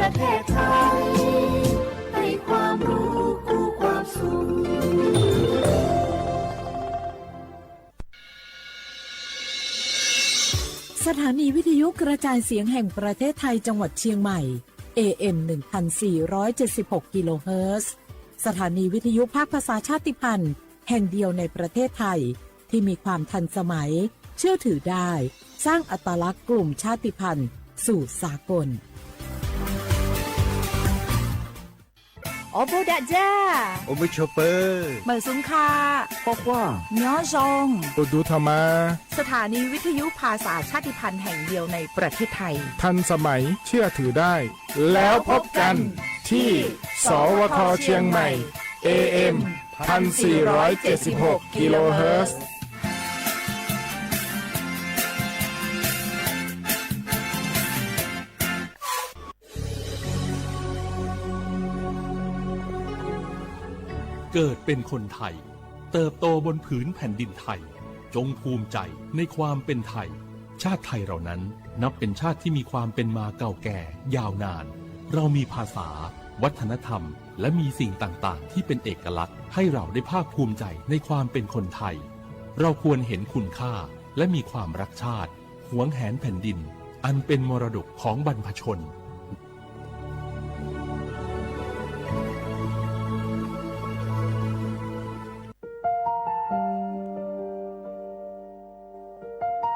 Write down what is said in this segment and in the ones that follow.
ประเทศไทยให้ความรู้คู่ความสุขสถานีวิทยุกระจายเสียงแห่งประเทศไทยจังหวัดเชียงใหม่ AM 1476 กิโลเฮิรตซ์สถานีวิทยุภาคภาษาชาติพันธุ์แห่งเดียวในประเทศไทยที่มีความทันสมัยเชื่อถือได้สร้างอัตลักษณ์กลุ่มชาติพันธุ์สู่สากลโอโบดะจ้าโอเมชเปอร์เหมอซุงคาปอกว่าเนาะจงโอดูธรรมาสถานีวิทยุภาษาชาติพันธุ์แห่งเดียวในประเทศไทยทันสมัยเชื่อถือได้แล้วพบกันที่สวทเชียงใหม่ AM 1476 กิโลเฮิรตซ์เกิดเป็นคนไทยเติบโตบนผืนแผ่นดินไทยจงภูมิใจในความเป็นไทยชาติไทยเรานั้นนับเป็นชาติที่มีความเป็นมาเก่าแก่ยาวนานเรามีภาษาวัฒนธรรมและมีสิ่งต่างๆที่เป็นเอกลักษณ์ให้เราได้ภาคภูมิใจในความเป็นคนไทยเราควรเห็นคุณค่าและมีความรักชาติหวงแหนแผ่นดินอันเป็นมรดกของบรรพชน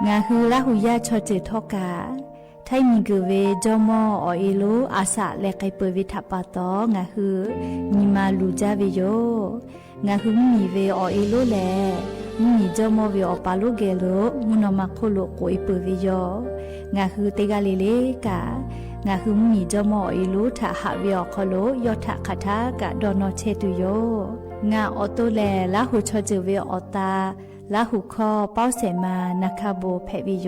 งาฮือละหุยาชอเจทอกาไทยมีกเวจอมออเอโลอาสะเลไกเปวิทัปปะตองาฮือมีมาลูจาเวโยงาฮือมีเวอเอโลแลมีจอมอเวอปาโลเกโลมุนอมาโคโลโกเอเปวิโยงาฮือเตกาเลเลกางาฮือมีจอมอเอโลทะหะเวอคโลยอทะคาทากะดอนอเชตุโยงาออโตแลละหุชอเจเวอตาละหุคอเป้าเสมานาคาโบแพวิโย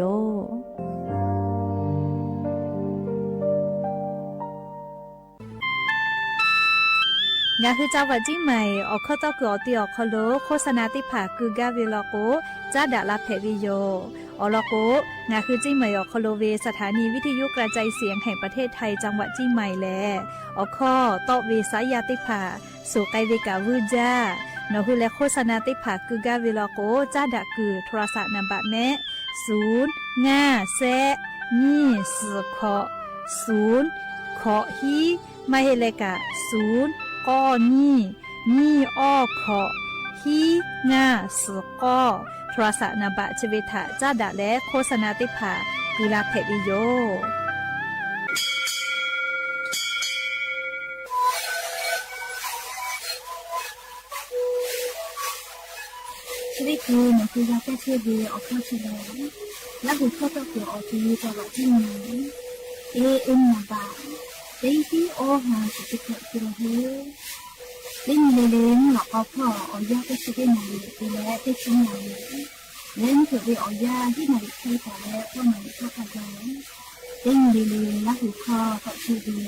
งาคือเจ้าวัดจิ้งใหม่ออกข้อต่อเกือตีออกคโลโฆษณาติผาคือกาเวลโกจ้าดาลาแพวิโยอลโกงาคือจิ้งใหม่ออกคโลเวสถานีวิทยุกระจายเสียงแห่งประเทศไทยจังหวัดจิ้งใหม่แลออกข้อต่อเวสายาติผาสู่ไกเวกาวูจ้านอฮือและโฆษณาติผาคือกาเวลโกจ้าดาคือโทรศัพท์นัมบะแม่0 5 แซนี่สขอ0ขอฮีไม่เฮเลกะ0ก้อนี่อ้อขอฮีง่าสกอโทรศัพท์นัมบะชเวทะจ้าดาและโฆษณาติผาคือลาเพดิโยชีวิตคือหนูคือยาแก้เชื้อดีออกข้อเฉลยและหุบข้อต่อเกี่ยวออกทีจังหวัดที่ไหนAM มาบาเด็กที่โอหาสุดที่เกิดขึ้นเลยเล่นเล่นหลอกเอาพ่อเอายาแก้เชื้อได้ไหนดีแล้วได้ชิ้นไหนเล่นเกิดไปเอายาที่ไหนใช้แต่แล้วก็ไหนก็ขยันเล่นเล่นและหุบข้อก็เชื้อดี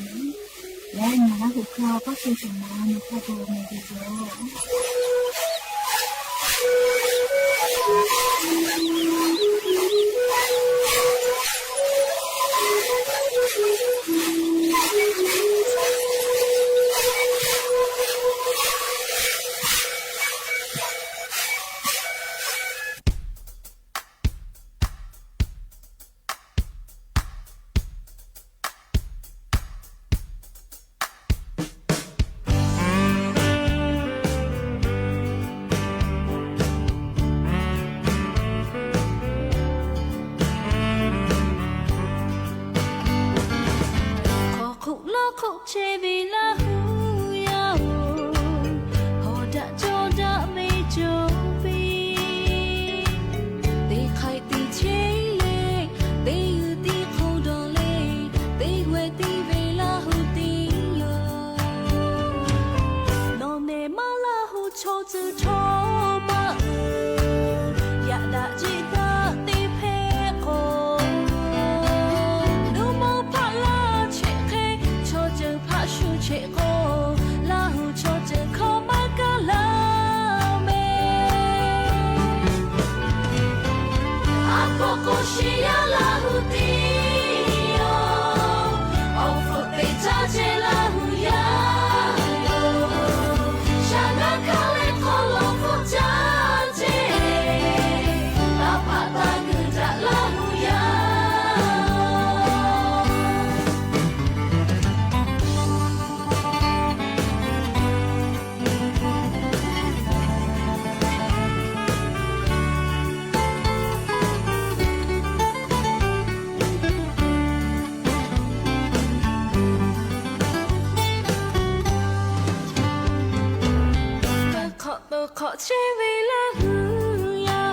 และงานและหุบข้อก็เชื้อสมานในข้อโบในดีโยShe a la hutio, oh for ขอเชเวลาหูยา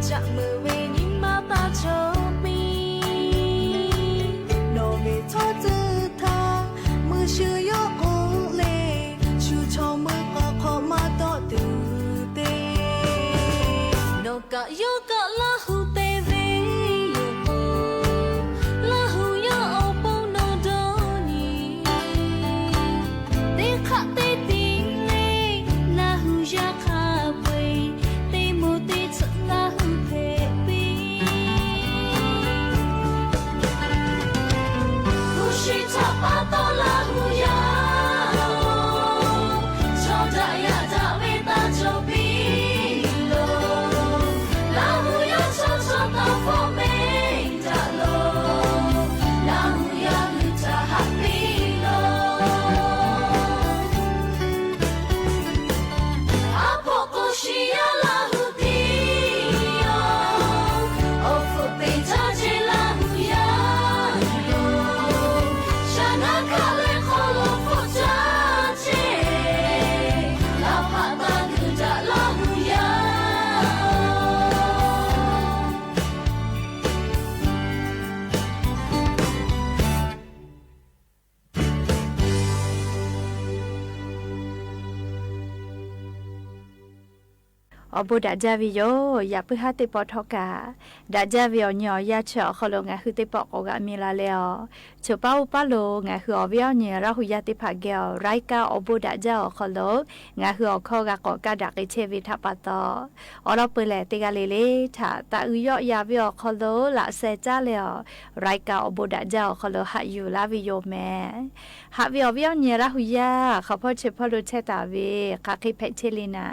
จะมือเวนิมาตาโชมีโนเมทอจือทามือชื่อยกอุเลชูชอมือก็ขอมาต่อตูเตโนกะโยกะลาหูเตเวโยลาหูยาโอปงโนโดนีเตขะเตติเลลาหูยาคาเวเตโมเตชะลาหูเพปีผู้ชิตาปาตอลาหูยาชอดายาดาเวตาโจปีโลลาหูยาชอชอตาฟอเมจาโลลาหูยาลุจาฮัปปีโลอาโปโกชิยาลาหูปีโยโอฟุเปจาเจลาหูยาโลชานาคาเลโคโลฟุจาเจลาพาตาคุจาลาหูยาอบุดาจาวิโยอย่าเพื่อหาติปอทอกาดาจาวิโยญอยาเฉาขอลงาคือติปอกกามีลาเลอเฉป้าอุปาโลงาคืออวิโยญราหุยาติภาเกลไรกาอบุดาจาขอโลงาคืออข้อกากอกาดักเชวิทัปตออเราเปแลติกาเลเลถาตาอุยยาวิโยขอโลละเซจาเลอไรกาอบุดาจาขอโลหะอยู่ลาวิโยแม่หาวิโยญราหุยาขอพ่อเฉพาะรู้เชตาเวคาคิเพเชลินา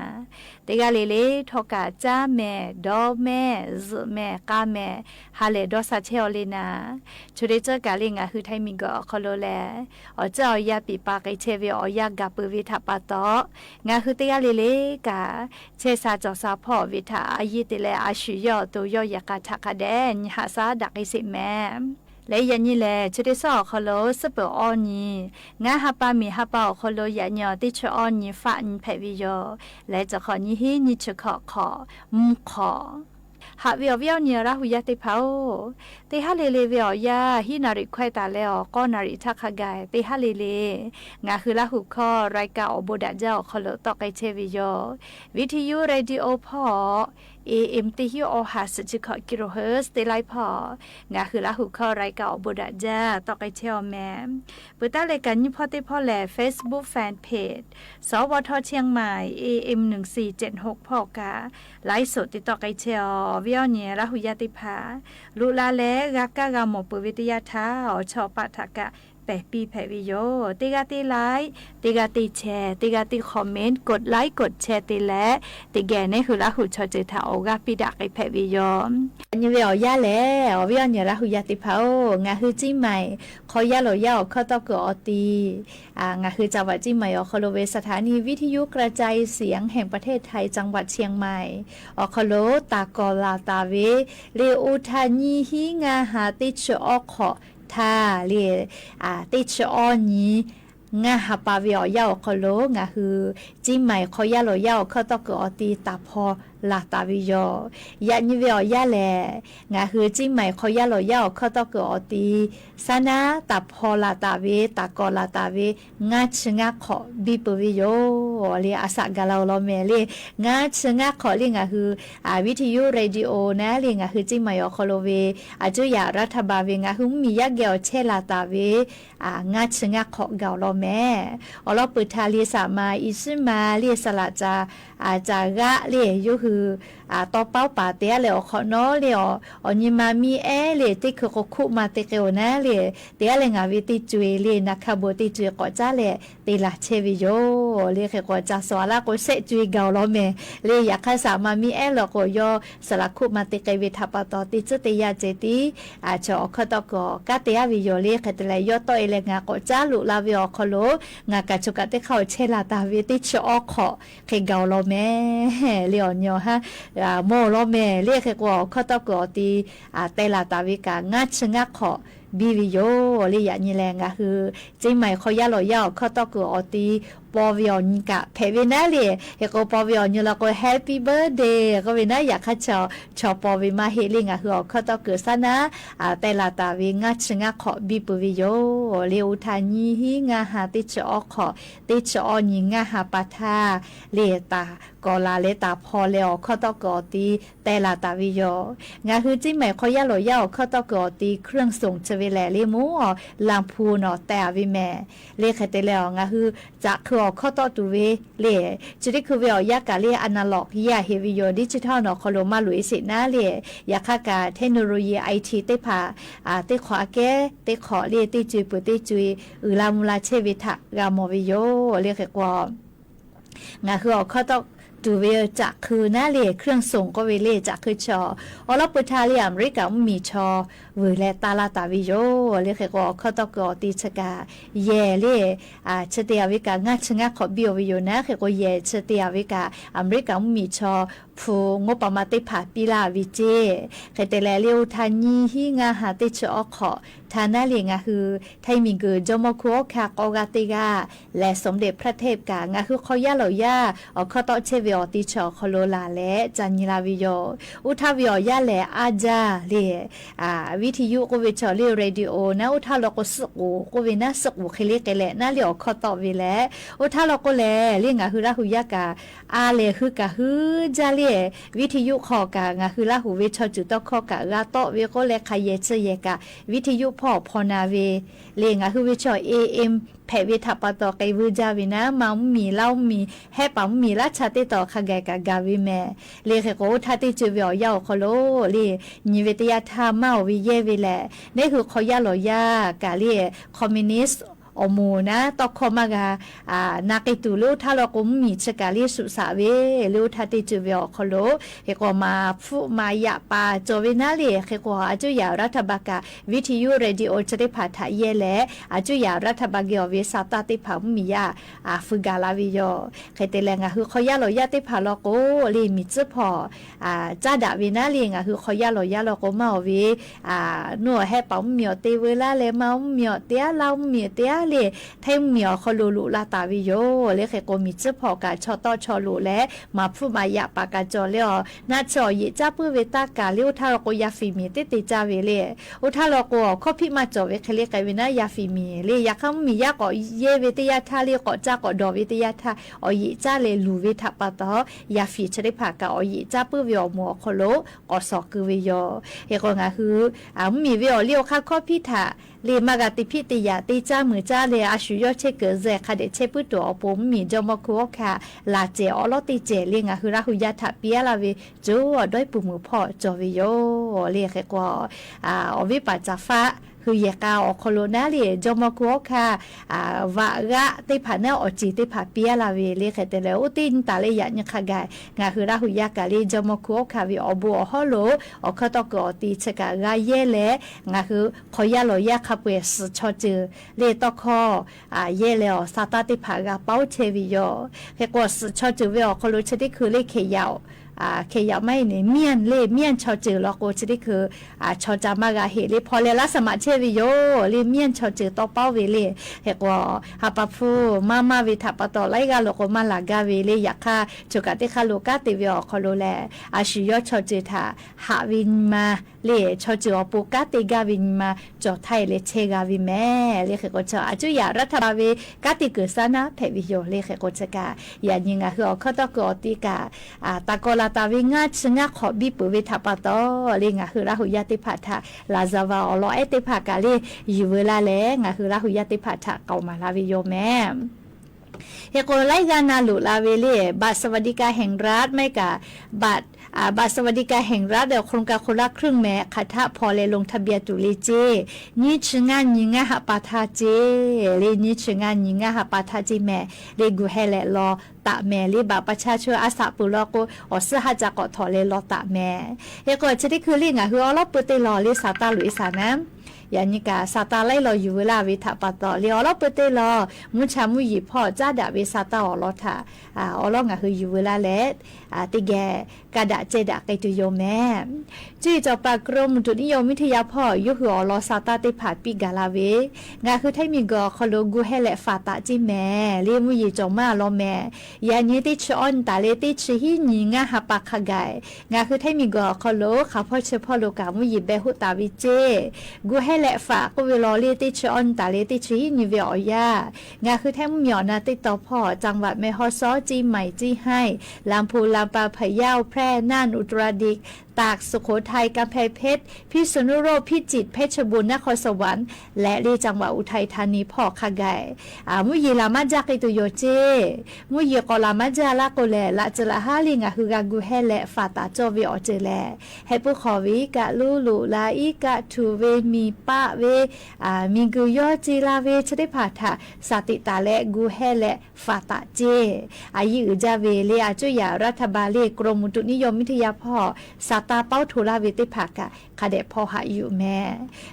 ติกาเลทอกาจ้าแม่ดอแม่ซึแม่กาแม่ฮาเลดอซาเชอลินาชุดเจอกาลิงาคือไทมิกอคอโลแลอเจ้ายาปีปากเชเวอยากาปืวิทาปาตองาคือติกาเลกาเชซาจอซาพ่อวิทาอายิติเลอาชุยอตัวยอยากาทักแดนหาซาดักอิสิแม่และยันนี่แหละชุดที่สองขโลสเปอร์ออนีงาฮับปามีฮับปาขโลยันยอติชออนีฟันเพวิโยและจะขอนี้ฮีนิชขอขอหาวิวเนียราหุยาติเผาติฮาเลวิวยาฮินาริควายตาแล้วก็นาริทักขกายติฮาเลงาคือละหุคอรายกาอบดาเจ้าขโลตอกไกเชวิโยวิทยุเรดิโอพอAM ติฮิโอหาสจิคกิโลเฮิรตซ์ติไลพองาคือละหุคอรายกาอบดาเจ้าตอกไกเชอแมปุตตะเลกันยิพอติพอแล Facebook Fan Page สวทเชียงใหม่ AM 1476พอกาไลฟ์สดติดต่อไกเชอวิวเนียราหุยาติภาลุลาเลกากากาหมอปุวิทยาทาชอปะทะกะแปะปีแผวิโยติกาติไลค์ติกาติแชร์ติกาติคอมเมนต์กดไลค์กดแชร์ติและติแกในหุละหุชอเจทาโอกาปิดักไอแผวิโยอันนี้เวียวยาแล้ววิวเนี่ยละหุยาติภางาคือจิ้มใหม่ขอยาโลยาเข้าตอกอตีงาคือจังหวัดจิ้มใหม่อคโลเวสถานีวิทยุกระจายเสียงแห่งประเทศไทยจังหวัดเชียงใหม่อคโลตากอลาตาเวเลอุทานีฮิงาหาติชออขอทาเรียติชออนี้งาฮับปาวิอยาคโลงาคือจิ้มใหม่ขอยาโลยาเข้าตอกอตีตาพอลาตาวิโยยานิเวียแลงาคือจิ้มใหม่ขอยาโลยาเข้าตอกอตีสนาตาพอลาตาเวตากอลาตาเวงาชงาขอบิปวิโยเรียอาสากาลาโลเมเลงาชงาขอเรียงาคือวิทยุเรดิโอนะเรียงาคือจิ้มใหม่คโลเวจุยารัฐบาลเวงาคือมียาเกลเชลาตาเวงาชงาขอกาโลเมอลปุทาลีสามาอิสมาเรียสละจาจากะเรียยูคือต่อเป้าป่าเตียเลยขอเนาะเลยนิมามีเลยที่คือคุมาเตเกวนะเลยเตียเลยงาวิติจุยเลยนะคะบุติจุยก็จะเลยตีละเชวิโยเลยคือก็จะสวาละก็เสจุยเกาลอเมเลยอยากให้สามามีหรอกก็ย่อสลักคุมาเตเกวิทัปตอติจุติยาเจติจอขตก็กะเตียวิโยเลยคือเลยย่อต่อเอเลงาก็จะลุลาวิอคโลงากะจุกะเตเข้าเชลาตาวิติชอขอคือเกาลอเมเลียวเนาะฮะโมโลเมเรียกกว่าข้อตอกอตีเตลาตาวิกางัดชงะขอบิวิโยเรียนี่แรงก็คือจิใหม่เขาย่าลอยาข้อตอกอตี ปอวิอนกะเพเวนะเลยเฮก็ปอวิอนอยู่แล้วก็ Happy Birthday ก็เวนะอยากให้ชอปอวิมาเฮลิงอ่ะคือเขาต้องเกิดซะนะแต่ละตาวิงาชงาขอบิปุวิโยเลวทานีฮิงาหาติจอขอติจอญิงาหาปาทาเลตากอลาเลตาพอเลอเขาต้องกอตีแต่ละตาวิโยงาคือจิ้มแม่เขาย่าหล่อย่าเขาต้องกอตีเครื่องส่งเชเวแลเลมูลำพูนอแต่วิแม่เลขแต่แล้วงาคือจะคือเขาต้องตัวเวเลจะได้คือเวอยากาเลอนาล็อกยาเฮวิโยดิจิทัลเนาะเขาลงมาหลุยสินะเลอยากกาเทคโนโลยีไอทีเตพาเตขอแกเตขอเลเตจุยปุเตจุยลามูลาเชวิทะกามวิโยเรียกว่างาคือเขาต้องดูเวจะคือหน้าเล่เครื่องส่งก็เวเล่จะคือชออลปุทาเลียมริกามีชอเวเลตาลาตาวิโยเรียกว่าเขาต้องกอติชกาเยเล่เชเตียวิกางาชงาขอบิโอวิโยนะคือก็เยเชเตียวิกาอเมริกามีชอผู้งบประมาณติผาปีลาวิเจเคยแต่แล้วเลี้ยวทานีฮิงาหาติชอขอทานาเลียงคือไทยมิงกือจอมคุโอคากอกาติกาและสมเด็จพระเทพกางาคือเขาย่าเหล่าย่าเขาต้องเชวิอติชอคโลลาและจันยิลาวิโยอุทาวิอยาและอาจาเลวิทยุก็เวชเลเรดิโอนะอุทาลก็สกูก็เวนะสกูเคเลกแลนะเหลียวเขาตอบวิแลอุทาลก็แลเลียงคือราหุยากาอาเลคือกะฮือจาเลวิทยุขอกางาคือราหุเวชจุตขอกะราโตเวก็แลขยเยเชเยกะวิทยุพ่อพอนาเวเลียงคือเวชAMแผ่เวทัปตอไกวูจาวินะมัมมีเล่ามีแห่ปั๊มมีราชาติต่อขแกกะกาวิแม่เลขโกทัติจุเวียวยาวคโลเลนิเวตยาธามาวิเยวิแลนี่คือขอยาลอยากาเลคอมมิวนิสต์อมูนะตอคอมากานากิตูลูทาลกุมมีชกาลีสุสาเวลูทัติจุเวียคโลเฮกมาฟุมายาปาโจเวนาเลเฮกอาจุยารัฐบากาวิทยุเรดิโอจะได้ผ่าถ่ายเยแลอาจุยารัฐบากาเวสาตาติผามียาฟุกาลาวิโยเคเตเลงาคือขอยาลอยาติผาลโกลีมิจพอจ้าดาวินาเลงาคือขอยาลอยาลโกมาเวนัวแห่ปั๊มมีเตเวลาเลมามีเตียลามีเตียเลไทยเหมียวเขาลูลาตาวิโยเลขโกมิจพอกาชอตอชอลูและมาพูมายาปากาจอเลอนาจอยิจ้าปื้อเวตากาเลอุทาลโกยาฟิมีติจาเวเลอุทาลโกข้อพิมาจอเวเคเลกาวินายาฟิมีเลยาคัมมียาก็เยเวตยาทาเลก็จาก็ดอเวตยาทาอยิจ้าเลลูเวทัปปะตอยาฟิชได้ผากาอยิจ้าปื้อเวอมัวโคโลก็สอคือเวโยเฮก็งาคือมีเวอเลียวคาข้อพิธาเลมากาติพิติยาติจ้ามือจ้าเลอาชุยเชเกเซคาเดเชปุตัวปมมีจอมคุโอคาลาเจออลติเจเลงาคือราหุยาทะเปียลาเวจูด้วยปุมือพ่อจอวิโยเลขกว่าอวิปัจจฟะคือเยกาอโคโลนาเลจอมคุโอคาวะกะติผาเนอจิติผาเปียลาเวเลขแต่แล้วตินตาเลยะญคกางาคือราหุยากาเลจอมคุโอคาวิอบัวฮอโลอคตกอติชกากาเยเลงาคือขอยาลอยาคาเปสชอจือเลตอคอเยเลอซาตาติผากาเป้าเชวิโยเฮกอสชอจือเวอคโลชติคือเลขยาวเคยไม่เนี่ยเมียนเล่เมียนชอจือแล้วก็จะได้คือชอจามากาเฮเลพอเลละสมาเชวิโยเล่เมียนชอจือต่อเป้าเวเลเฮกว่าฮาปาฟูมาวิทัปต่อไลกาโลก็มาลากาเวเลอยากค่ะจุกติคาโลกาติเวอคโลแลอาชิยอชอจือทาหาวินมาเล่ชอจือปูกาติกาวินมาจอไทยเลเชกาวิแม่เลเฮกจะอาจุยารัฐบาลเวกาติเกิสนะเพวิโยเลเฮกจะกาอย่ายิงอ่ะคือเขาต้องกอติกาตะกอลาตาวิงาชงาขอบิปุเวทัปตอเลงาคือราหุยาติพัทธาลาซาวาอลอเอติภากาเลอยู่เวลาแลงาคือราหุยาติพัทธาเก่ามาลาวิโยแม่เฮโกไลกานาลุลาเวเลบัตรสวัสดิการแห่งรัฐไม่กะบัตรสวัสดิการแห่งรัฐเดี๋ยวโครงการคนละครึ่งแม่คัทะพอเลยลงทะเบียนตุลีเจนี่ชงานยิงะหะปาทาเจเลนี่ชงานยิงะหะปาทาเจแม่เลกูเฮเลรอตะแม่เลบาประชาชนอาสาปุลโกอสหจักรทอเลรอตะแม่เฮโกจะได้คือลิงอ่ะคืออลอปเตลอเลสาตาลุอิสานะ ยานิกาซาตาไล่รออยู่เวลาวิถาปตอเลียวเราเปเตลอมุชามุยีพ่อจ้าดาเวซาตาอลอทาอลองะคืออยู่เวลาแลติแกกะดะเจดะไกตุโยแม่จี้จอปากรมจุนิยมวิทยาพ่อยุหืออลอซาตาติผาปีกาลาเวงาคือไทมีกอคอโลกูให้แหละฟาตาจิแม่เรียมุยีจอมาลอแม่ยานี้ติชออนตาเลติชหิญิงาหาปากขกายงาคือไทมีกอคอโลขาพ่อเฉพาะโลกามุยีเบหุตาวิเจกูให้แหละฝากกูเวลอเลติชออนตาเลติชหิญิเวอยางาคือไทมุหยอนาติต่อพ่อจังหวัดแม่ฮอซอจีใหม่จีให้ลำพูลำปาพะเยาแพร่น่านอุตรดิตถ์ตากสุโขทัยกำแพงเพชรพิษณุโลกพิจิตรเพชรบูรณ์นครสวรรค์และลีจังหวัดอุทัยธานีพ่อขะไกมุยีลามาจากิตุโยเจมุยีกอลามาจาละโกแลละจละฮาลิงะคือกากูเฮเลฟาตาโจวิออเจแลให้ปุขอวิกะลูลูลาอีกะทูเวมีปะเวมีกุยอจีลาเวชได้ผาถาสติตาและกูเฮเลฟาตาเจอายุจาเวเลอาจุยารัฐบาลเลกรมอุตุนิยมวิทยาพ่อตาเป้าทุลาวิติภากะคาเดพ่อหาอยู่แม่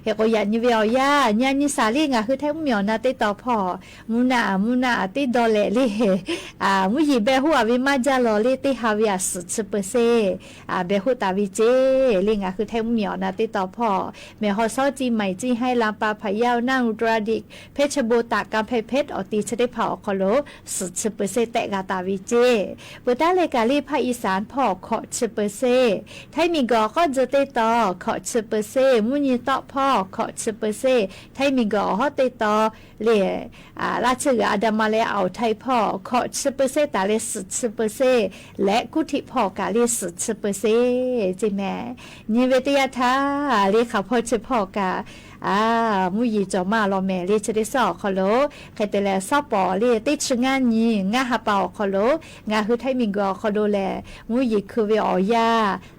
เฮก็ยันยิเวียย่าญาณิสาลีงะคือแท้เหมียวนาติต่อพ่อมุนาติดอเลลิมุยีเบหัววิมาจาลอลิติฮาวิอาสุเปเซเบหุตาวิเจลิงะคือแท้เหมียวนาติต่อพ่อแม่ฮอซอจีใหม่จีให้ลำปาพะเยานั่งอุตรดิตถ์เพชรบูรณ์ตากำแพงเพชรอตีชได้เผาคอโลสุเปเซแตกาตาวิเจปุตตะเลกาลีภาคอีสานพ่อขอสุเปเซไทมีกอก็จะเตต่อขอสุเปเซมุนีต่อพ่อขอสุเปเซไทมีกอฮอเตต่อเลราชกาดามาเลเอาไทยพ่อขอสุเปเซตาเลสุเปเซและกุธิพ่อกาเลสุเปเซจิแม่นิเวตยาทาเลขาพ่อเฉพ่อกามุยีจอมาลอแม่เลชได้สอคอโลใครแต่แลซอปอเลติชงานนี้งาหาเปาคอโลงาคือไทมีกอคอโลแลมุยีคือเวอยา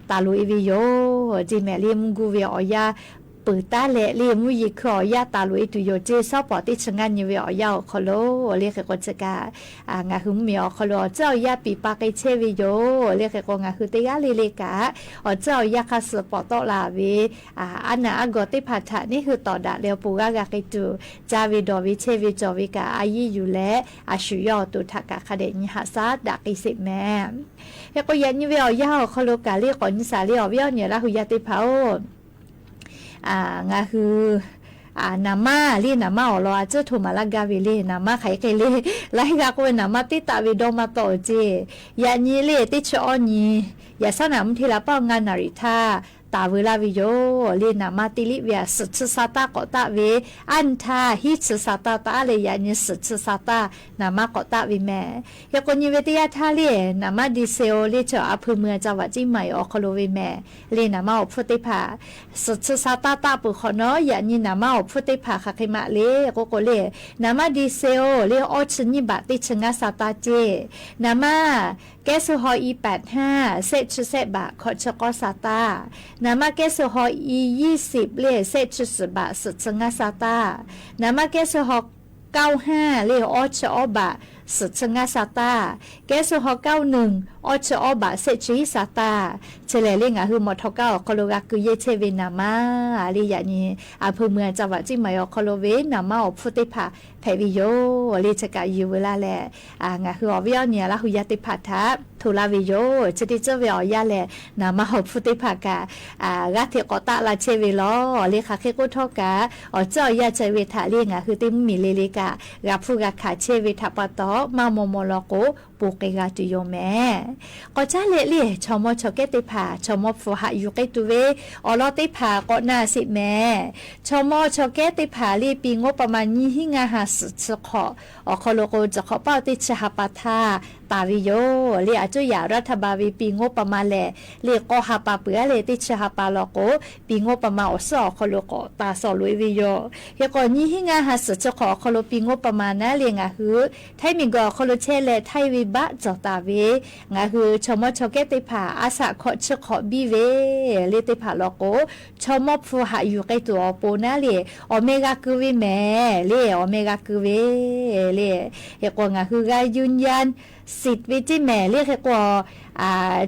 ตาลุอีวิโยจิแม่เลียมกูเวอยาปืตาเละเลียมุยีคอยาตาลุอีตุโยเจซอปอติชงานนี้เวอยาคอโลเรียกกอจกางาคือเมียคอโลเจ้ายาปีปากไอเชวิโยเรียกกงาคือเตยาเลกาเจ้ายาคาสปอตอลาเวอันน่ะอกอติพัทธะนี่คือต่อดะเลียวปูกากากิตูจาวิดอวิเชวิจอวิกาอายีอยู่และอาชุยอตุทากะคเดญหาซาดักอิสิแม่เฮก็ยันนี่เวอยาคอโลกาเรียกก่อนนิสาเรียเวียเนี่ยละหุยาติเผางาคือนามาลีนามาอลอเจ้าถูมาลากาวิเลนามาไขเกเลไล่กากเวนามาติตาวิดอมาต่อเจยานีเลติชอนียาสนามทีละป้องานนาริธาตาเวลาวิโยเลนามาติลิเวียสุดสาตากอตาเวอันทาฮิตสาตาตาเลยยานีสุดสาตานามากอตาวิแม่ยากนิเวติยาทาเลนามาดิเซโอเลเจออำเภอเมืองจังหวัดจิใหม่อคโลวิแม่เลนามาอพุติภาสุดสาตาตาปุขเนาะยานีนามาอพุติภาคาคิมาเลโกโกเลนามาดิเซโอเลออชนิบาติชงาสาตาเจนามาแกสุฮออี85เซชเซบะขอชกอสาตานามาแกสุฮออี20เลเซชบะสุดชงาสาตานามาแกสุฮอ95เลออชอบะสุดชงาสาตาแกสุฮอ91ออชอบะเซชิสาตาเฉลยเรื่องคือหมดเท่าเก้าคอโลกาคือเยเชเวนามาลียานีอำเภอเมืองจังหวัดจิมายอคอโลเวนามาอพุติภาเพวิโยลีชกายูเวลาแลงาคืออวิยเนี่ยละหุยติพัทธะทุลาวิโยชติเจเวียยาแลนามาอพุติภากากาเทกอตาลาเชเวลอเลขาเคกุทอกาเจ้ายาเชเวทาเลียงคือติมมิเลเลกากาฟูกาขาเชเวทาปะตอมาโมโมโลโกปูเกกาตุโยแม่ก็จ้าเละชอมอชอเกติภาชอมอฟูหาอยู่เกตุเวอลอติภาก็น่าสิแม่ชอมอชอเกติภาลีปีงบประมาณยี่หิงาหาสุดขอคอโลโกจะขอเป้าติชหปาทาตาวิโยเรียจุยารัฐบาลปีงบประมาณแลเรียกอหาปาเปือเลติชหปาโลโกปีงบประมาณอสอคอโลโกตาสอลุยวิโยเฮก็ยี่หิงาหาสุดขอคอโลปีงบประมาณนะเรียงหือไทมีกอคอโลเชเลไทวิบะจอตาเวงาคือชมอชอเกติภาอาสาขอชขอบีเวเลติภาโลโกชมอฟูหาอยู่ใกล้ตัวโปนะเลโอเมกาคือวิแม่เลโอเมกาคือเวเลเฮก็งาคือกายืนยันสิทธิ์วิจิแม่เรียกว่า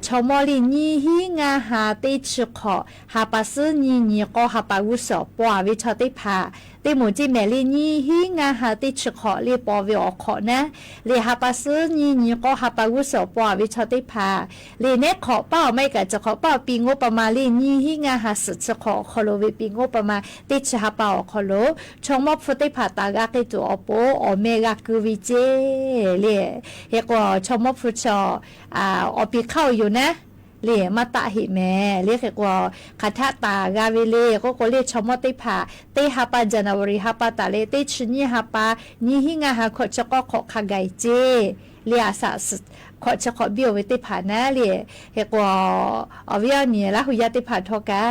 ชมอลีนี่ฮิงาหาติชุขอหาปัสนี่ก็หาปาวุสปวาวิชติพาติหมูจิเมลีนี่ฮิงาหาติชุขอลีปอวิอขอนะลีหาปัสนี่ก็หาปาวุสปวาวิชติพาลีเนขอเป้าไม่กะจะขอเป้าปีงบประมาณลีนี่ฮิงาหาสุชขอคอโลวิปีงบประมาณติชหาเป้าคอโลชงมอบฟุติพาตากาเกตัวอโปอเมกากูวิเจเลเฮก็ชงมอบฟุชอปีเข้าอยู่นะเรียมาตาหิแม่เรียกว่าคาถาตากาเวเลก็เรียกชมติผาเตฮาปาจันวรีฮาปาตาเลเตชนีฮาปานี่หิงาฮาขอจะก็ขอขไกเจเรียสาสขอจะขอเบี้ยวไว้ติผานะเรียกว่าอวิญญาณเนี่ยละหุยติผาทอกา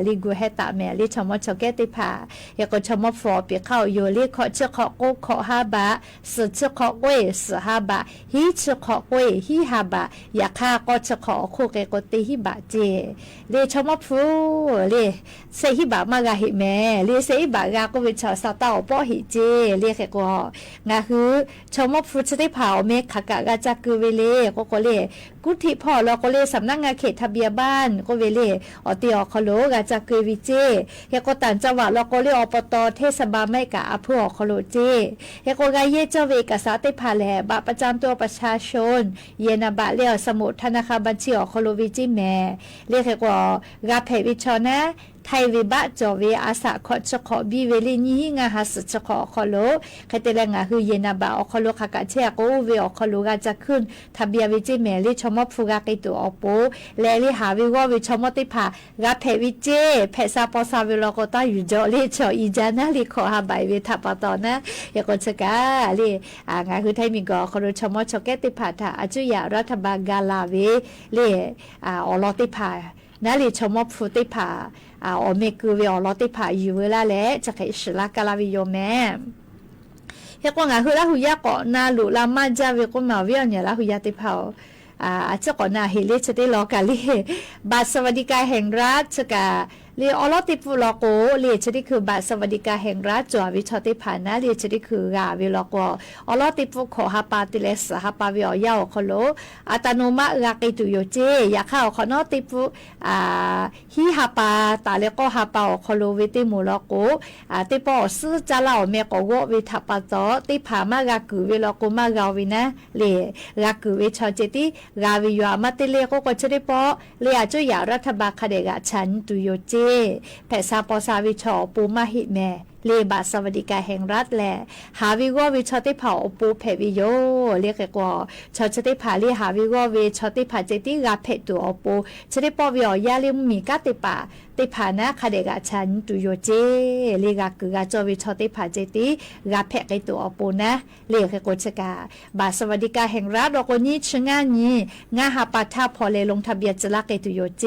ลีกูเฮตาแม่เรียชมชแกติผาเรียกว่าชมฟอเปียเข้าอยู่เรียกขอจะขอโกขอฮาบะสุจะขอเวสฮาบะฮิจะขอเวฮิฮาบะอยากฆ่าก็จะขอโคเกโกติฮิบะเจเรียชมฟูเรียเซฮิบะมากาหิแม่เรียเซฮิบะกาก็วิชาสตาปอหิเจเรียกว่างาคือชมฟูจะได้เผาเมฆขากะกาจักคือเวเลก็เลยกุฏิพ่อเราก็เลยสำนักงานเขตทะเบียนบ้านก็เวเลอติออคโลกาจากเกวิเจเฮก็ต่างจังหวัดเราก็เลยอปตเทศบาลไม่กะอพื่อคโลเจเฮก็กายเยเจ้าเวกษาติพาแลบัตรประจำตัวประชาชนเยนาบะเลียวสมุดธนาคารบัญชีออคโลวิจิแม่เรียกว่ากาเพวิชนะไทยวิบะจอเวอาสาขอจะขอบีเวลีนี้งาหาสุจะขอคอโลใครแต่ละงาคือเยนาบะอคโลขากะเชียก็เวอคโลกาจะขึ้นทะเบียวิจิเมลิชมอฟูกากิตัวอโปและลิหาวิววิชมอติผากาเพวิเจเพซาปอซาวิโลกตาอยู่จอลิชออีจานะลิขอหาใบเวทับปตอนะยากชกาลิงาคือไทยมีกอคโลชมอชกติผาทาอจุยารัฐบาลกาลาเวลิอลอติผานาลิชมอฟูติผาอเมกูเวอลอติผาอยู่เวลาแล้วจะให้สลากาลาวิโยแม่เฮกว่างาคือละหุยะก่อนาลุลามาจาเวกุมาเวียเนี่ยละหุยะติผาเจ้าก่อนนาเฮเลจะได้รอกาลีบัตรสวัสดิการแห่งรัฐจะกาเรียอลอติปุลโกเรียจะได้คือบัตรสวัสดิการแห่งรัฐจววิชติผานะเรียจะได้คือกาวิลโกอลอติปุขอฮาปาติเลสฮาปาวิอยาวคโลอัตโนมัติรักตุโยเจอยากเข้าขอนอติปุฮิฮาปาตาเลโกฮาปาคโลวิติมุลโกติปอซื้อจะเล่าเมโกโววิทัปโตติผามากากุวิลโกมากาวินะเรียรักกุวิชเจติกาวิยามาติเลโกก็จะได้ปอเรียจุยารัฐบาลคเดกะฉันตุโยเจแผ่ซาปอซาวิชอปูมาหิแม่เลบาสวัสดิการแห่งรัฐแหละหาวิววิชติเผาปูเพวิโยเรียกกว่าชอชติผาลีหาวิววิชติผาเจติกาเพตัวปูชติปอวิอยาลิมมีกาติปาติผานะคเดกะฉันตุโยเจเรียกคือกาจวิชติผาเจติกาเพกตัวปูนะเรียกกชกาบาสวัสดิการแห่งรัฐเราคนนี้ชงานี้งาหาปาทาพอเลลงทะเบียนจะลักตุโยเจ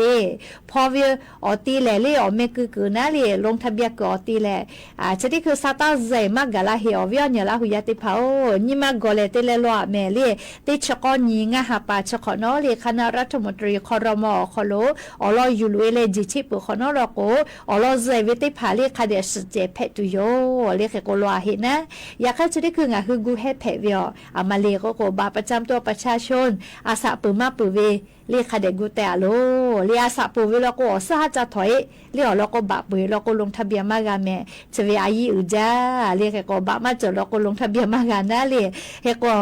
พอวิออตีแลเรียอเมกือนะเรียลงทะเบียนกอตีแลจะได้คือซาตาใจมากกะละเหี่ยวเวียนเนี่ยละหุยติเผานี่มากกอเลเตเลลวแม่เล่ติชกอนีงาหาปาชกอนอเลคณะรัฐมนตรีคอรมอคโลอลอยูลุเอเลจิชิปุคอนอรโกอลอใจวิติผาเลคาเดสเจเพตุโยเลเคโกลวาเห็นนะอยากให้จะได้คืองาคือกูเฮเพเวียอามาเลโกโกบาประจำตัวประชาชนอาสาปืมาปืเวเรียกคเดกูแต่โลเรียสะปูวิลโกสหจะถอยเรียกลโกบะปุยลโกลงทะเบียนมากาแม่จะเวอายีอุจาเรียกก็บะมาจลโกลงทะเบียนมากานะเรียเฮก็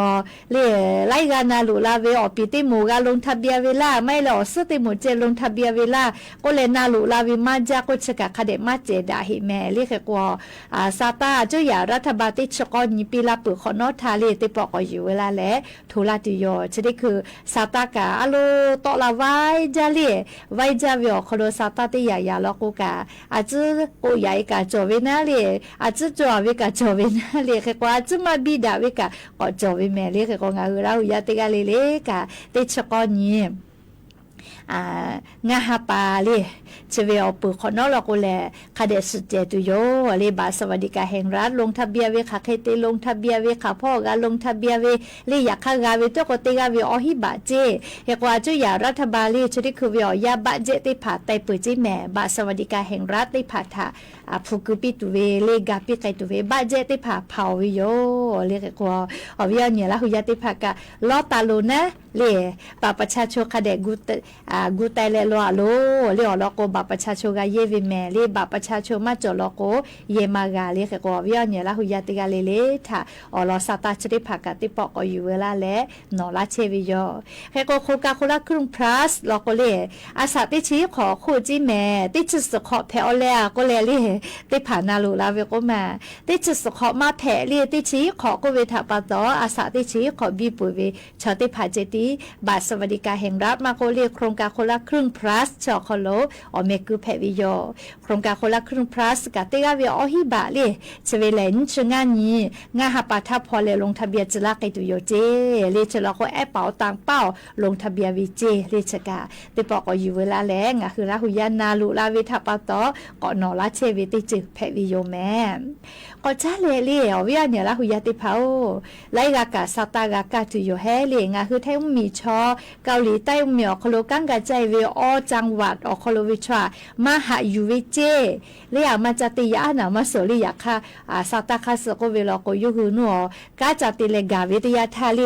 เรียไล่กานาลุลาเวอปิติหมูกาลงทะเบียนเวลาไม่หล่อสติหมูเจลงทะเบียนเวลาก็เลยนาลุลาวิมาจาก็ชกะคเดมาเจดาหิแม่เรียกก็ซาตาเจ้าอย่ารัฐบาลติชกอนิปีลาปุขอนอทาเลติปอกอยู่เวลาแลทุลาติโยจะได้คือซาตากาอโลตอลาไว้จาลีไว้จาวิโอคโลซาตาติยายาลกูกาอาจจะกูยายกาจวินาลีอาจจะจวิกาจวินาลีแค่กว่าจะมาบิดาวิกาก็จวิแม่ลีแค่ก็งาเราอยากติกาลีเลกาติชกอนี งาฮาปาเลยเชเวอปุขอนอลกูแลคาเดสุเจตุโยเลยบาสวัสดิการแห่งรัฐลงทะเบียนเวขาเคเตลงทะเบียนเวขาพ่อกาลงทะเบียนเวเลยอยากขากาเวตัวกติกาเวอหิบาเจเฮกว่าจุยารัฐบาลเลยชุดิคือเวอยาบาเจติผาไตปุจิแม่บาสวัสดิการแห่งรัฐติผาถาฟุกุปิตุเวเลกาปิไกตุเวบาเจติผาเผาวิโยเลยกว่าอวิญญาณละหุยติผากะลอตาโลนะเลยปาประชาชนคาเดกูไตเลโลโลเลยอลโกบาประชาชนกาเยวิแม่เลยบาประชาชนมาจอลโกเยมากาเลยกว่าวิญญาณละหุยติกาเลถ้าอลอสตาชติผากะติปอกอยู่เวลาและนอลาเชวิโยเฮโกโคกาโคลาครึ่งพลัสลโกเลยอาสาติชีขอคู่จิแม่ติจุสขอแพอเลก็เลยเลยติผ่านาลูลาเวก็มาติจุสขอมาแผลเลยติชีขอก็เวทาปาตออาสาติชีขอบีปุเวชอติผาเจติบาทสวัสดิการแห่งรัฐมาโกเลียโครงการคนละครึ่งพลัสชอคโลอเมกุแพวิโยโครงการคนละครึ่งพลัสกะเตกาเวอหิบะเลยเชเวเลนชงานนี้งาหาปาทับพอเลยลงทะเบียนจลาไกตุโยเจเลยชลอโคแอปเป๋าตังเป้าลงทะเบียนวิเจเลยชกาติปอกอยู่เวลาแลงอ่ะคือราหุยานาลุลาเวทาปาตอก็นอลาเชวิติจึแพวิโยแม่ก็จ้าเลยอวิญญาณละหุยาติเผาไลกากาซาตากากาตุโยแฮเลยงาคือไทยมีชอเกาหลีใต้มีอคโลกังกะใจเวอจังหวัดอคโลวิชามหายูวิเจเลยอยากมาจติยานะมาโสลิยาค่ะซาตาคาสโกเวลโกยูฮูนัวกาจติเลกาเวตยาทาเล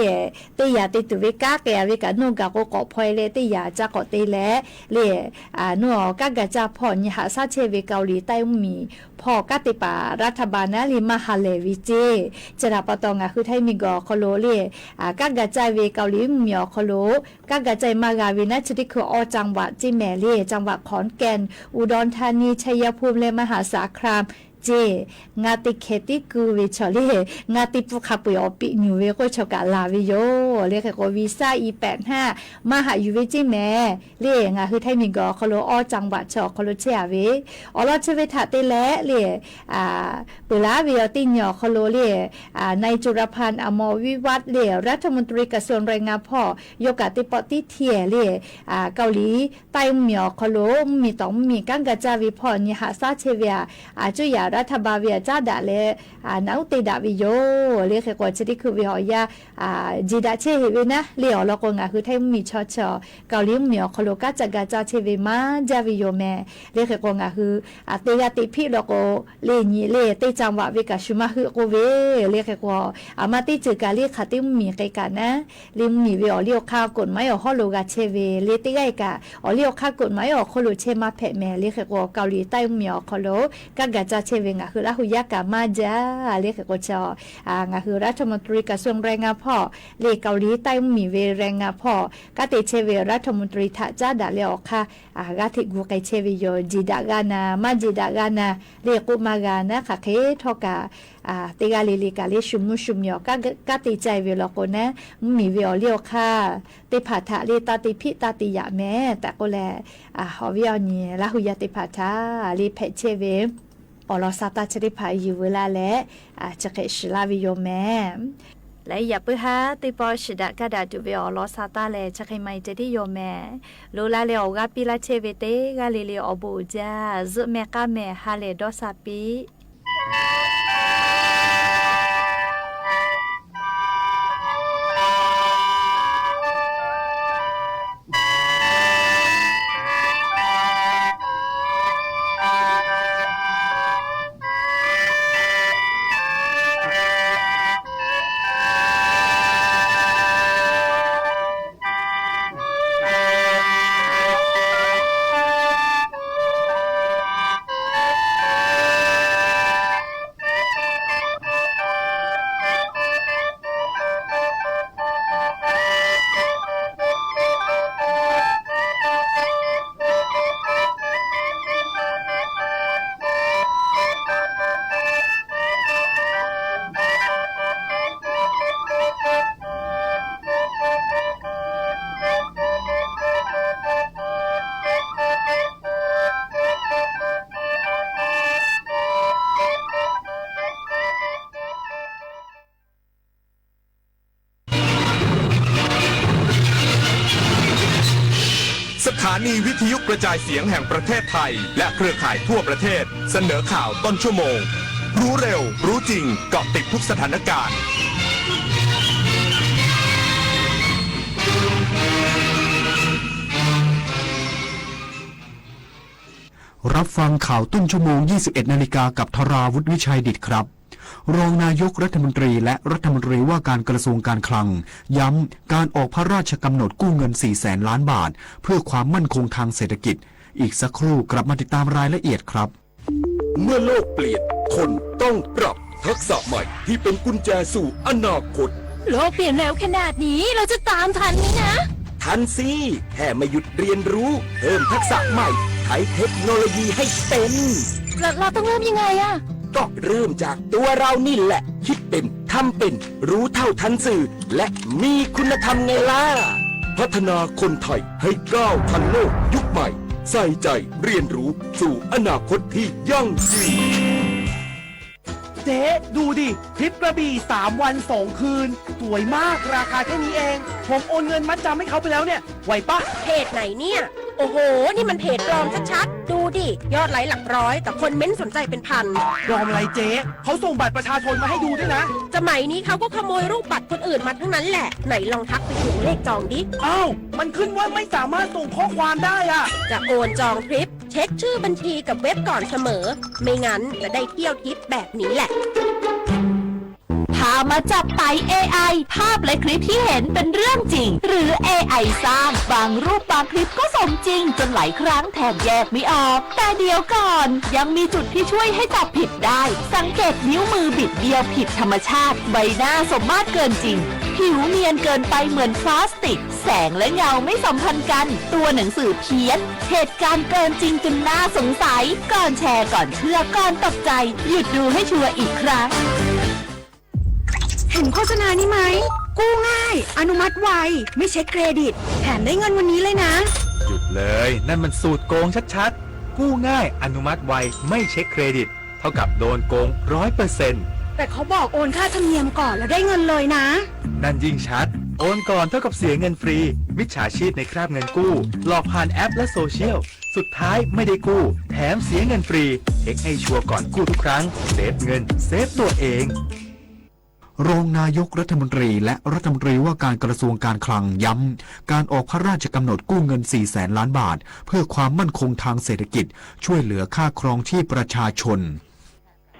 เตยาติตุเวกาเกเวกานุกาโกกอพอยเลเตยาจักอเตเลนัวกากะจาพอญหาซาเชเวเกาหลีใต้มีพอกติปารัฐบาลนะลิมหาเลวิเจจราปตองคือไทยมีกอคโลเลกากะใจเวเกาหลีมีอคโลกากะใจมากาวินะชดิคืออจังหวัดจิแมเลจังหวัดขอนแก่นอุดรธานีชัยภูมิและมหาสารคามเจงาติเคติกูวิชอเลงาติปุขปุยอปินิเวโกชกาลาวิโยเรียกว่าวีซ่าE85มหายูวิจิแม่เรียงาคือไทยมีกอคโลอจังหวัดชอคโลเชียเวอลอเชเวทาเตเลเรียปุลาวิอติญอคโลเรียในจุรพันธ์อมรวิวัฒน์เรียรัฐมนตรีกระทรวงแรงงานพ่อยกาติปติเทียเรียเกาหลีใต้มีอคโลมีต้องมีกังกะจาวิพรนิหาซาเชเวียจุยารัฐบาลเวียจ้าดาเลนาวติดาวิโยเรียกว่าชดิคือวิหอยาจีดาเชเฮเวนะเลียวลกงาคือไทยมีชอชอเกาหลีมีอคโลกาจักกาจาเชเวมาจาวิโยแม่เรียกว่างาคือเตยาติพิลโกเลญีเลเตจังหวะวิกาชุมาคือโกเวเรียกว่าอามาติจือกาเรียกคติมีไกกันนะลิมมีเวอเลียวข้าวกฎหมายอฮอโลกาเชเวเลติไกกาอเลียวข้าวกฎหมายอคโลเชมาเพแม่เรียกว่าเกาหลีใต้มีอคโลกากาจาเชเวคือราหุยากามาจาเรียกก็จะคือรัฐมนตรีกระทรวงแรงงานพ่อเลเกาหลีใต้มีเวแรงงานพ่อกติเชเวรัฐมนตรีทะจ้าดาเลอค่ะกติกูไกเชเวโยจิดากานามาจิดากานาเรียกุมากานะค่ะเคทอกาเตกาลีลีกาเลชุมุชุมยอกติใจเวลโกนะมีเวอเลียวค่ะเตผาทะเลตาติพิตาติยะแม่แต่ก็แลฮอวิอนีราหุยาติผาทะลีเพเชเวอลอซาตาชริพาอยู่เวลาและจะเกชลาวิโยแม่และอย่าเพิ่งหาติปอชิดะกระดาษดูเวอลอซาตาและจะให้ไม่จะได้โยแม่โลลาเลออกาปิลาเชเวเตกาเลเลอบูจาซุแม่กาแม่ฮาเลดอซาปิ ถานีวิทยุกระจายเสียงแห่งประเทศไทยและเครือข่ายทั่วประเทศเสนอข่าวต้นชั่วโมงรู้เร็วรู้จริงเกาะติดทุกสถานการณ์รับฟังข่าวต้นชั่วโมง 21 นาฬิกากับธราวุฒิวิชัยดิษฐ์ครับรองนายกรัฐมนตรีและรัฐมนตรีว่าการกระทรวงการคลังย้ำการออกพระราชกำหนดกู้เงิน 400,000 ล้านบาทเพื่อความมั่นคงทางเศรษฐกิจอีกสักครู่กลับมาติดตามรายละเอียดครับเมื่อโลกเปลี่ยนคนต้องปรับทักษะใหม่ที่เป็นกุญแจสู่อนาคตโลกเปลี่ยนเร็วขนาดนี้เราจะตามทันไหมนะทันสิแค่ไม่หยุดเรียนรู้เพิ่มทักษะใหม่ใช้เทคโนโลยีให้เป็น เราต้องเริ่มยังไงอะก็เริ่มจากตัวเรานี่แหละคิดเป็นทำเป็นรู้เท่าทันสื่อและมีคุณธรรมไงล่ะพัฒนาคนไทยให้ก้าวทันโลกยุคใหม่ใส่ใจเรียนรู้สู่อนาคตที่ยั่งยืนเจ๊ดูดิทริปกระบี่3 วัน 2 คืนสวยมากราคาแค่นี้เองผมโอนเงินมัดจำให้เขาไปแล้วเนี่ยไหวปะเพจไหนเนี่ยโอ้โหนี่มันเพจปลอมชัดๆดูดิยอดไลค์หลักร้อยแต่คนเม้นสนใจเป็นพันปลอมอะไรเจ๊เขาส่งบัตรประชาชนมาให้ดูด้วยนะสมัยนี้เขาก็ขโมยรูปบัตรคนอื่นมาทั้งนั้นแหละไหนลองทักไปถึงเลขจองดิอ้าวมันขึ้นว่าไม่สามารถส่งข้อความได้อะจะโอนจองทริปเช็คชื่อบัญชีกับเว็บก่อนเสมอไม่งั้นจะได้เที่ยวทริปแบบนี้แหละพามาจับไต่ AI ภาพและคลิปที่เห็นเป็นเรื่องจริงหรือ AI สร้างบางรูปบางคลิปก็สมจริงจนหลายครั้งแทบแยกไม่ออกแต่เดี๋ยวก่อนยังมีจุดที่ช่วยให้จับผิดได้สังเกตนิ้วมือบิดเบี้ยวผิดธรรมชาติใบหน้าสมมาตรเกินจริงผิวเนียนเกินไปเหมือนพลาสติกแสงและเงาไม่สัมพันธ์กันตัวหนังสือเพี้ยนเหตุการณ์เกินจริงจนน่าสงสัยก่อนแชร์ก่อนเชื่อก่อนตกใจหยุดดูให้ชัวร์อีกครั้งเห็นโฆษณานี้ไหมกู้ง่ายอนุมัติไวไม่เช็คเครดิตแถมได้เงินวันนี้เลยนะหยุดเลยนั่นมันสูตรโกงชัดๆกู้ง่ายอนุมัติไวไม่เช็คเครดิตเท่ากับโดนโกง 100%แต่เขาบอกโอนค่าธรรมเนียมก่อนแล้วได้เงินเลยนะนั่นยิ่งชัดโอนก่อนเท่ากับเสียเงินฟรีมิจฉาชีพในคราบเงินกู้หลอกผ่านแอปและโซเชียลสุดท้ายไม่ได้กู้แถมเสียเงินฟรีเช็คให้ชัวร์ก่อนกู้ทุกครั้งเซฟเงินเซฟตัวเองรองนายกรัฐมนตรีและรัฐมนตรีว่าการกระทรวงการคลังย้ำการออกพระราชกำหนดกู้เงิน 400,000 ล้านบาทเพื่อความมั่นคงทางเศรษฐกิจช่วยเหลือค่าครองชีพประชาชน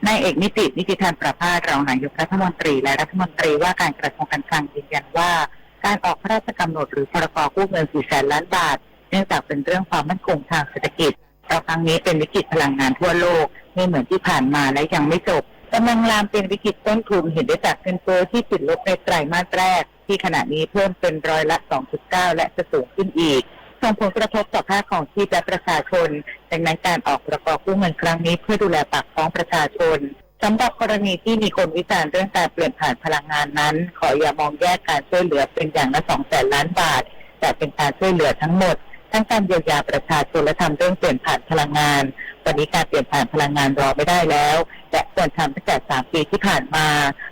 นายเอกนิติพันธ์ประภาสรองนายกรัฐมนตรีและรัฐมนตรีว่าการกระทรวงการคลังยืนยันว่าการออกพระราชกำหนดหรือพรกกู้เงิน 400,000 ล้านบาทเนื่องจากเป็นเรื่องความมั่นคงทางเศรษฐกิจเพราะครั้งนี้เป็นวิกฤตพลังงานทั่วโลกไม่เหมือนที่ผ่านมาและยังไม่จบกำลังลามเป็นวิกฤตต้นทุนเห็นได้จากเงินเฟ้อที่ติดลบในไตรมาสแรกที่ขณะนี้เพิ่มเป็น2.9%และจะสูงขึ้นอีกส่งผลกระทบต่อค่าของชีพและประชาชนดังนั้นการออกพรกกู้เงินครั้งนี้เพื่อดูแลปากท้องประชาชนสำหรับกรณีที่มีคนวิจารณ์เรื่องการเปลี่ยนผ่านพลังงานนั้นขออย่ามองแยกการช่วยเหลือเป็นอย่างละ 200,000 ล้านบาทแต่เป็นการช่วยเหลือทั้งหมดทั้งการเยียวยาประชาชนและทำเรื่องเปลี่ยนผ่านพลังงานวันนี้การเปลี่ยนผ่านพลังงานรอไม่ได้แล้วและควรทำตั้งแต่3 ปีที่ผ่านมา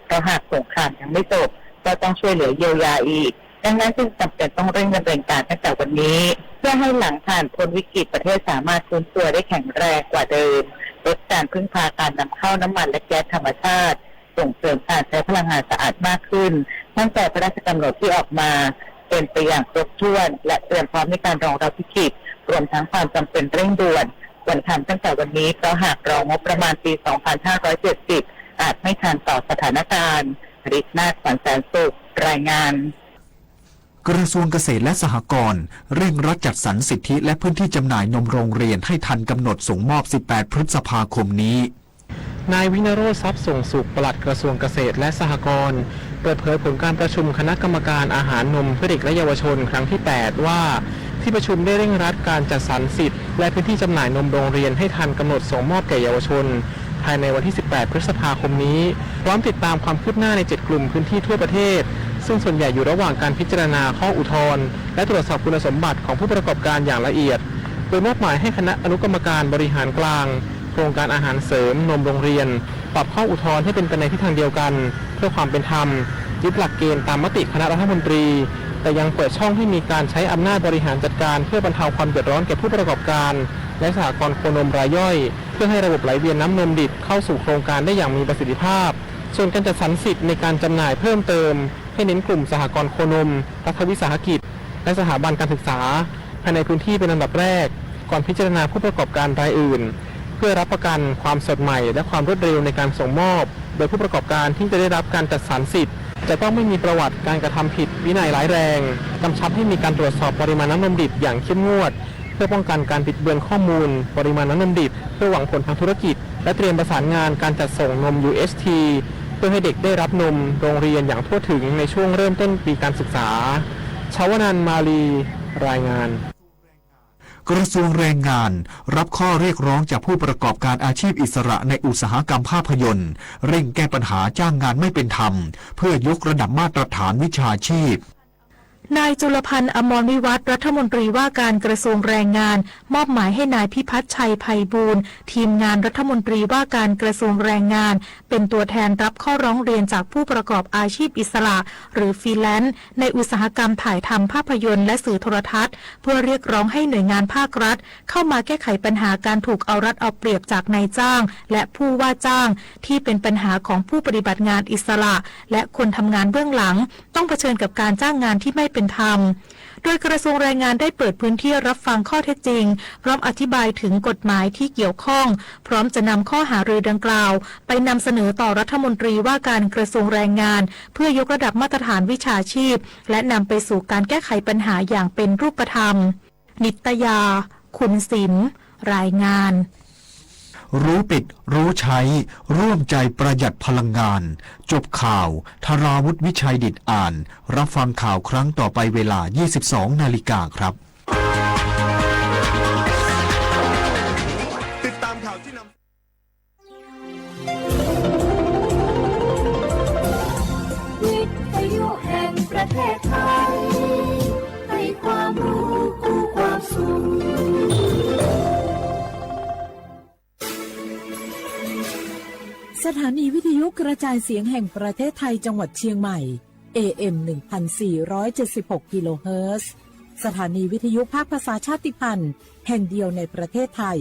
เพราะหากสงครามยังไม่จบก็ต้องช่วยเหลือเยียวยาอีกดังนั้นจึงจำเป็นต้องเร่งดำเนินการตั้งแต่วันนี้เพื่อให้หลังผ่านพ้นวิกฤตประเทศสามารถฟื้นตัวได้แข็งแรงกว่าเดิมลดการพึ่งพาการนำเข้าน้ำมันและแก๊สธรรมชาติส่งเสริมการใช้พลังงานสะอาดมากขึ้นตั้งแต่พระราชกำหนดที่ออกมาเป็นไปอย่างครบถ้วนและเตรียมพร้อมในการรองรับวิกฤตรวมทั้งความจำเป็นเร่งด่วนควรทำตั้งแต่วันนี้เพราะหากรองบประมาณปี 2570 อาจไม่ทันต่อสถานการณ์ฤทธิ์นาถ ขวัญแสนสุขรายงานกระทรวงเกษตรและสหกรณ์เร่งรัดจัดสรรสิทธิและพื้นที่จำหน่ายนมโรงเรียนให้ทันกำหนดส่งมอบ 18 พฤษภาคมนี้นายวินโรจน์ทรัพย์ส่งสุขปลัดกระทรวงเกษตรและสหกรณ์เปิดเผยผลการประชุมคณะกรรมการอาหารนมเพื่อเด็กและเยาวชนครั้งที่ 8 ว่าที่ประชุมได้เร่งรัดการจัดสรรสิทธิ์และพื้นที่จำหน่ายนมโรงเรียนให้ทันกำหนดส่งมอบแก่เยาวชนภายในวันที่ 18 พฤษภาคมนี้พร้อมติดตามความคืบหน้าใน 7 กลุ่มพื้นที่ทั่วประเทศซึ่งส่วนใหญ่อยู่ระหว่างการพิจารณาข้ออุทธรณ์และตรวจสอบคุณสมบัติของผู้ประกอบการอย่างละเอียดโดยมอบหมายให้คณะอนุกรรมการบริหารกลางโครงการอาหารเสริมนมโรงเรียนปรับข้ออุทธรณ์ให้เป็นไปในทิศทางเดียวกันเพื่อความเป็นธรรมยึดหลักเกณฑ์ตามมติคณะรัฐมนตรี แต่ยังเปิดช่องให้มีการใช้อำนาจบริหารจัดการเพื่อบรรเทาความเดือดร้อนแก่ผู้ประกอบการและสหกรณ์โคนมรายย่อยเพื่อให้ระบบไหลเวียนน้ำนมดิบเข้าสู่โครงการได้อย่างมีประสิทธิภาพส่วนการจัดสรรสิทธิ์ในการจำหน่ายเพิ่มเติมให้เน้นกลุ่มสหกรณ์โคนมรัฐวิสาหกิจและสถาบันการศึกษาภายในพื้นที่เป็นอันดับแรกก่อนพิจารณาผู้ประกอบการรายอื่นเพื่อรับประกันความสดใหม่และความรวดเร็วในการส่งมอบโดยผู้ประกอบการที่จะได้รับการจัดสรรสิทธิ์จะต้องไม่มีประวัติการกระทำผิดวินัยร้ายแรงกำชับให้มีการตรวจสอบปริมาณน้ำนมดิบอย่างเข้มงวดเพื่อป้องกันการบิดเบือนข้อมูลปริมาณน้ำนมดิบเพื่อหวังผลทางธุรกิจและเตรียมประสานงานการจัดส่งนม UHT เพื่อให้เด็กได้รับนมโรงเรียนอย่างทั่วถึงในช่วงเริ่มต้นปีการศึกษาชาวนันท์มาลีรายงานกระทรวงแรงงานรับข้อเรียกร้องจากผู้ประกอบการอาชีพอิสระในอุตสาหกรรมภาพยนตร์เร่งแก้ปัญหาจ้างงานไม่เป็นธรรมเพื่อยกระดับมาตรฐานวิชาชีพนายจุลพันธ์อมรวิวัฒน์รัฐมนตรีว่าการกระทรวงแรงงานมอบหมายให้นายพิพัฒน์ชัยไพบูลย์ทีมงานรัฐมนตรีว่าการกระทรวงแรงงานเป็นตัวแทนรับข้อร้องเรียนจากผู้ประกอบอาชีพอิสระหรือฟรีแลนซ์ในอุตสาหกรรมถ่ายทำภาพยนตร์และสื่อโทรทัศน์เพื่อเรียกร้องให้หน่วยงานภาครัฐเข้ามาแก้ไขปัญหาการถูกเอารัดเอาเปรียบจากนายจ้างและผู้ว่าจ้างที่เป็นปัญหาของผู้ปฏิบัติงานอิสระและคนทำงานเบื้องหลังต้องเผชิญกับการจ้างงานที่ไม่เป็นธรรมโดยกระทรวงแรงงานได้เปิดพื้นที่รับฟังข้อเท็จจริงพร้อมอธิบายถึงกฎหมายที่เกี่ยวข้องพร้อมจะนำข้อหารือดังกล่าวไปนำเสนอต่อรัฐมนตรีว่าการกระทรวงแรงงานเพื่อยกระดับมาตรฐานวิชาชีพและนำไปสู่การแก้ไขปัญหาอย่างเป็นรูปธรรมนิตยาคุณศิลป์รายงานรู้ปิดรู้ใช้ร่วมใจประหยัดพลังงานจบข่าวธราวุฒิวิชัยดิษฐ์อ่านรับฟังข่าวครั้งต่อไปเวลา 22 นาฬิกาครับติดตามข่าวที่นำวิทยุแห่งประเทศไทยให้ความรู้คู่ความสุขสถานีวิทยุกระจายเสียงแห่งประเทศไทยจังหวัดเชียงใหม่ AM 1476 กิโลเฮิรตซ์สถานีวิทยุภาคภาษาชาติพันธุ์แห่งเดียวในประเทศไทย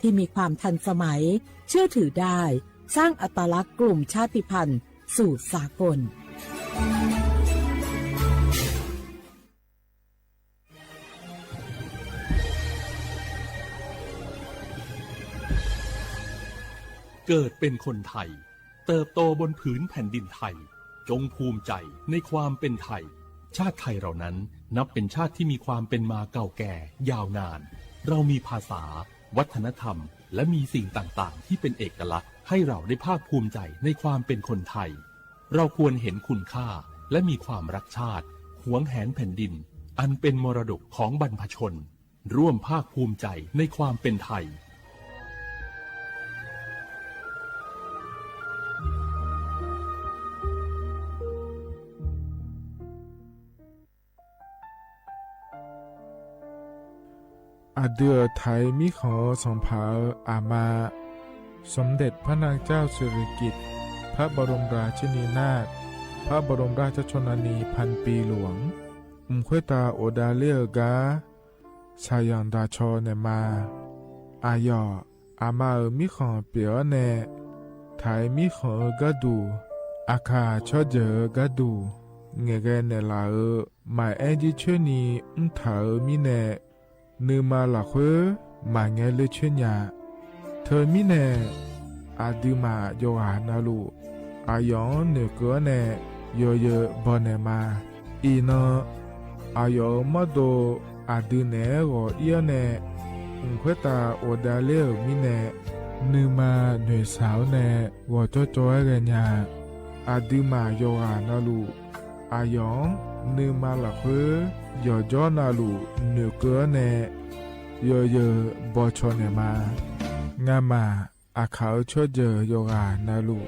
ที่มีความทันสมัยเชื่อถือได้สร้างอัตลักษณ์กลุ่มชาติพันธุ์สู่สากลเกิดเป็นคนไทยเติบโตบนผืนแผ่นดินไทยจงภูมิใจในความเป็นไทยชาติไทยเรานั้นนับเป็นชาติที่มีความเป็นมาเก่าแก่ยาวนานเรามีภาษาวัฒนธรรมและมีสิ่งต่างๆที่เป็นเอกลักษณ์ให้เราได้ภาคภูมิใจในความเป็นคนไทยเราควรเห็นคุณค่าและมีความรักชาติหวงแหนแผ่นดินอันเป็นมรดกของบรรพชนร่วมภาคภูมิใจในความเป็นไทยอาเดือไทยมิขอสองผาอามาสมเด็จพระนางเจ้าสิริกิติ์พระบรมราชินีนาถพระบรมราชชนนีพันปีหลวงควยตาโอดาเลียกาชายันดาชอเนมาอายออามามิขอเปียวเนไทยมิขอกะดูอาคาชอเจอกะดูเงเกเนลาหมายแอจิชนีถามิเนนืมาหลักเวมาเงเลเชญญาเธอมิเนอาดิมาโยหานาลูอายองเนเกเนโยเยบอนเนมาอีนอายอมาโดอาดิเนโกเอียเนเควตาโอดาเลมิเนนืมาเนสาวเนวอจจอยเรญาอาดิมาโยหานาลูอายองนืมาหลักเวยอจอนาลูเนเกเนโยเยบอชอเนมางามาอาเขาชอเจโยกานาลู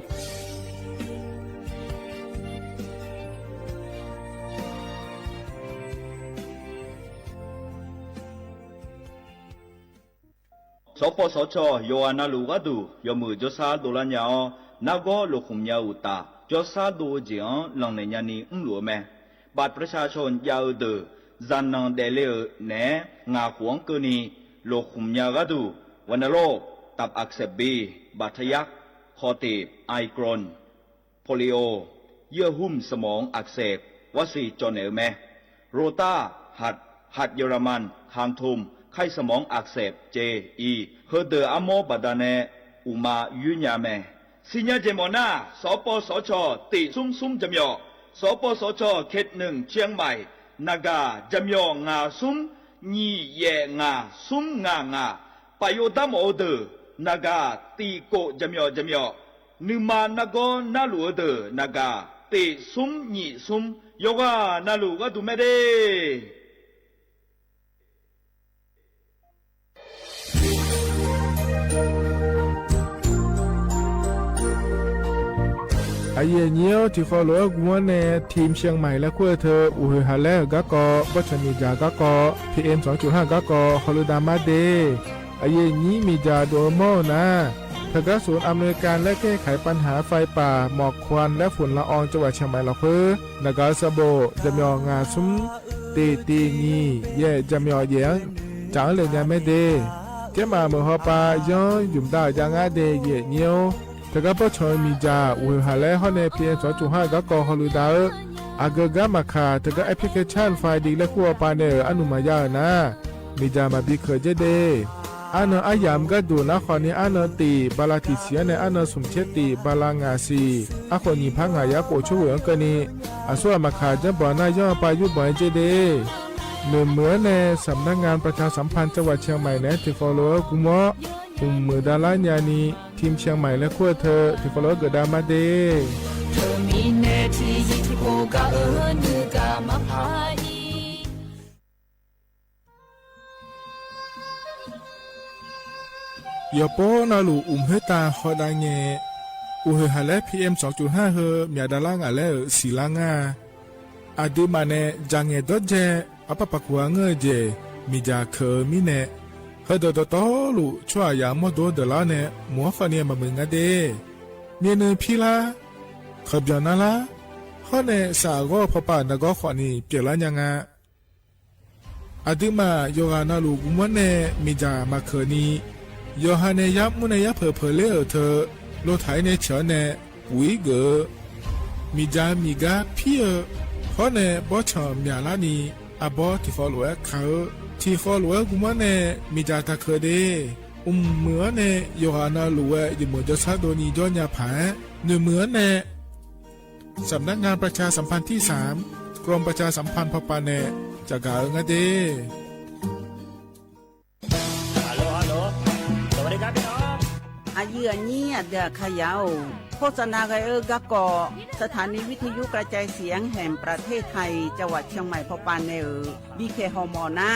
สปสชโยอานาลูกาดูยมือจสาโดลัญญานาโกโลคุมยาอุตาจสาโดเจียงหลังในญานีหลัวแม่ บัตรประชาชนยาวเดอจันนังเดเลอแหนงาขวงเกนีโลคุมยากาดูวันโรคตับอักเสบบีบาดทะยักคอตีบไอกรนโพลิโอเยื่อหุ้มสมองอักเสบวัซีจอนเอลแมโรตาหัดเยอรมันคางทุมไข้สมองอักเสบเจอีเฮเดออะโมบาดาเนอุมายุญญาแมสิญญาเจโมนาสปสชติซุ่มจำยอสปสชเขตหนึ่งเชียงใหม่นากาจำยองาซุ่มญีเยงาซุ่มงาปโยดามโอเดนากาตีโกจำยอนึมานากอนาลูเดนากาติซุ่มญีซุ่มโยกานาลูกาดูเมเดไอเยี่ยวที่ขอหลวงวัวเนทีมเชียงใหม่และขั้วเธออุหฮาเลกะกอวัชนีจากะกอ PM 2.5 กะกอฮอลดามาเดไอเยี่ยนี้มีจาโดโมนะทกศูนย์อำนวยการและแก้ไขปัญหาไฟป่าหมอกควันและฝุ่นละอองจังหวัดเชียงใหม่ละเพื่อนากาซาโบจำยองาซุ้มตีงีเย่จำยอเยียงจางเลยยังไม่เดแกมาเมื่อฮอปาย้อนยุ่มดาจางอาเดเย่เนียวแต่ก็พอชอยมีจ่าอุหาและฮอนในเพียง2.5ก็กอฮอลูดาอากกามาคาแต่ก็แอปพลิเคชันไฟดีและขั้วปาเนออนุมายานะมีจ่ามาบิเคเจเดอันอายามก็ดูนะขอนี้อันตีบาลาติเสียในอันสมเชติบาลางาซีอาคนยิพังหายาโกช่วยกันนี้อาส่วนมาคาจะบ่อนาย่อปายุบ่อยเจเดเหมือนในสำนักงานประชาสัมพันธ์จังหวัดเชียงใหม่ในที่ฟอลโล่กุมอมือดาลานยานีทีมเชียงใหม่และขั้วเธอที่ฟอลโล่เกิดดามาเดยาโปนาลูเฮตาฮอดาเงอุเฮฮาเล PM 2.5 เฮมีดาลางาเลสีลางาอดีมาเนจังเงดเจอปะปะกัวเงเจมีจาเคมีเนเฮดโตลูชัวยามโดดลาเนมัวฟาเนียมามึงเดเมียนพีลาขบยานาลาฮอเนสากอพปานกอขอนีเปลายังาอดีมาโยอานาลูกุมเนมีจามาเคนีโยฮาเนยับมุนยับเพเลเธอโลไทเนเฉเนวิเกมีจามีกาพีฮอเนบอชอมีอาลานีอาบอที่ฟอลโล่เขาที่ฟอลโล่กุมเนมีจาตาเคเดเหมือนเนโยฮานาลูเอยิมจะซาโดนีจอนยาผาเหมือนเนสำนักงานประชาสัมพันธ์ที่3กรมประชาสัมพันธ์พปาเนจากกาเงเดอาเยือเนี่ยเดือขยาวโฆษณาไกกะกอสถานีวิทยุกระจายเสียงแห่งประเทศไทยจังหวัดเชียงใหม่พปานเนอบีเคฮอมอนา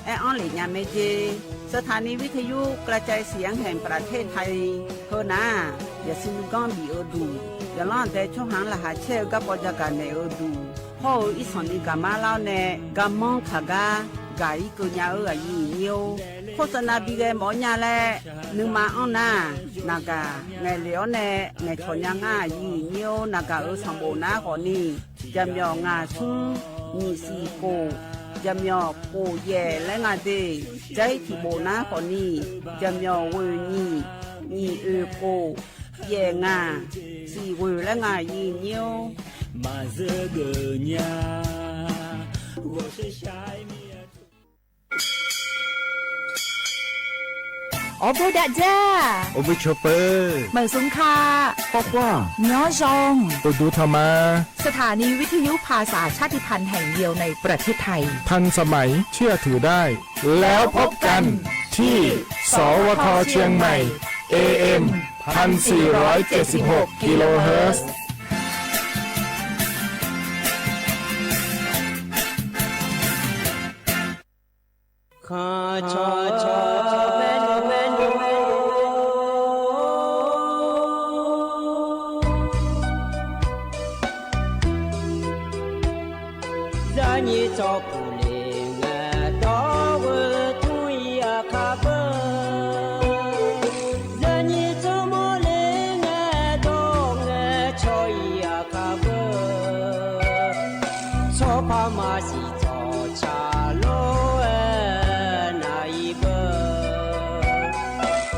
แอออนหลีญาเมเจสถานีวิทยุกระจายเสียงแห่งประเทศไทยเฮนาอย่าซิมก้อนบีอดูอย่าล่อนแต่ช่องหางละหาเชลกับปจาการเนอดูพ่ออีสอนนี่กามาเล่าเนกามองขากากาอีกุญญายีเนียวโฆษณาบีเกหมอญาแลนึงมาอ้อนานากาไงเหลียวแน่ไงชอนง่ายีเนียวนากาสังโบนาขอนี่จำยองาซุงมีสีโกจำยอโกแย่และงาเดใจที่โบนาขอนี่จำยอเวนี่โกแย่งาสีเวและงายีเนียวมาเจอเกญา我是下面โอโบดาจ้า โอเวชเปอร์ เหมือนสุนคา บอกว่า ย้อจง อุดูธรรมาสถานีวิทยุภาษาชาติพันธุ์แห่งเดียวในประเทศไทยทันสมัยเชื่อถือได้แล้วพบกันที่สวทเชียงใหม่ AM 1476 กิโลเฮิรตซ์ข้าชอแม่นza ni cho pu le nga do wo tu ya kha ba za ni cho mo le nga do nga cho ya kha ba 错怕马西错茶罗那一个，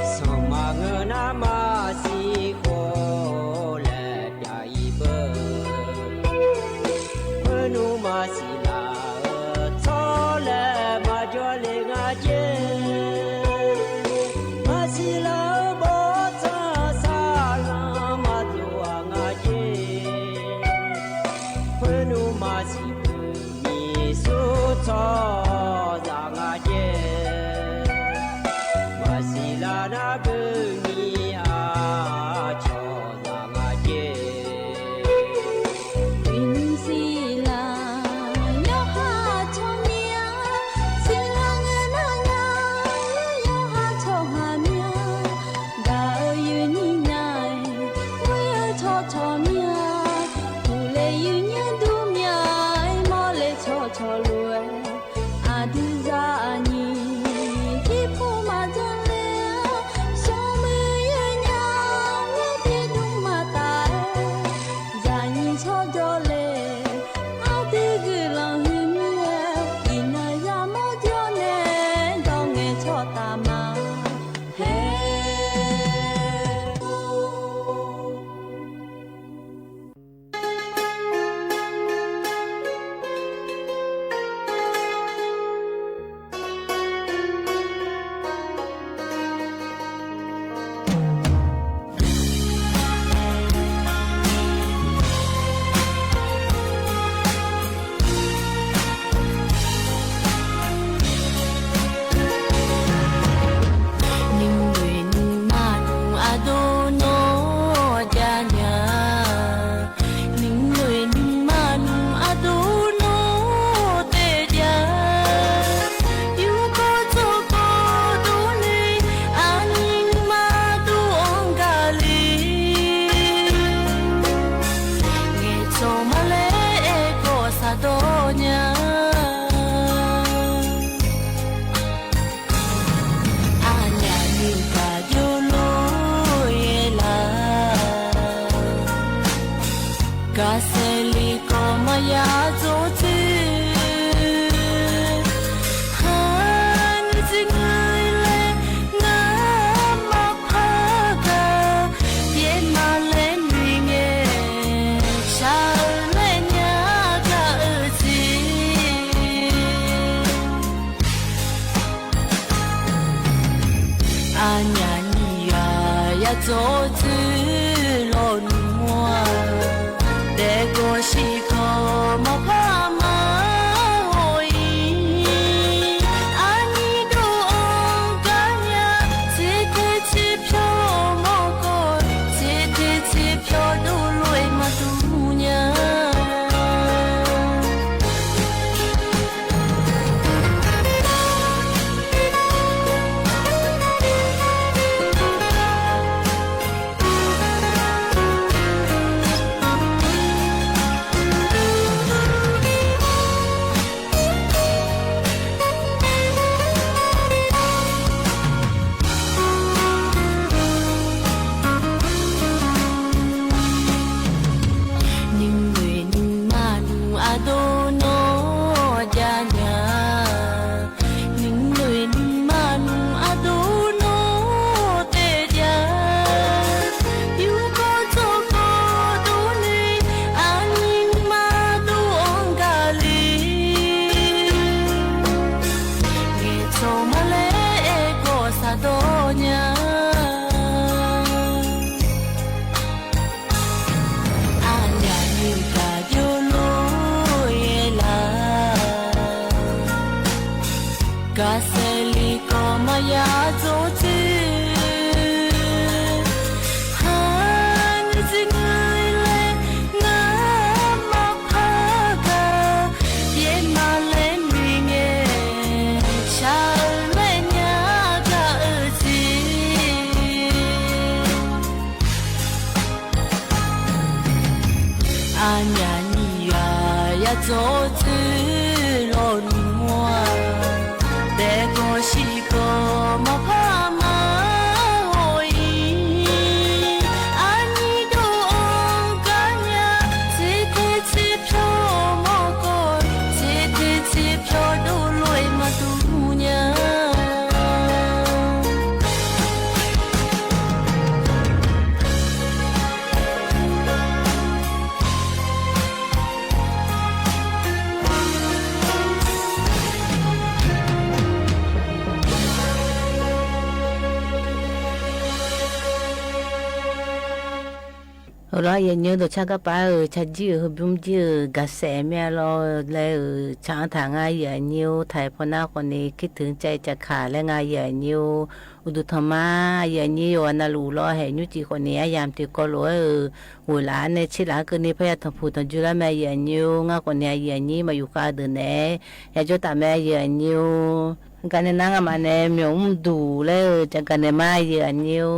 什么个那马西过来呀一个，不努马西啦错了马脚来个接，马西啦不错啥啦马多啊个接，不努马西。cho rằng ai mà xì là na bự mi à cho rằng ai Quỳnh xì là nhớ ha cho nia xì là nghe na na nhớ ha cho ha mia đã ở yêu ni nai quay ở cho mia tu lệ yêu nhớ du mia mò lệ cho luôn rồi giờ nhớ đồ cha các bà ở cha dư ở bún dư gà xẻ mẹ lo lại ở chẳng thằng ai giờ nhiều thầy phò nào còn nàyคิดถึงใจจะขาดและไงgiờ nhiềuอุดธรรมะgiờ nhiềuอันนั้นรู้รอให้ยุจิคนนี้ยามที่ก็รู้หัวหลานเนี่ยชิลาคืนนี้พยาธพูดถึงจุลแม่giờ nhiềuงาคนนี้giờ nhiềuมาอยู่กันเดินเนี่ยอย่าจะตามแม่giờ nhiềuกันในนั่งมาเนี่ยมีดูเลยจะกันในมาเยอะนิ้ว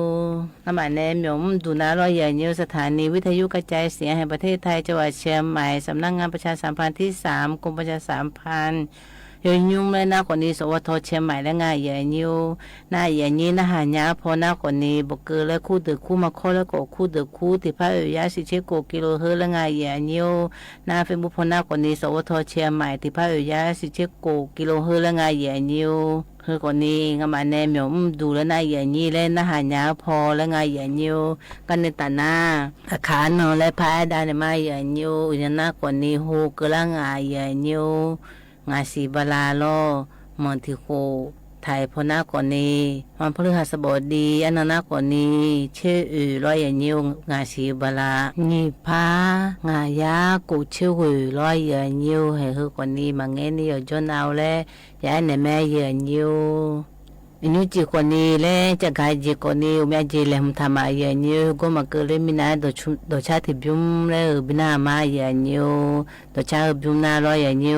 มาเนี่ยมีดูนะรอเยอะนิ้วสถานีวิทยุกระจายเสียงแห่งประเทศไทยจังหวัดเชียงใหม่สำนักงานประชาสัมพันธ์ที่3กรมประชาสัมพันธ์ยยุ่งเลยนะคนนี้สวทเชียงใหม่และงานเยอะนิ้วหน้าเยอะนี้นะหายาพอหน้าคนนี้บกเกอร์และคู่เดือคู่มาข้อแล้วก็คู่เดือคู่ที่พระอุยาสิเชโกกิโลเฮและงานเยอะนิ้วหน้าเฟซบุ๊กพอหน้าคนนี้สวทเชียงใหม่ที่พระอุยาสิเชโกกิโลเฮและงานเยอะนิ้วคือคนนี้งามาแนมยมดูแล้วนายอย่างนี้เล่นนะหายาพอแล้วไงอย่างนี้กันในตาหน้าขาหนอและพายได้ในมาอย่างนี้อย่างน่าคนนี้ฮูกละงายอย่างนี้งาสีบาลาโลมอนติโคไทยพนักคนนี้วันพฤหัสบดีอันนั้นคนนี้ชื่อร้อยอย่างนี้งาสีบาลานี่พางายากูชื่อร้อยอย่างนี้ให้คือคนนี้มาเงี้ยนี่อยู่จนเอาแล้วยายในแม่อย่างนี้inu ji ko ni le cha ga ji ko ni u mya ji le hum tha ma ya ni go ma ke le mi na do cha thi byum le bina ma ya ni do cha byum na lo ya ni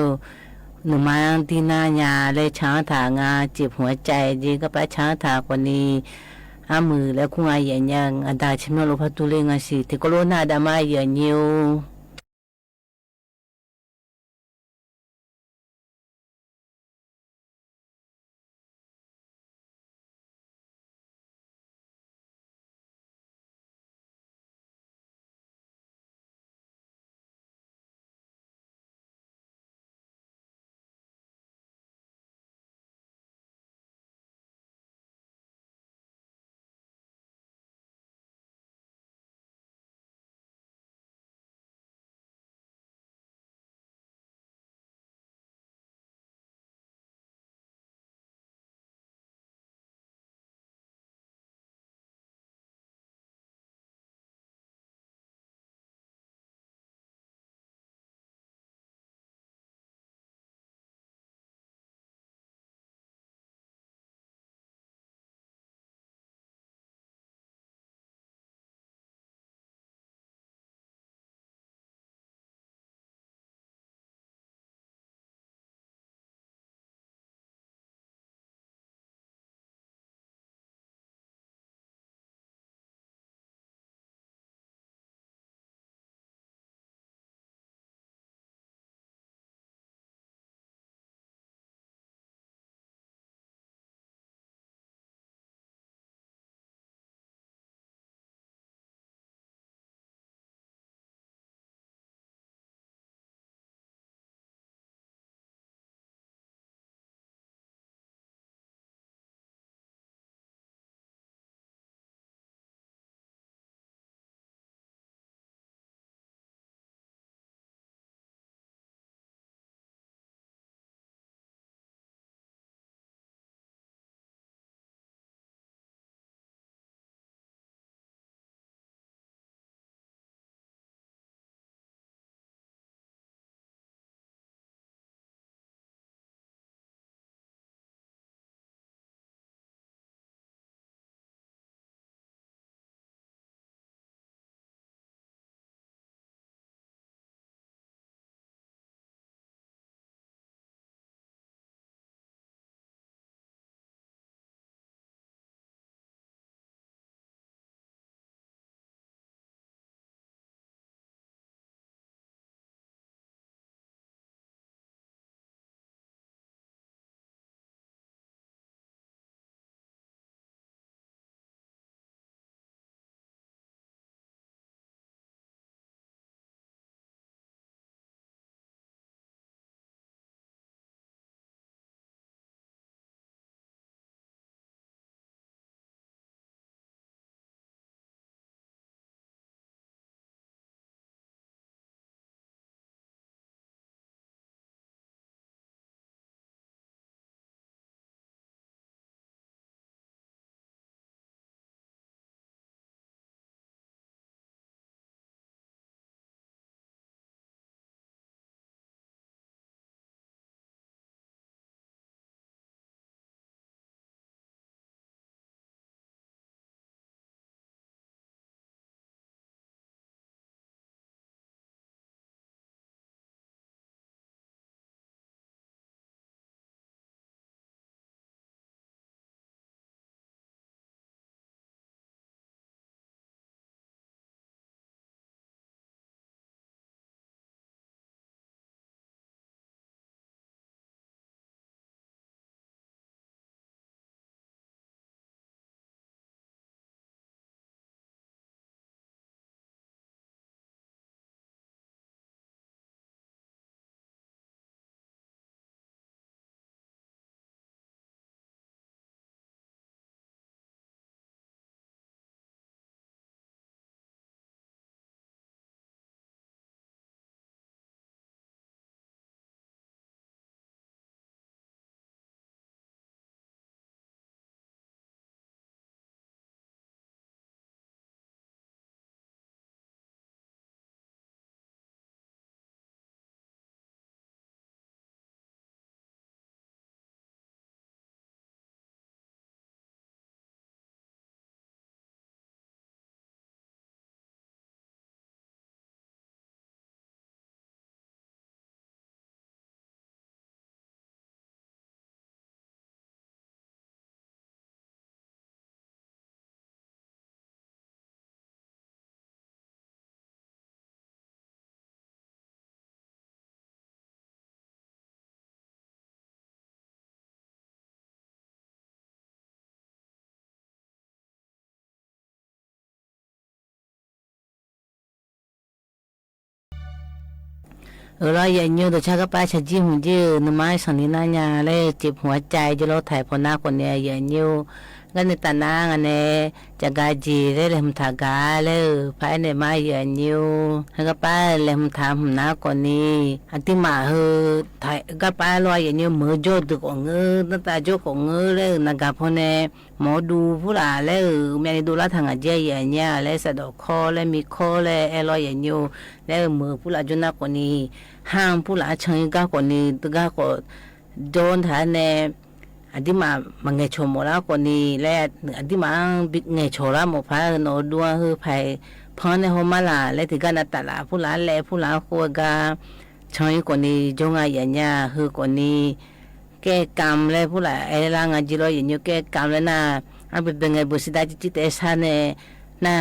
nu ma ti na nya le cha tha nga ji phwa chai ji ka pa cha tha ko ni a mu le ku nga ya nya da chim lo pha tu le nga si ti ko lo na da ma ya ni เราอย่างนี้ตัวชาก็ป้าชัดจิ้มยืดนไม้สันนิษฐานเลยเจ็บหัวใจจะเราถ่ายพอหน้าคนเนี่ยอย่างนี้ก็ในตาหน้ากันเนี่ยจะกาจีเลยเลยมันถากาเลยภายในไม้อย่างนี้แล้วก็ป้าเลยมันทำหน้าคนนี้อันที่มาเฮอถ่ายก็ป้าลอยอย่างนี้มือโจดของเงือตั้งแต่โจของเงือเลยนะครับพอเนี่ยหมอดูผู้หลาเลยแม่ดูแลทางอาเจียอย่างเงี้ยเลยสะดอกคอเลยมีคอเลยลอยอย่างนี้แล้วมือผู้หลาจุนักคนนี้ห้างผู้หลาเชิงก้าคนนี้ตัวก้าก็โดนฐานเนี่ยอันที่มาเงยชมหมดแล้วคนนี้และอันที่มาเงยชมแล้วหมดพายโนดัวคือไผ่พอในหัวมาลาและถึงกันตลาดผู้หลาและผู้หลาคัวกาเชิงคนนี้จงอาอย่างเงี้ยคือคนนี้แก้กรรมเลยผู้หลาล่างจิโร่อย่างเงี้ยแก้กรรมเลยนะอันเป็นไงบุษดาจิตเอชาเนี่ยน่า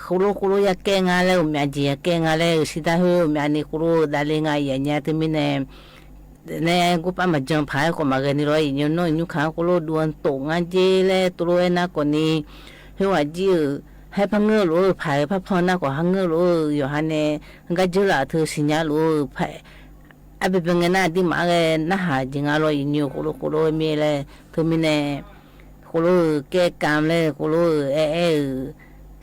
คุรุอยากแก้งานแล้วมีอาจีอยากแก้งานแล้วสิดาหูมีอันนี้คุรุดาเลงานอย่างเงี้ยที่มีเนี่ยกูป้ามาจังพายก็มาเกินนี่ร้อยอย่างน้อยยุคข้าวคุรุดวนตกงานเจเลยตัวเองนะคนนี้เฮว่าจีให้พังเงือรู้พายพักพอนะก็พังเงือรู้อยู่ฮันเนี่ยก็จุฬาเธอสิญญารู้พายไอ้เป็นไงนะที่มาเลยน่าหาจริงอะไรอย่างเงี้ยคุรุมีเลยเธอมีเนี่ยคุรุแก้กรรมเลยคุรุ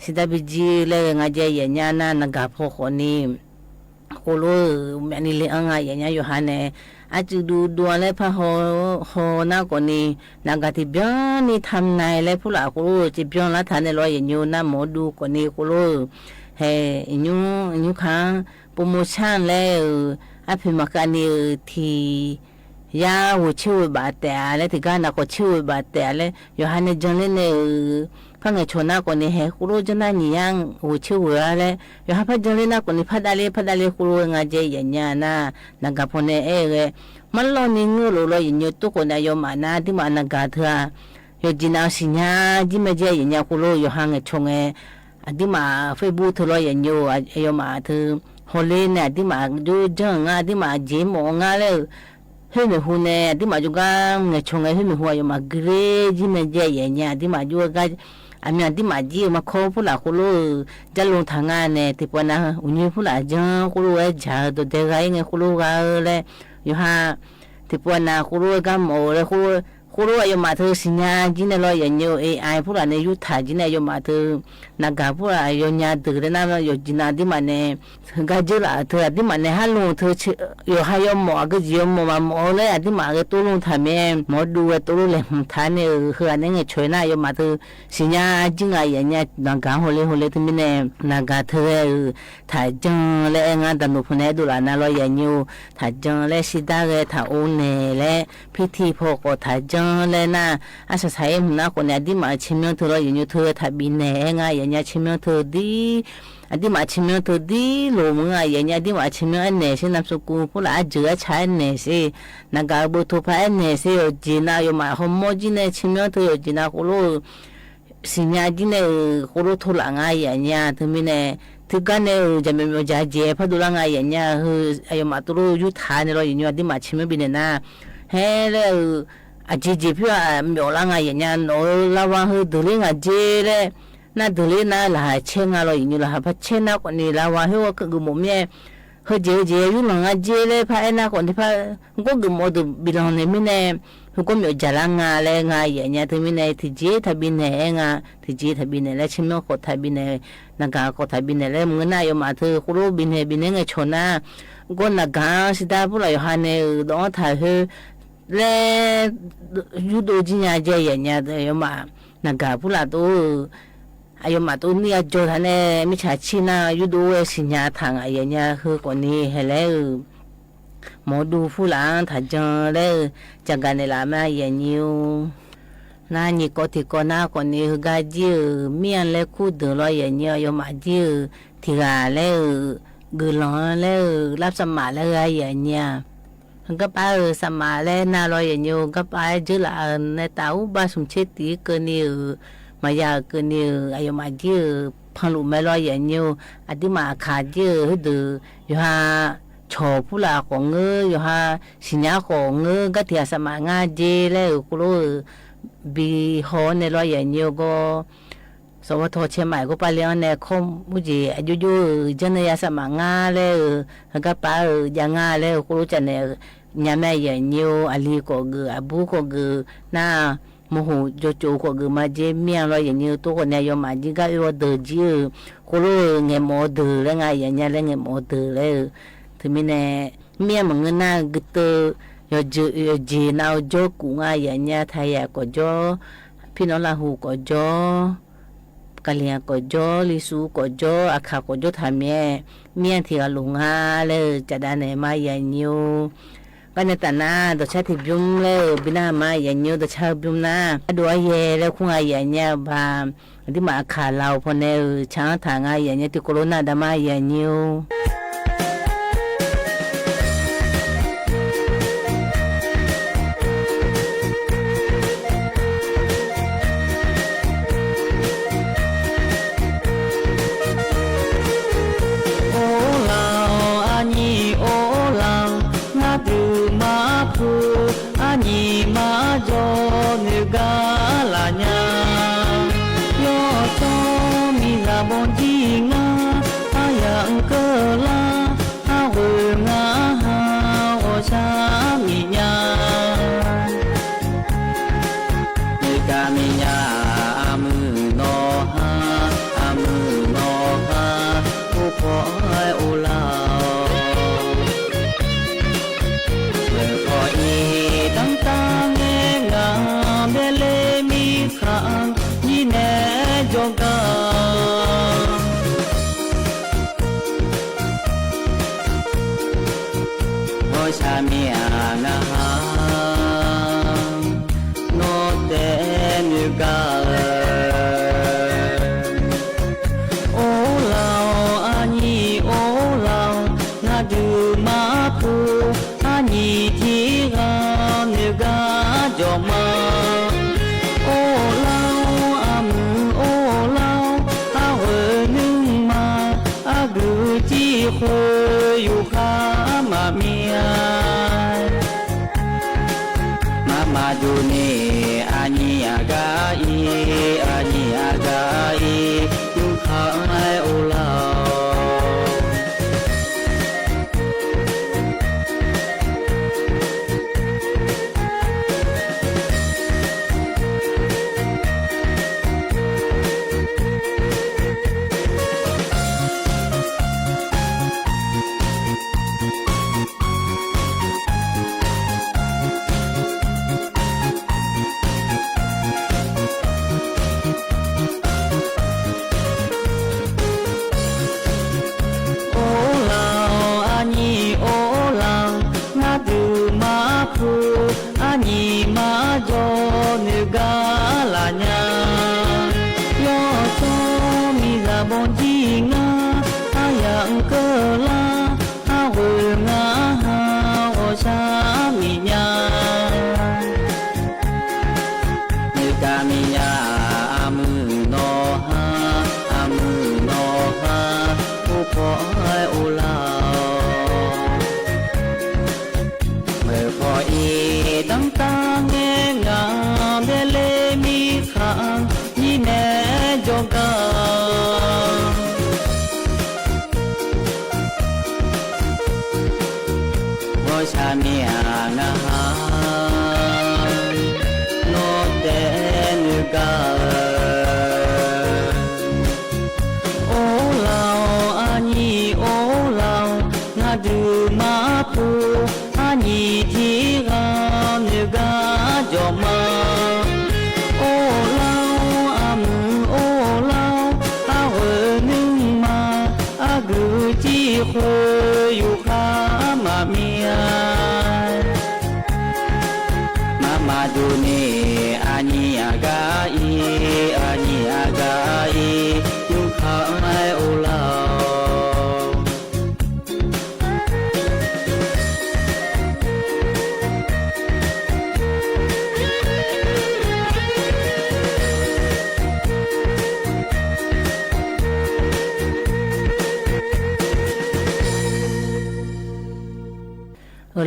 สิดาบิจีเลยงาเจยังญาณนักพอคนนี้คุรุมันนี่เลยงายังญาอยู่ฮันเนี่ยอาจจะดูอะไรพะโหน้าคนนี้นักที่เบี้ยนี่ทำนายเลยผู้หลาคุรุจะเบี้ยละทันในรอยอย่างยูน้าหมอดูคนนี้คุรุเฮ้ยูค้างโปรโมชั่นเลยอาพิมาการนี่ที่ยาหัวชื่อบาดแต่แล้วที่การนักชื่อบาดแต่แล้วอยู่ฮันเนี่ยจังเลยเนี่ยพังเงยชนะคนนี้เฮ้คุรุจะน่าหนียังหัวชื่อหัวเลยอยู่ฮันพัดจังเลยนะคนนี้พัดอะไรคุรุงาเจยังญาณนักพอเนี่ยมันลอนิ่งรู้เลยอย่างนี้ทุกคนได้ยอมมานะที่มานักเถอะอยู่จีน่าสิญญาจีไม่เจอย่างนี้คุรุอยู่ฮังเงยชงที่มาเฟซบุ๊กเธอเลยอย่างนี้ยอมมาเธอฮอลลีเนี่ยที่มาดูจังที่มาเจมองเลยเฮ้ยไม่หูเนี่ยที่มาจูกันเงยชงเฮ้ยไม่หัวอยู่มาเกรจีไม่เจอย่างนี้ที่มาจูกันอันนี้ที่มาจีมาขอผู้หลาคุรุจะลงทางงานเนี่ยที่ปนนะอุญผู้หลาจังคุรุจ่าตัวเด็กไงเงยคุรุก็เลยอยู่ฮะที่ปนนะคุรุก็หมดเลยคุรุอยู่มาเธอสิญญาจีเนี่ยเราอย่างนี้AIผู้หลาเนี่ยยุทธาจีเนี่ยอยู่มาเธอนักผู้หลาอยู่เนี่ยตึกนั้นอยู่จีน่าที่มันเนี่ยก็จีละเธอที่มันเนี่ยฮัลโหลเธออยู่ให้ยอมหมอก็จียอมมาหมอเลยที่มาก็ตัวลงทำเองหมอดูตัวลงเลยทานเนี่ยคืออันนี้เงยช่วยน่าอยู่มาเธอสิญญาจีไงอย่างเงี้ยนักหัวเลยที่มันเนี่ยนักเธอถ่ายจังเลยงานแต่หนูคนนี้ดูแลน่าเราอย่างนี้ถ่ายจังเลยสิดาเลยถ่ายโอนเลยพิธีพกถ่ายจังเลยนะอาศัยมันนะคนนี้ที่มาชิมเธอเราอย่างนี้เธอถ่ายบินเนี่ยไงอย่างเงี้ยชิมเธอดีที่มาชิมเธอดีหลงไงอย่างเงี้ยที่มาชิมเนี่ยสินับสกุลผู้หลาเจอใช้เนี่ยสินักบุตรพายเนี่ยสิอยู่จีน่าอยู่มาหัวโมจีเนี่ยชิมเธออยู่จีน่าคุรุสิญญาจีเนี่ยคุรุทุลังไงอย่างเงี้ยที่มีเนี่ยที่กันเนี่ยจะไม่มีจะเจ็บพอดูลังไงอย่างเงี้ยคืออยู่มาตัวยุทธาเนี่ยเราอย่างเงี้ยที่มาชิมบินเนี่ยนะเฮ้เลยอาจีจีพี่ว่ามีอะไรไงอย่างเงี้ยโน้ละวันคือดูเรื่องอาจีเลยน่าดูเรื่องน่าละเช่นอะไรอย่างเงี้ยละพัดเช่นนักคนนี้ละวันคือว่าคือมุมเนี่ยคือเจอยู่หลังอาจีเลยพายนักคนที่พายก็คือหมดบิลเนี่ยมีเนี่ยคือก็มีจลังงาเลยงาอย่างเงี้ยที่มีเนี่ยที่เจทับบินเนี่ยงาที่เจทับบินเนี่ยแล้วชิมก็ทับบินเนี่ยนักก็ทับบินเนี่ยแล้วมึงน่าอยู่มาเธอคุรุบินเนี่ยไงชนะก็นักสิดาผู้ใหญ่ฮันเนี่ยต้องถ่ายคือเลยยูโดจีน่าเจอย่างเงี้ยอยู่มานักผู้หลาตัวอายุมาตัวนี้อาจจะเนี่ยมิจฉาชีพนะยูโดสิญญาทางอย่างเงี้ยคือคนนี้เฮเลยหมอดูผู้หลานถ้าจังเลยจังกันในละมาอย่างนี้น่านี่ก็ที่ก็น่าคนนี้คือการยื้อเมียนเลยคู่เดือดร้อนอย่างเงี้ยอยู่มายื้อที่กาเลยกุหลาบเลยรับสมัครเลยอย่างเงี้ยก็ไปสมัครเลยน่ารออย่างเงี้ยก็ไปยื้อละในเต้าบ้านสมเชติกันนี่มายากันนี่อายุมายื้อพังลุไม่รออย่างเงี้ยอดีมาขาดยื้อให้ดูอยู่ฮะชอบผู้หลาของเงยอยู่ฮะสิญญาของเงยก็เทียสมัครงานเจเลยกูรู้บีฮอนในรอยอย่างเงี้ยก็ สวทเชียงใหม่ก็ไปเลี้ยงในคมมุจีอายุยูเจนยาสมังงาเลยก็ไปยังงาเลยกูรู้จักเนี่ยยามแม่ยันยูอาลีก็กืออาบูก็กือน่าโมโหโจโจก็กือมาเจเมียนเราอย่างนี้ตัวคนเนี่ยยอมมาจีก็อยู่เดือดจีกูรู้เงี้ยโมเดือแล้วไงอย่างเงี้ยแล้วเงี้ยโมเดือเลยถึงมีเนี่ยเมียมันเงินน่ากึศยจีน่าโจกูง่ายอย่างเงี้ยไทยก็โจพี่น้องลาหูก็โจกะเลียก็โจลิสูก็โจอาคาก็โจทำเมียที่กะลุงฮาเลยจะได้เนี่ยมาอย่างยูก็ในตาหน้าตัวชาติบุ้มเลยบินามาอย่างยูตัวชาบุ้มนะดูไอ้เย่แล้วคงไอ้อย่างเงี้ยบาที่มาอาคาเราพอเนี่ยช้างทางไอ้อย่างเงี้ยที่โคโรนาดามาอย่างยู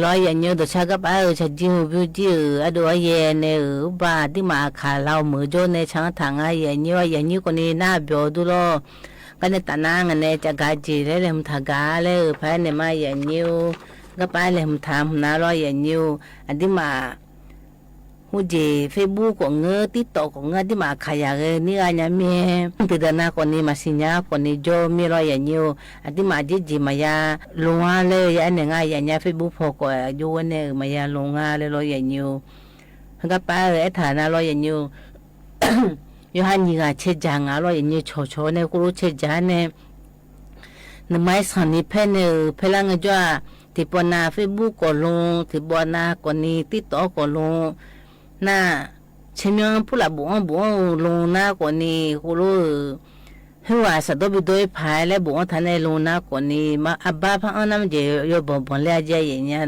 รออย่างเงี้ยตัวชาก็ไปชัดจิ้วบิวจิ้วอะดูเย็นเนี่ยบ้าที่มาขาเราเหมือโจในช่างทางอย่างเงี้ยคนนี้น่าเบียวดูโลกันในตานังเนี่ยจะกาจีเลยเลยมทากาเลยภายในมาอย่างเงี้ยก็ไปเลยมทำน่ารออย่างเงี้ยอันที่มาหูจีเฟซบุ๊กของเงือติดต่อของเงือที่มาขายอะไรนี่อะไรเมียติดต่อหน้าคนนี้มาสิญญาคนนี้โจมีรอยอย่างเงี้ยอันที่มาจีมายาลงมาเลยอันหนึ่งอย่างเงี้ยเฟซบุ๊กพอก็อยู่เนี่ยมายาลงมาเลยรอยอย่างเงี้ยก็ไปเลยฐานะรอยอย่างเงี้ยยูฮันยี่ก็เชื่อจังรอยอย่างเงี้ยโชเนี่ยกูรู้เชื่อจังเนี่ยนั่นไม่สันนิเพนเนี่ยเพลังจ้าที่ปนาเฟซบุ๊กก็ลงที่ปนาคนนี้ติดต่อก็ลงน่าเชื่อผู้หลับบัวลงหน้ากว่านี้กูรู้หัวสัตว์บิดด้วยพายและบัวทันในลงหน้ากว่านี้มาอับบ้าพังอันนั้นจะยอบบอลเล่ใจอย่างเงี้ย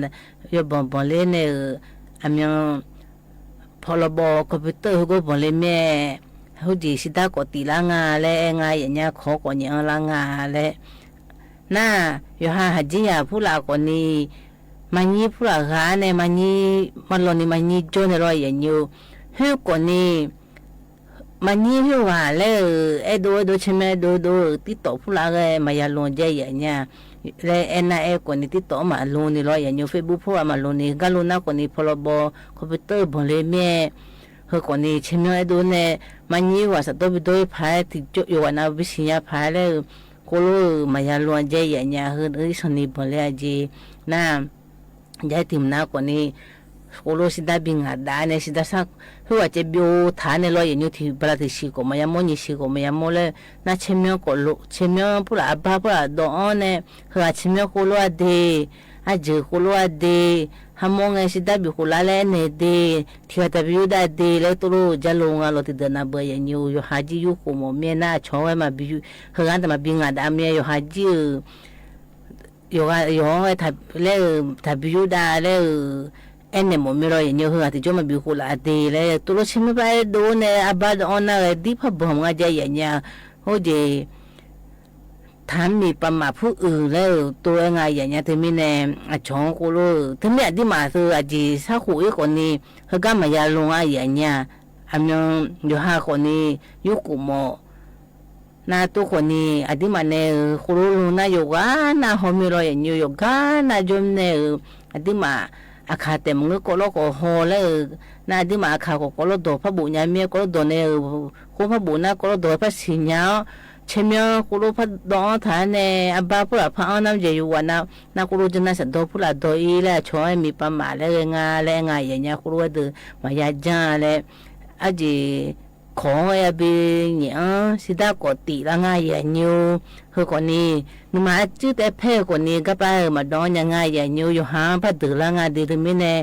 ยอบบอลเล่เนี่ยอันยังพอเราบอกคอมพิวเตอร์เขาก็บอลเล่แม่เขาจีสิตากอตีละงาและงาอย่างเงี้ยขอกว่าอย่างละงาและน่าอยู่หาหัดจียาผู้หลักกว่านี้มันยี่ผู้หลักหาเนี่ยมันยี่มันลอนี่มันยี่โจนรอยอย่างอยู่หิวกว่านี้มันยี่หิวว่าเลยดูใช่ไหมดูติดต่อผู้หลักเลยมายาลงใจอย่างเงี้ยเลยกว่านี้ติดต่อมาลงนี่รอยอย่างอยู่เฟซบุ๊กผู้ว่ามาลงนี่ก็ลงหน้ากว่านี้พลบคอมพิวเตอร์บอลเลยแม่เฮกว่านี้ใช่ไหมดูเนี่ยมันยี่ว่าสัตว์ไปด้วยพายติดจุอยู่วันนั้นวิสิญาพายเลยกูรู้มายาลงใจอย่างเงี้ยเฮ้ยสนิบอลเลยจีน่ายายถิ่มน้ากว่านี้กูรู้สิได้บิงหาได้เนี่ยสิได้สักหัวจะบิวฐานในรอยอย่างนี้ที่บลาติชิโกมายามอนิชิโกมายามอเลยน่าเชมิโอก็รู้เชมิโอผู้ละบ้าผู้ละดอนเนี่ยหัวเชมิโอกูรู้ว่าดีอาจจะกูรู้ว่าดีฮามองไงสิได้บิวกูละเล่นเนี่ยดีที่ว่าแต่บิวได้ดีแล้วตัวรู้จะลงอ่ะเราติดเดินนับเบย์อย่างนี้อยู่หาจีอยู่กูมอเมียน่าชอบมาบิวหัวกันแต่มาบิงหาได้เมียอยู่หาจี有他嘞，他比如打嘞，俺那么没了，人家说他就没比胡拉的嘞，多了什么白多呢？阿爸的安那个地方不好家人家，或者他们把马ผู้อื่นแล้วตัวไงอย่างเงี้ยที่มีเนี่ยช่องกูรู้ที่มีที่มาคืออาจจะสักหัวคนนี้เขาก็มายาลงอย่างเงี้ยอันยังอยู่ห้าคนนี้ยุกุโมน่าตัวคนนี้อาทิมันเนี่ยคุรุลุน่าโยกาน่าหอมมีรอยอย่างโยกาน่าจมเนี่ยอาทิมาอาคาเต็มเงือกโลกโหเลยน่าอาทิมาอาคาก็โลดพระบุญญาเมียก็โดนเนี่ยคู่พระบุญน่าก็โลดพระสิญญาเชื่อคุรุพระดอนฐานเนี่ยอาบาพุระพระอันนั้นจะอยู่วันน่าคุรุจะน่าสันโดพุระโดยแล้วช่วยมีประมาณแล้วงาอย่างเงี้ยคุรุว่าดูมายาจ้าเลยอาจีของไอ้บีเนี่ยสิได้กดตีละง่ายอย่างนิวคือคนนี้นึกมาจื้อแต่เพ่คนนี้ก็ไปมาดอนยังง่ายอย่างนิวอยู่ห่างพัดตื่นละง่ายดีถึงไม่แน่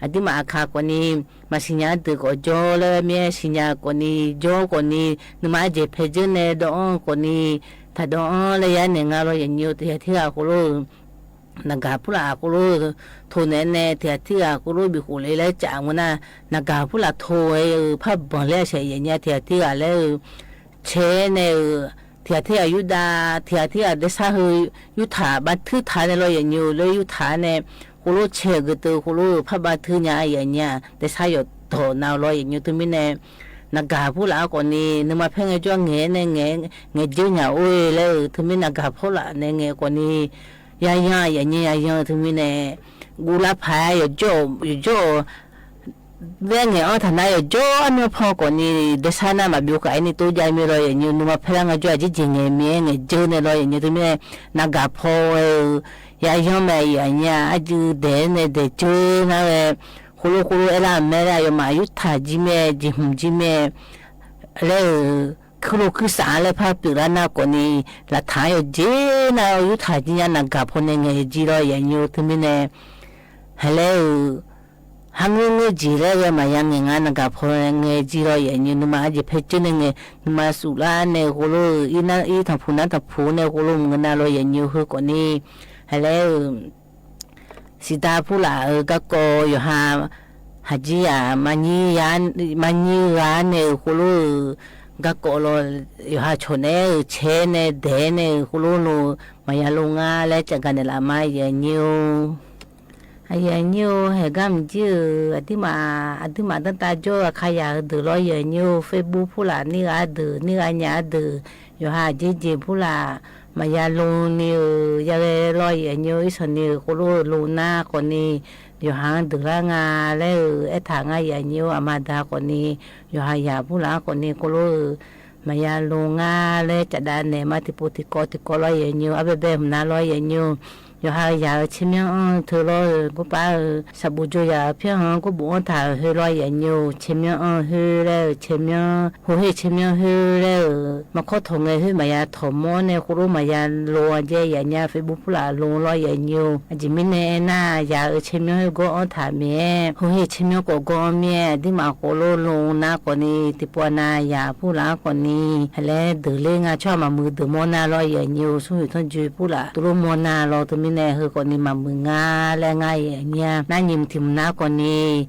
อดีมาขาคนนี้มาสิญญาตื่นก็โจเลยเมียสิญญาคนนี้โจคนนี้นึกมาเจ็บเพจเนี่ยดอนคนนี้ถ้าดอนเลยยันเนี่ยงานเราอย่างนิวที่อาคุรุนักผู้ละกูรู้ทุนเนี่ยที่กูรู้บิคุเลยแล้วจังวะนะนักผู้ละทุยพับบอลเลยใช่ยังเนี่ยที่แล้วเชเนี่ยที่อายุดาที่เดซ่าเฮยุธาบัตรฐานเนี่ยเราอย่างอยู่เลยยุธาเนี่ยกูรู้เชก็ตัวกูรู้พับบัตรเนี่ยอย่างเนี่ยเดซ่าอยู่โตน่าเราอย่างอยู่ตัวมิเนี่ยนักผู้ละคนนี้นึกมาเพ่งไอ้จ้วงเงี้ยเนี่ยเจ้าหน้าโอ้ยแล้วตัวมินักผู้ละเนี่ยคนนี้อย่างถึงมีเนี่ยกูรับพายอยู่โจ้เรื่องเงี้ยอ๋อท่านนายโจ้อันนี้พอก่อนนี่เดชานามาบิวกับไอ้นี่ตัวใหญ่ไม่รออย่างนี้นึกว่าพลังงานจ้าจริงเงี้ยเจอเนี่ยรออย่างนี้ถึงมีนักพอย่างไม่อย่างเงี้ยอาจจะเดินเนี่ยเจอนะเว้ยคุรุเอล่าไม่ได้ยังมายุทธาจิเมแล้วคือสารเลยพาปิรานาคนนี้ละท้ายเจน่าอยู่ท้ายจีนนักกับคนเงี้ยจีรออย่างอยู่ที่มีเนี่ยฮัลโหลฮังเงี้ยจีรอยังมายังเงี้ยนักกับคนเงี้ยจีรออย่างอยู่นึกมาจะเพชรเนี่ยนึกมาสุราเนี่ยกูรู้อีทำพูเนี่ยกูรู้เงินน่ารออย่างอยู่คือคนนี้ฮัลโหลสิตาผู้ละก็อยู่หาฮัจจีมันยี่ยานเนี่ยกูรู้ก็โกโลอยู่หาชนเชนเดนคุรุนุมายาลุงาและจักกันละมาอย่างนิว ya nhiều hay gam chứ ati mà ta ta cho khaya de lo ya nhiều Facebook pula ni ga de ni ga nya de yo ha je pula mà ya lu ni ya lo ya nhiều isan ni ko lu na ko ni yo ha de la nga le e tha nga ya nhiều amada ko ni yo ha ya pula ko ni ko lu mà ya lu nga le cha da ne ma ti ko lo ya nhiều abebe na lo ya nhiều yo ha ya chimyo thơ lo ko pa sabu jo ya phya ko bo tha he lo ya nyu chimyo he le chimyo ho he chimyo he le ma kho thong nge he ma ya thomo ne ko ro ma ya lo je ya nya Facebook pula lo ya nyu a ji min ne na ya chimyo go tha me ho he chimyo ko go me di ma ko lo na ko ni ti po na ya pula ko ni le de le nga cha ma mu de mo na lo ya nyu su thon ju pula tu lo mo na lo tu nè hư con đi mà mừng nga le ngay nha na nhìn thìm na con đi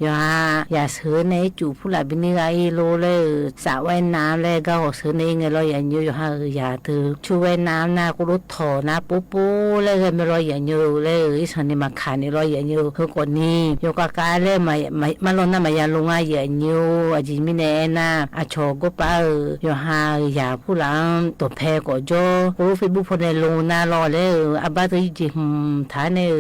ya sửa này chủ phụ là bên này lô le xã vai nam le gạo sửa này nghe lo ya nhiều ya từ chủ vai nam na cũng đốt thò na pú le nghe me lo ya nhiều le ý sản đi mà khá này lo ya nhiều hư con đi yo cả le mà lo na mà ya lo ngay ya nhiều à chỉ mình nè na à cho có ba ya phụ là tổ phe của cho cũng Facebook phụ này lo na lo le à ba tới gì thả này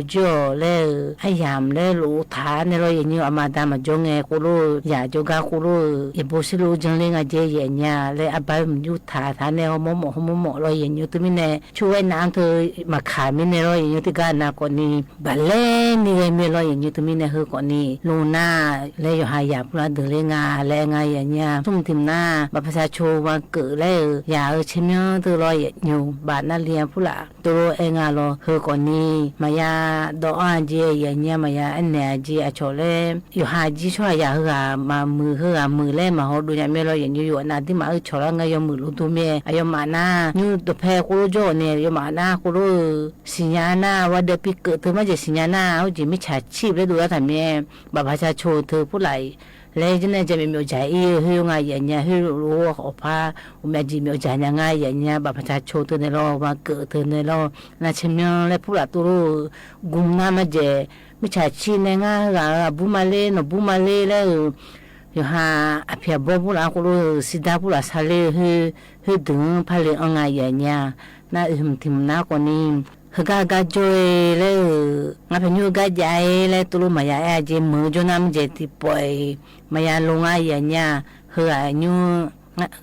cho le hay làm le lũ thả này rồi như mà ta mà cho nghe cô lu ya cho ga cô lu e bố sĩ lu chẳng lên ngay về nhà le abai mình du thả này không mỏ rồi như tụi mình nè chui nam thôi mà khả mình này rồi như tụi cái nào còn đi bà le như mình rồi như tụi mình nè hơi còn đi lu na le yo hay ya pula được le ngay nhà xung tìm na bà phải cho bà cử le ya ở trên nhau từ rồi nhiều bạn na liền pula tôi em nghe lo hơi còn đi mà ya đó anh chị ya nhà mà ya anh nè chị ở chỗ le yo hai chị cho ya hả mà mưa le mà họ đuổi nhà mẹ lo như vậy na thì mà ở chỗ là ngay yo mưa lu tu mẹ ayo mà na như tập hè cô cho nè yo mà na cô sinh nhá na và được bị cỡ thứ mà chỉ sinh nhá na họ chỉ mới trả chi để đuổi thằng mẹ bà phải trả cho thứ phút lại lấy cho nên chỉ mình miêu trái hiu ngay nhà hiu lúa họ pha mẹ chỉ miêu trái ngay nhà bà phải trả cho thứ này lo và cỡ thứ này lo là chỉ miêu lấy phút là tôi gum na mà chỉ mới trả chi này ngay là bu malê là yo ha apia bobu la ko sida pula sale he dung phale anga nhà na tim na ko ni ga joy le nga phenyu ga jai le tulu maya je mu jo nam je ti poi maya lunga nhà ha nyu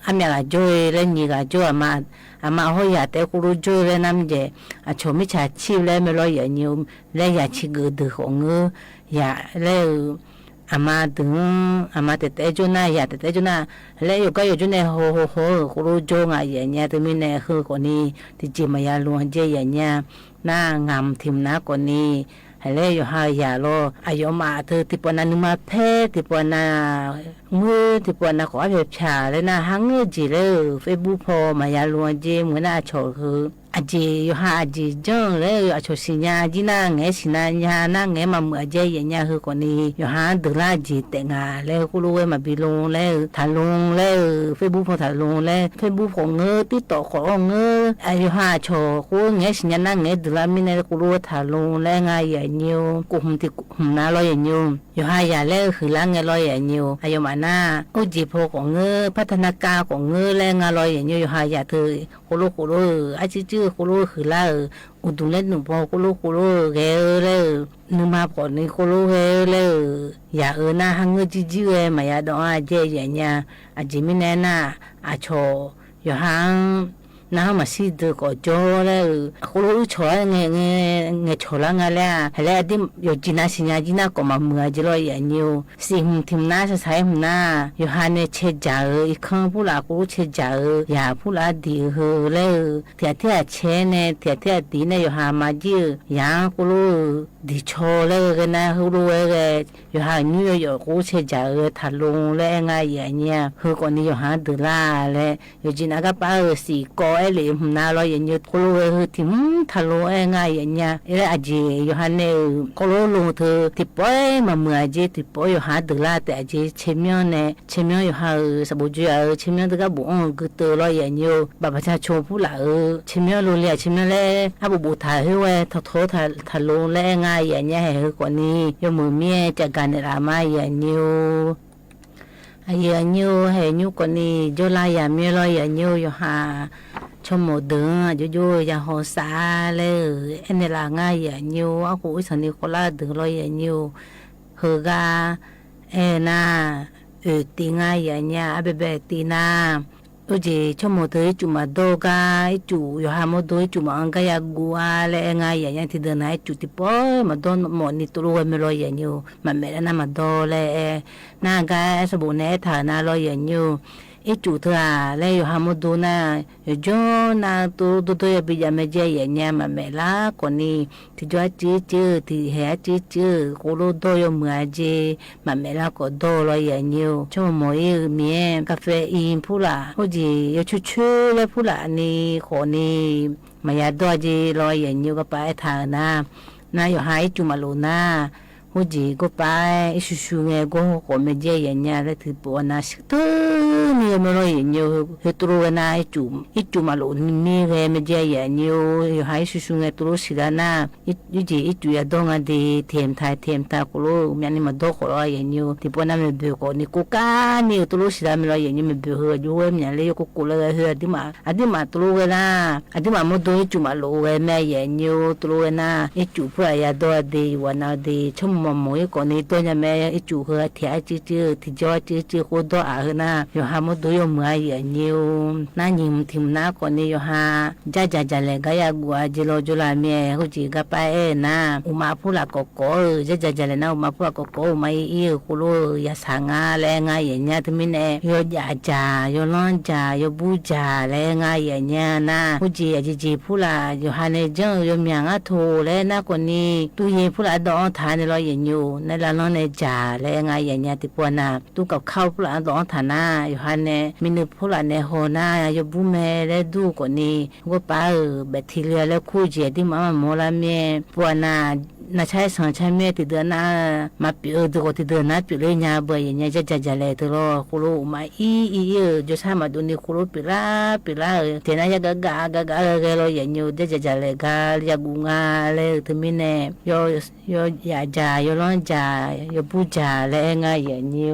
amya ga joy le ni ga jo ama ho ya te ko joy le nam je a chomi cha chi le me lo ya nyu le ya chi gu de hong ya le ama tete cho na ya tete cho na le yo ka yo cho ne ho ko ro jo nga ya nya tu mi ne hu ko ni ti chi ma ya lu je ya nya na ngam thim na ko ni le yo ha ya lo ayo ma tu ti po na nu ma phe ti po na ngu ti po na ko a cha le na hang ji le Facebook po ma ya lu je mu na cho hu aji yo ha aji jong le a cho sinya ji na nge sina nya na nge ma mu je ye nya hu ko ni yo ha de la ji te nga le ku lu we ma bi long le tha long le Facebook po tha long le Facebook ko nge ti to ko nge a yo ha cho ku nge sina na nge de la mi ne ku lu tha long le nga ye nyu ku hum ti hum na lo ye nyu yo ha ya le khu la nge lo ye nyu a yo ma na o ji po ko nge patana ka ko nge le nga lo ye nyu yo ha ya thu ku lu a chi cô lô khử la u tu lên nụ po cô lô ghé le nụ ma po ni cô lô ghé le ya na hang ngư chi mà ya đó a je ya nya a ji mi ne na a cho yo hang na mà si de ko cho le cô lô cho nghe cho la nga le di yo ji na si nya ji na ko ma mu a ji lo ya nyu si hum tim na sa sai hum na yo ha ne che ja i khang pu la ko che ja ya pu la di hu le tia che ne tia di ne yo ha ma ji ya ko lo di cho le ge na hu lo ge yo ha nyu yo ko che ja tha long le nga ya nya hu ko ni yo ha de la le yo ji na ga pa si ko อยเลยนาลอยอย่างเงี้ยโคโลเฮติมทะโลเอง่ายอย่างเงี้ยเอออาเจอยู่ฮันเนโคโลลงเธอติปอยมาเมื่ออาเจติปอยอยู่หาดลาแต่อาเจเชมิอนเนเชมิอนอยู่หาสบุจุเชมิอนตะกบุองกเตอลอยอย่างเงี้ยบาปชาโชผู้ละเชมิอนโลเลียเชมิอนเล่อาบุถ่ายให้เว้ทอทะโลเล่ง่ายอย่างเงี้ยให้กว่านี้ยมือเมียจากการรามาอย่างเงี้ยอายุให้ยุคนนี้โยลายามีลอยอายุอยู่หาชมโมเดินอยู่ยาหอสาเลยเอ็นละง่ายอายุอากูสันนิโคลาเดินลอยอายุเฮกาเอนาตีง่ายอาญาอเบเบตีนาอุจิชมโมเดินจุมาโดกาจุอยู่หาโมโดจุมาอังกายกัวเลง่ายอาญาที่เดินให้จุติปอมาโดนหมอนิตรูเมลอยอายุมาเมรนามาโดเลนากาสบุเนธานาลอยอายุจุเธอเลยอยู่หามุดูนะจนตัวอย่าไปยามเจียเนี่ยมาเมล่าคนนี้ที่จอจีที่เฮจีโคโลโดยมือจีมาเมล่าก็โดลอยอย่างนี้ชั่วโมงเมียกาแฟอินพูละโอ้จีอยู่ชูเลยพูละนี่คนนี้มายาดอจีลอยอย่างนี้ก็ไปทางนะอยู่หายจุมาลูนาโอ้จีก็ไปชูเงก็คนไม่เจียเนี่ยเลยถือปวนาสิตัวนี่มันเลยเนี่ยเหตุรู้นะจุมาลูนี่เรื่องไม่เจียเนี่ยอยู่หายชูเงตัวสิกานะจุยาดงดีเทียมไทยก็รู้มันนี่มาดูก็เลยเนี่ยที่ปวนาไม่เบื่อคนนี่กูการนี่ตัวสิกาไม่เลยเนี่ยไม่เบื่ออยู่มันเลยกูเลยอดีมาตัวนะอดีมาโมดูจุมาลูแม่เนี่ยตัวนะจุพระยาดอดีวันนาดีชมมวยคนนี้ตัวเนี่ยแม่จูเหือที่ที่จอโคดอาหนะอยู่หามุดอยู่เมื่ออย่างนี้นั่นยิ่งทิมน้าคนนี้อยู่หาจะเลยก็อยากกว่าจิโลจุลาเมียเขาจีกับไปนะอุมาพูละก็จะเลยนะอุมาพูละก็ไม่คุโลยาสังอาแรงง่ายอย่างเงี้ยที่มินโยยาจ่าโยล้อนจ่าโยบูจ่าแรงง่ายอย่างเงี้ยนะเขาจีพูละอยู่หาในเจ้าโยมีงาโทแล้วนะคนนี้ตัวเย่พูละดองทานเลยอย่างอยู่ในละน้องในจ่าและง่ายอย่างเงี้ยที่ปวนาตู้กับข้าวพละร้องฐานะอยู่ฮันเนมินึพละในโหน้าอยู่บุเมและดูกว่านี้ก็ป้าแบคทีเรียและคู่เจที่มาโมลาเมียปวนาน่าใช้สังใช้เมียที่เดินหน้ามาปีดูก็ที่เดินหน้าปีเลยเนี่ยเบย์อย่างเงี้ยจะเลยตัวคุโรมาจะใช้มาดูนี่คุโรปีลาเทน่ายากะเลยอย่างเงี้ยจะเลยกาอยากกุงาเลยที่มินเนยอยากจ่ายร้อนจ่ายบูจ่าและง่ายอย่างนี้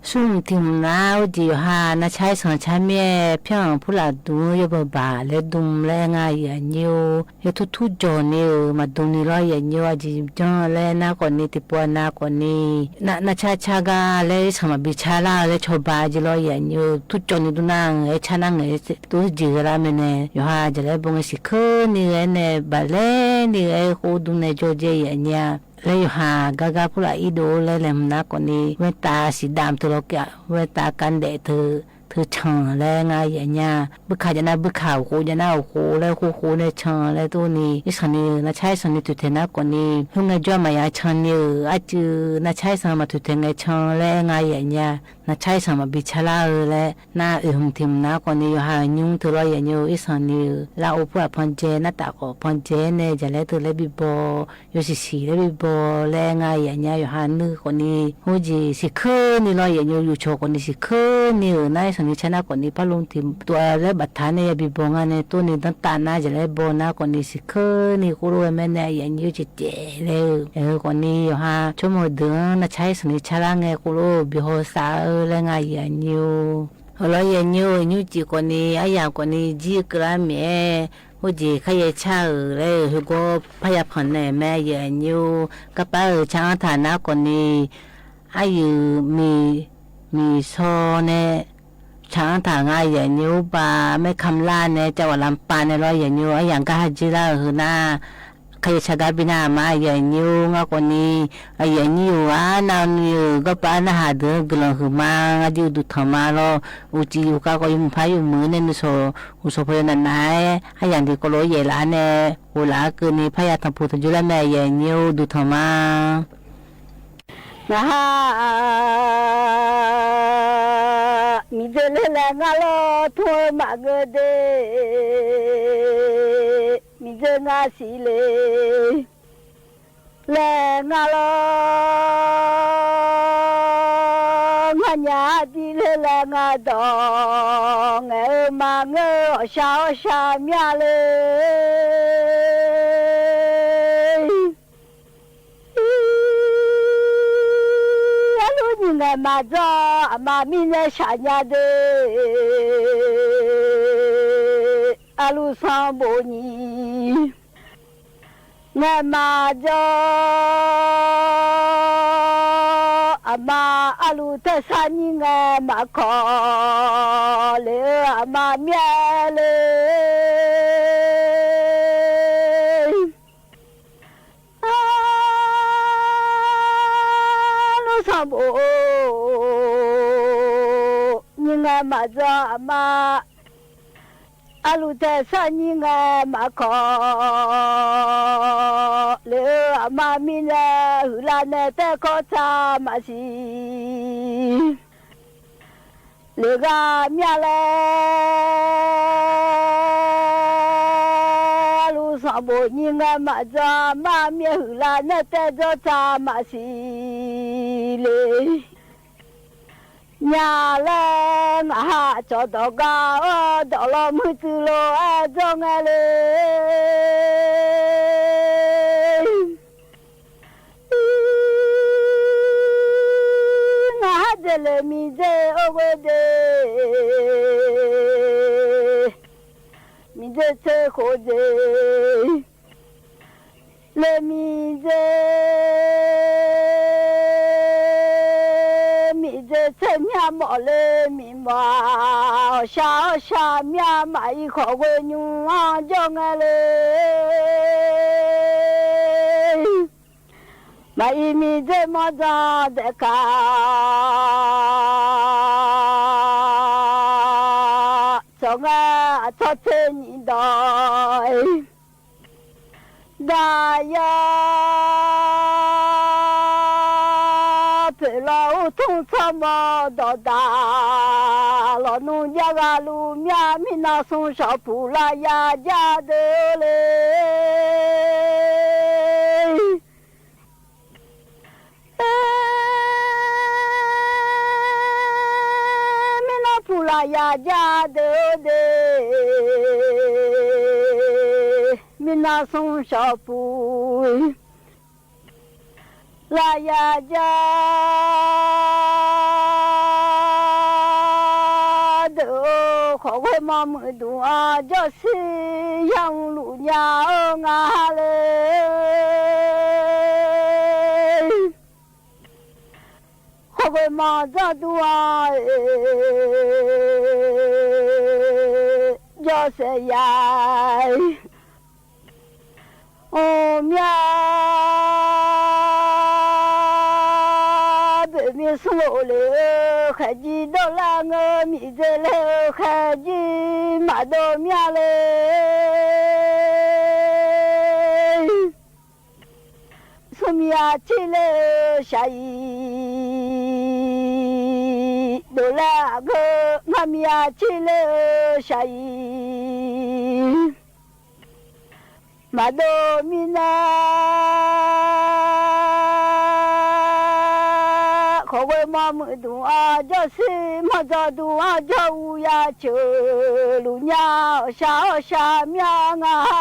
สุ่มทิมน้าวจีฮาน่าใช้สังใช้เมียเพียงผู้หลักดูยบาและดุมและง่ายอย่างนี้ทุกจอนี่มาดูนี่ร้อยอย่างนี้ว่าจีจังและน่าคนนี้ติปวน่าคนนี้น่าชากาและสมับิชาลาและชอบาจีร้อยอย่างนี้ทุกจอนี่ดูนั่งชานั่งตัวจีราเมเนอยู่ฮาจะเลยบงสิคืนนี่เนบาเล่นี่โคดูในโจเจอย่างนี้เลยหากาพูดอีโดเลยแหลมนักกว่านี้เวตาสีดำตัวเราแกเวตากันเดเธอช่างแล้วง่ายอย่างเงี้ยบุคคลจะน่าบุคคลโคจะน่าโคแล้วโคในช่างแล้วตัวนี้อีสันนี่น่าใช้สันนี่ตุเทนักกว่านี้เพิ่งไงจ้ามาอยากช่างนี่อาจจะน่าใช้สันมาตุเทไงช่างแล้วง่ายอย่างเงี้ยน่าใช้สันมาบิชลาแล้วน่าทิมนักกว่านี้อยู่หายุ่งตัวเราอย่างเงี้ยอีสันนี่ลาอุปพันเจน่าตากพันเจเนี่ยจะแล้วตัวเลยบิบอยู่สีเลยบิบแล้วง่ายอย่างเงี้ยอยู่หานึกกว่านี้หูจีสิคืนนี่เราอย่างเงี้ยอยู่โชกว่านี้สิคืนนี่น่าสันนี่ชนะคนนี้พะลุงทิมตัวเล็บบัดทานเนี่ยบิบงานเนี่ยตัวนี้ตั้งตาหน้าจะเลยบนะคนนี้สิคืนนี่กูรู้แม่เนี่ยอย่างนี้จะเจ๋เลยคนนี้อยู่ฮะชั่วโมงเดือนน่าใช้สันนิชาลังเงกูรู้บิโฮสาเลยง่ายอย่างนี้เราอย่างนี้จีคนนี้อย่างคนนี้จีกระเมียหูจีขยายชาเลยหูก็พยาพันเนี่ยแม่อย่างนี้กับป้าช่างฐานะคนนี้อายุมีโซเนี่ยช้างทางง่ายอย่างนี้ป่าไม่คำล่าเนี่ยจังหวัดลำปางเนี่ยเราอย่างนี้อย่างก็ฮัจิล่าคือหน้าใครชะกาบินามาอย่างนี้งาคนนี้อย่างนี้ว่านานี่ก็ป้าหน้าหาเดือกลงคือมาอยู่ดูธรรมะเราอุจิอยู่ก็ยุ่งพายุมือเนี่ยนุโสพยันนายอย่างที่ก็รู้เยล่าเนี่ยเวลาคืนนี้พยาธรรมพุทธจุลแม่อย่างนี้ดูธรรมะมิเดเล nga lo thua ma ge de mi je nga si le nga lo nga nya di le nga do nge ma nge sha mya le nga ma za ma mi ne sha nya de alu san bo ni nga ma za ama alu ta sa ni nga ma ko le ama mya le bo ni nga ma za ma alu ta sa ni nga ma ko le ama mi la hu la ne te ko ta ma si le ga mya le alu sa bo ni nga ma za ma mi hu la ne te zo ta ma si le nhà lên hạ cho đó ga đó là mưa từ lo cho nghe le ngã de le mi de ô de mi de se khô de le mi de真呀毛嘞咪嘛，下面买一口个牛啊，叫我嘞，买一米这么大的卡，叫我做成你的，大呀。老通车么到达，老农家个路面咪那送上铺啦呀家的嘞，咪那铺啦呀家的嘞，咪那送上铺。啦呀家的可会嘛么多啊，就是养路娘啊嘞，可会嘛这多啊，就是呀，哦喵。mi số lệ khai gì đó là ngơ mi dễ lệ khai gì mà đồ mía lệ số mi à chỉ lệ sai đồ là ngơ mà mi à chỉ lệ sai mà đồ mi na可为嘛么多啊？就是么子多啊？叫乌鸦叫路鸟下面啊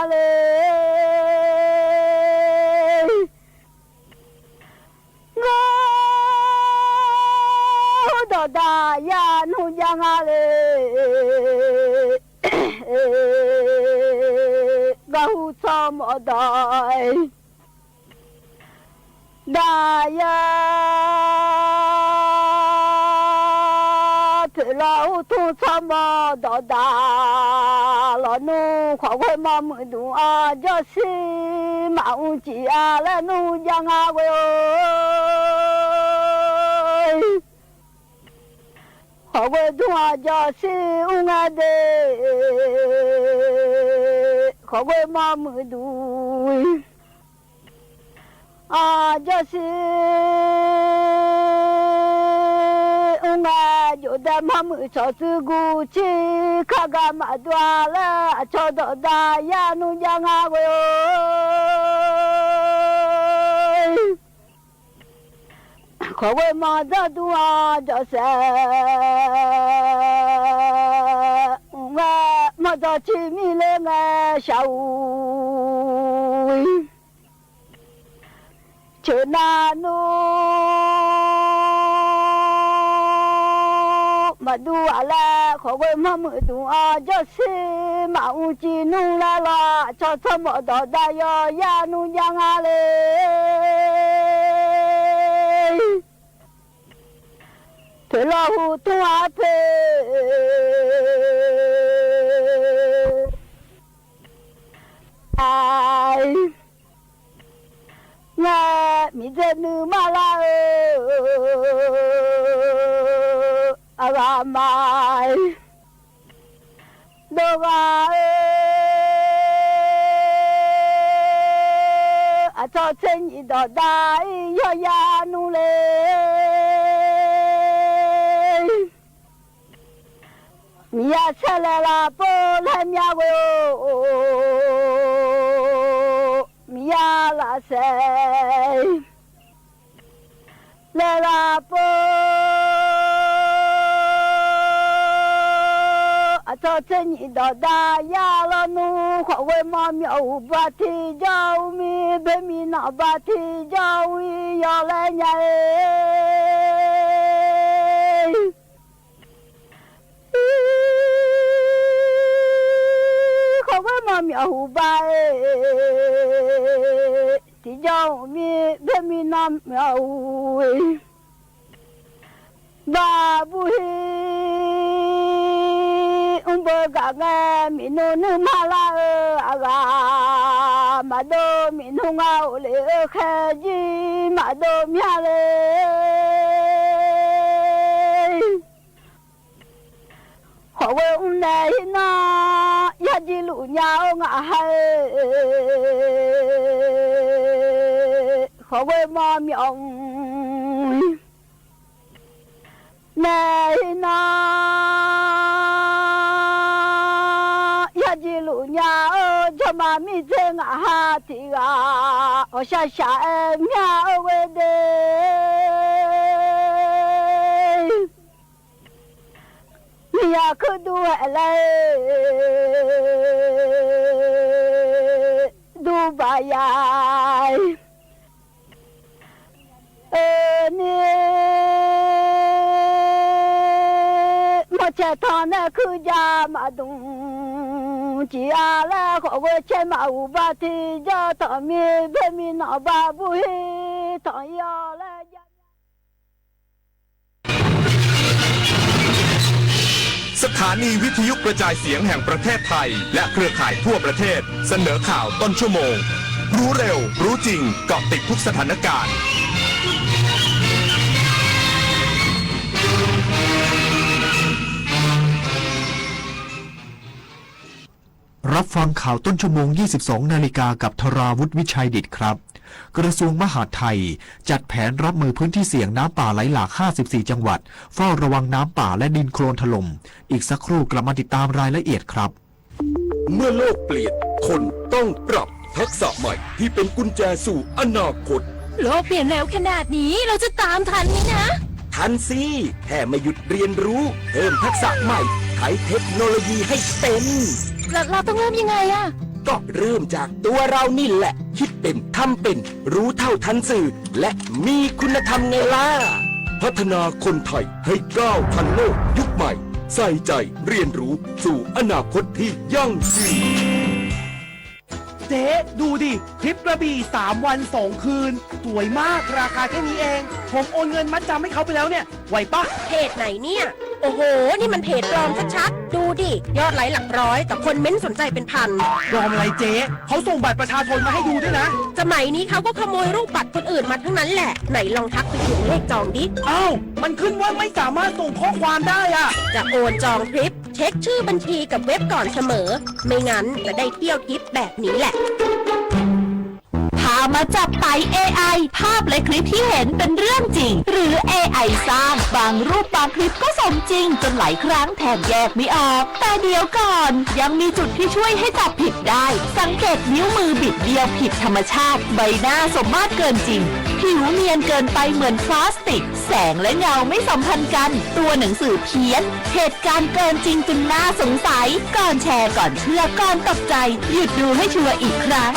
嘞，我到大呀农家啊嘞，我怎么带？大呀，这老土怎么到大？老农快快忙忙动啊，就是忙起啊，来农家啊喂哦，快快动啊，就是我的，快快忙忙动。啊，就是我有的妈母超子古气，看看马多了，超到大呀，农家啊喂。可为马的多就是我马的起米了我下午就那路马多了可为马木多就是马乌鸡弄来了叫什么到大呀呀农家啊嘞陪老虎同啊陪，哎，我米在努马拉阿爸妈，多个啊，早晨一到大要呀努嘞。米呀出来了，不来米呀喂哦，米呀拉塞来了不，啊早晨一到大呀了努，花为毛苗五把提叫米，白米那把提叫米要来呀苗胡巴地叫米白米那苗胡巴布嘿不嘎个米努努马拉阿嘎马多米努啊我嘞开机马多米嘞好我来那呀吉鲁鸟啊嗨好我妈苗来那呀吉鲁鸟就妈咪在啊哈的啊我下下苗喂的你呀可多来多巴呀你莫切他那客家马东家来和我切马五把提着他米白米那把不黑他要来สถานีวิทยุกระจายเสียงแห่งประเทศไทยและเครือข่ายทั่วประเทศเสนอข่าวต้นชั่วโมงรู้เร็วรู้จริงเกาะติดทุกสถานการณ์รับฟังข่าวต้นชั่วโมง 22 นาฬิกากับธราวุฒิวิชัยดิษฐ์ครับกระทรวงมหาดไทยจัดแผนรับมือพื้นที่เสี่ยงน้ำป่าไหลหลาก 54 จังหวัดเฝ้าระวังน้ำป่าและดินโคลนถล่มอีกสักครู่กลับมาติดตามรายละเอียดครับเมื่อโลกเปลี่ยนคนต้องปรับทักษะใหม่ที่เป็นกุญแจสู่อนาคตโลกเปลี่ยนแล้วขนาดนี้เราจะตามทันไหมนะทันสิแค่ไม่หยุดเรียนรู้เพิ่มทักษะใหม่ใช้เทคโนโลยีให้เป็นเราต้องเริ่มยังไงอะก็เริ่มจากตัวเรานี่แหละคิดเป็นทำเป็นรู้เท่าทันสื่อและมีคุณธรรมไงล่ะพัฒนาคนไทยให้ก้าวทันโลกยุคใหม่ใส่ใจเรียนรู้สู่อนาคตที่ยั่งยืนเจ๊ดูดิทริปกระบี่3 วัน 2 คืนสวยมากราคาแค่นี้เองผมโอนเงินมัดจำให้เขาไปแล้วเนี่ยไหวปะเพจไหนเนี่ยโอ้โหนี่มันเพจปลอมชัดๆดูดิยอดไลค์หลักร้อยแต่คนเม้นสนใจเป็นพันปลอมอะไรเจ๊เขาส่งบัตรประชาชนมาให้ดูด้วยนะสมัยนี้เขาก็ขโมยรูปบัตรคนอื่นมาทั้งนั้นแหละไหนลองทักไปถึงเลขจองดิอ้าวมันขึ้นว่าไม่สามารถส่งข้อความได้อะจะโอนจองทริปเช็คชื่อบัญชีกับเว็บก่อนเสมอไม่งั้นจะได้เที่ยวทริปแบบนี้แหละถ้า มาจับไต่ AI ภาพและคลิปที่เห็นเป็นเรื่องจริงหรือ AI สร้างบางรูปบางคลิปก็สมจริงจนหลายครั้งแทบแยกไม่ออกแต่เดี๋ยวก่อนยังมีจุดที่ช่วยให้จับผิดได้สังเกตนิ้วมือบิดเบี้ยวผิดธรรมชาติใบหน้าสมมาตรเกินจริงผิวเนียนเกินไปเหมือนพลาสติกแสงและเงาไม่สัมพันธ์กันตัวหนังสือเพี้ยนเหตุการณ์เกินจริงจนน่าสงสัยก่อนแชร์ก่อนเชื่อก่อนตกใจหยุดดูให้ชัวร์อีกครั้ง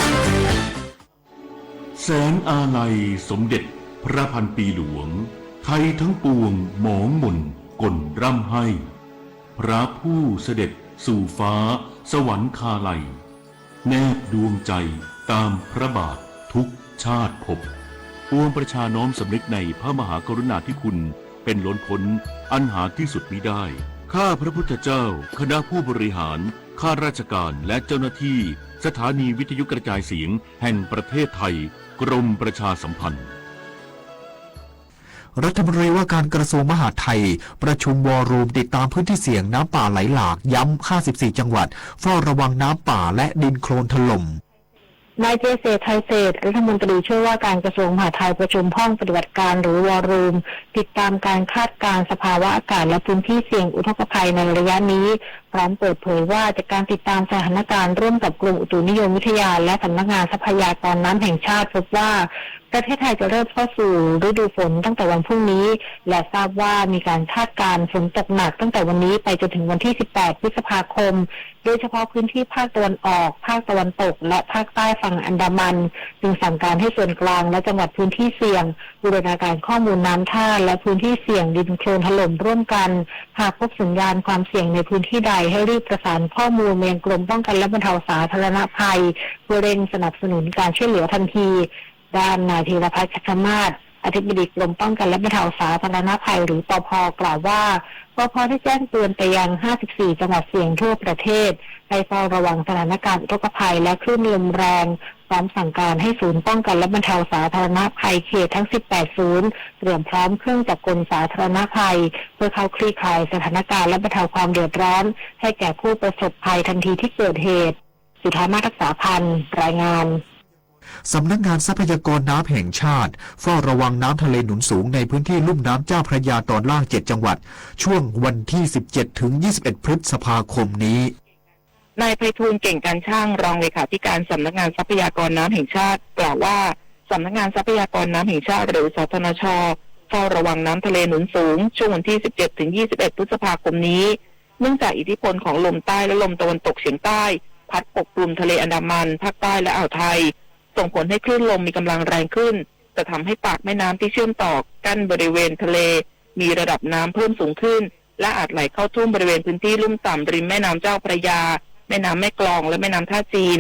แสนอาลัยสมเด็จพระพันปีหลวงไทยทั้งปวงหมองหม่นก่นร่ำให้พระผู้เสด็จสู่ฟ้าสวรรคาลัยแนบดวงใจตามพระบาททุกชาติภพปวงประชาน้อมสำนึกในพระมหากรุณาธิคุณเป็นล้นพ้นอันหาที่สุดมิได้ข้าพระพุทธเจ้าคณะผู้บริหารข้าราชการและเจ้าหน้าที่สถานีวิทยุกระจายเสียงแห่งประเทศไทยกรมประชาสัมพันธ์รัฐมนตรีว่าการกระทรวงมหาดไทยประชุมวอรูมติดตามพื้นที่เสี่ยงน้ำป่าไหลหลากย้ำ54จังหวัดเฝ้าระวังน้ำป่าและดินโคลนถล่มนายเจษฎไทยเศรษฐ์รัฐมนตรีช่วยว่าการกระทรวงมหาดไทยประชุมห้องปฏิบัติการหรือวอรูมติดตามการคาดการณ์สภาวะอากาศและพื้นที่เสี่ยงอุทกภัยในระยะนี้พร้อมเปิดเผยว่าจากการติดตามสถานการณ์ร่วมกับกรมอุตุนิยมวิทยาและสำนักงานทรัพยากรน้ำแห่งชาติพบว่าประเทศไทยจะเริ่มเข้าสู่ฤดูฝนตั้งแต่วันพรุ่งนี้และทราบว่ามีการคาดการณ์ฝนตกหนักตั้งแต่วันนี้ไปจนถึงวันที่18พฤษภาคมโดยเฉพาะพื้นที่ภาคตะวันออกภาคตะวันตกและภาคใต้ฝั่งอันดามันจึงสั่งการให้ส่วนกลางและจังหวัดพื้นที่เสี่ยงบูรณาการข้อมูลน้ำท่าและพื้นที่เสี่ยงดินโคลนถล่มร่วมกันหากพบสัญญาณความเสี่ยงในพื้นที่ใดให้รีบประสานข้อมูลไปยังกรมป้องกันและบรรเทาสาธารณภัยเพื่อเร่งสนับสนุนการช่วยเหลือทันทีด้านนายธีรพัฒน์ชัชมาศอธิบดีกรมป้องกันและบรรเทาสาธารณภัยหรือปภ.กล่าวว่าปภ.ได้แจ้งเตือนไปยัง54จังหวัดเสี่ยงทั่วประเทศให้เฝ้าระวังสถานการณ์อุทกภัยและคลื่นลมแรงพร้อมสั่งการให้ศูนย์ป้องกันและบรรเทาสาธารณภัยเขตทั้ง18ศูนย์เตรียมพร้อมเครื่องจักรกลสาธารณภัยเพื่อเข้าคลี่คลายสถานการณ์และบรรเทาความเดือดร้อนให้แก่ผู้ประสบภัยทันทีที่เกิดเหตุสุธามาศรักษาพันธ์รายงานสำนักงานทรัพยากรน้ำแห่งชาติเฝ้าระวังน้ำทะเลหนุนสูงในพื้นที่ลุ่มน้ำเจ้าพระยาตอนล่าง7จังหวัดช่วงวันที่17ถึง21พฤษภาคมนี้นายไพฑูรย์เก่งการช่างรองเลขาธิการสำนักงานทรัพยากรน้ำแห่งชาติกล่าวว่าสำนักงานทรัพยากรน้ำแห่งชาติหรือสทนช.เฝ้าระวังน้ำทะเลหนุนสูงช่วงวันที่17ถึง21พฤษภาคมนี้เนื่องจากอิทธิพลของลมใต้และลมตะวันตกเฉียงใต้พัดปกคลุมทะเลอันดามันภาคใต้และอ่าวไทยส่งผลให้คลื่นลมมีกำลังแรงขึ้นจะทำให้ปากแม่น้ำที่เชื่อมต่อกั้นบริเวณทะเลมีระดับน้ำเพิ่มสูงขึ้นและอาจไหลเข้าท่วมบริเวณพื้นที่ลุ่มต่ำริมแม่น้ำเจ้าพระยาแม่น้ำแม่กลองและแม่น้ำท่าจีน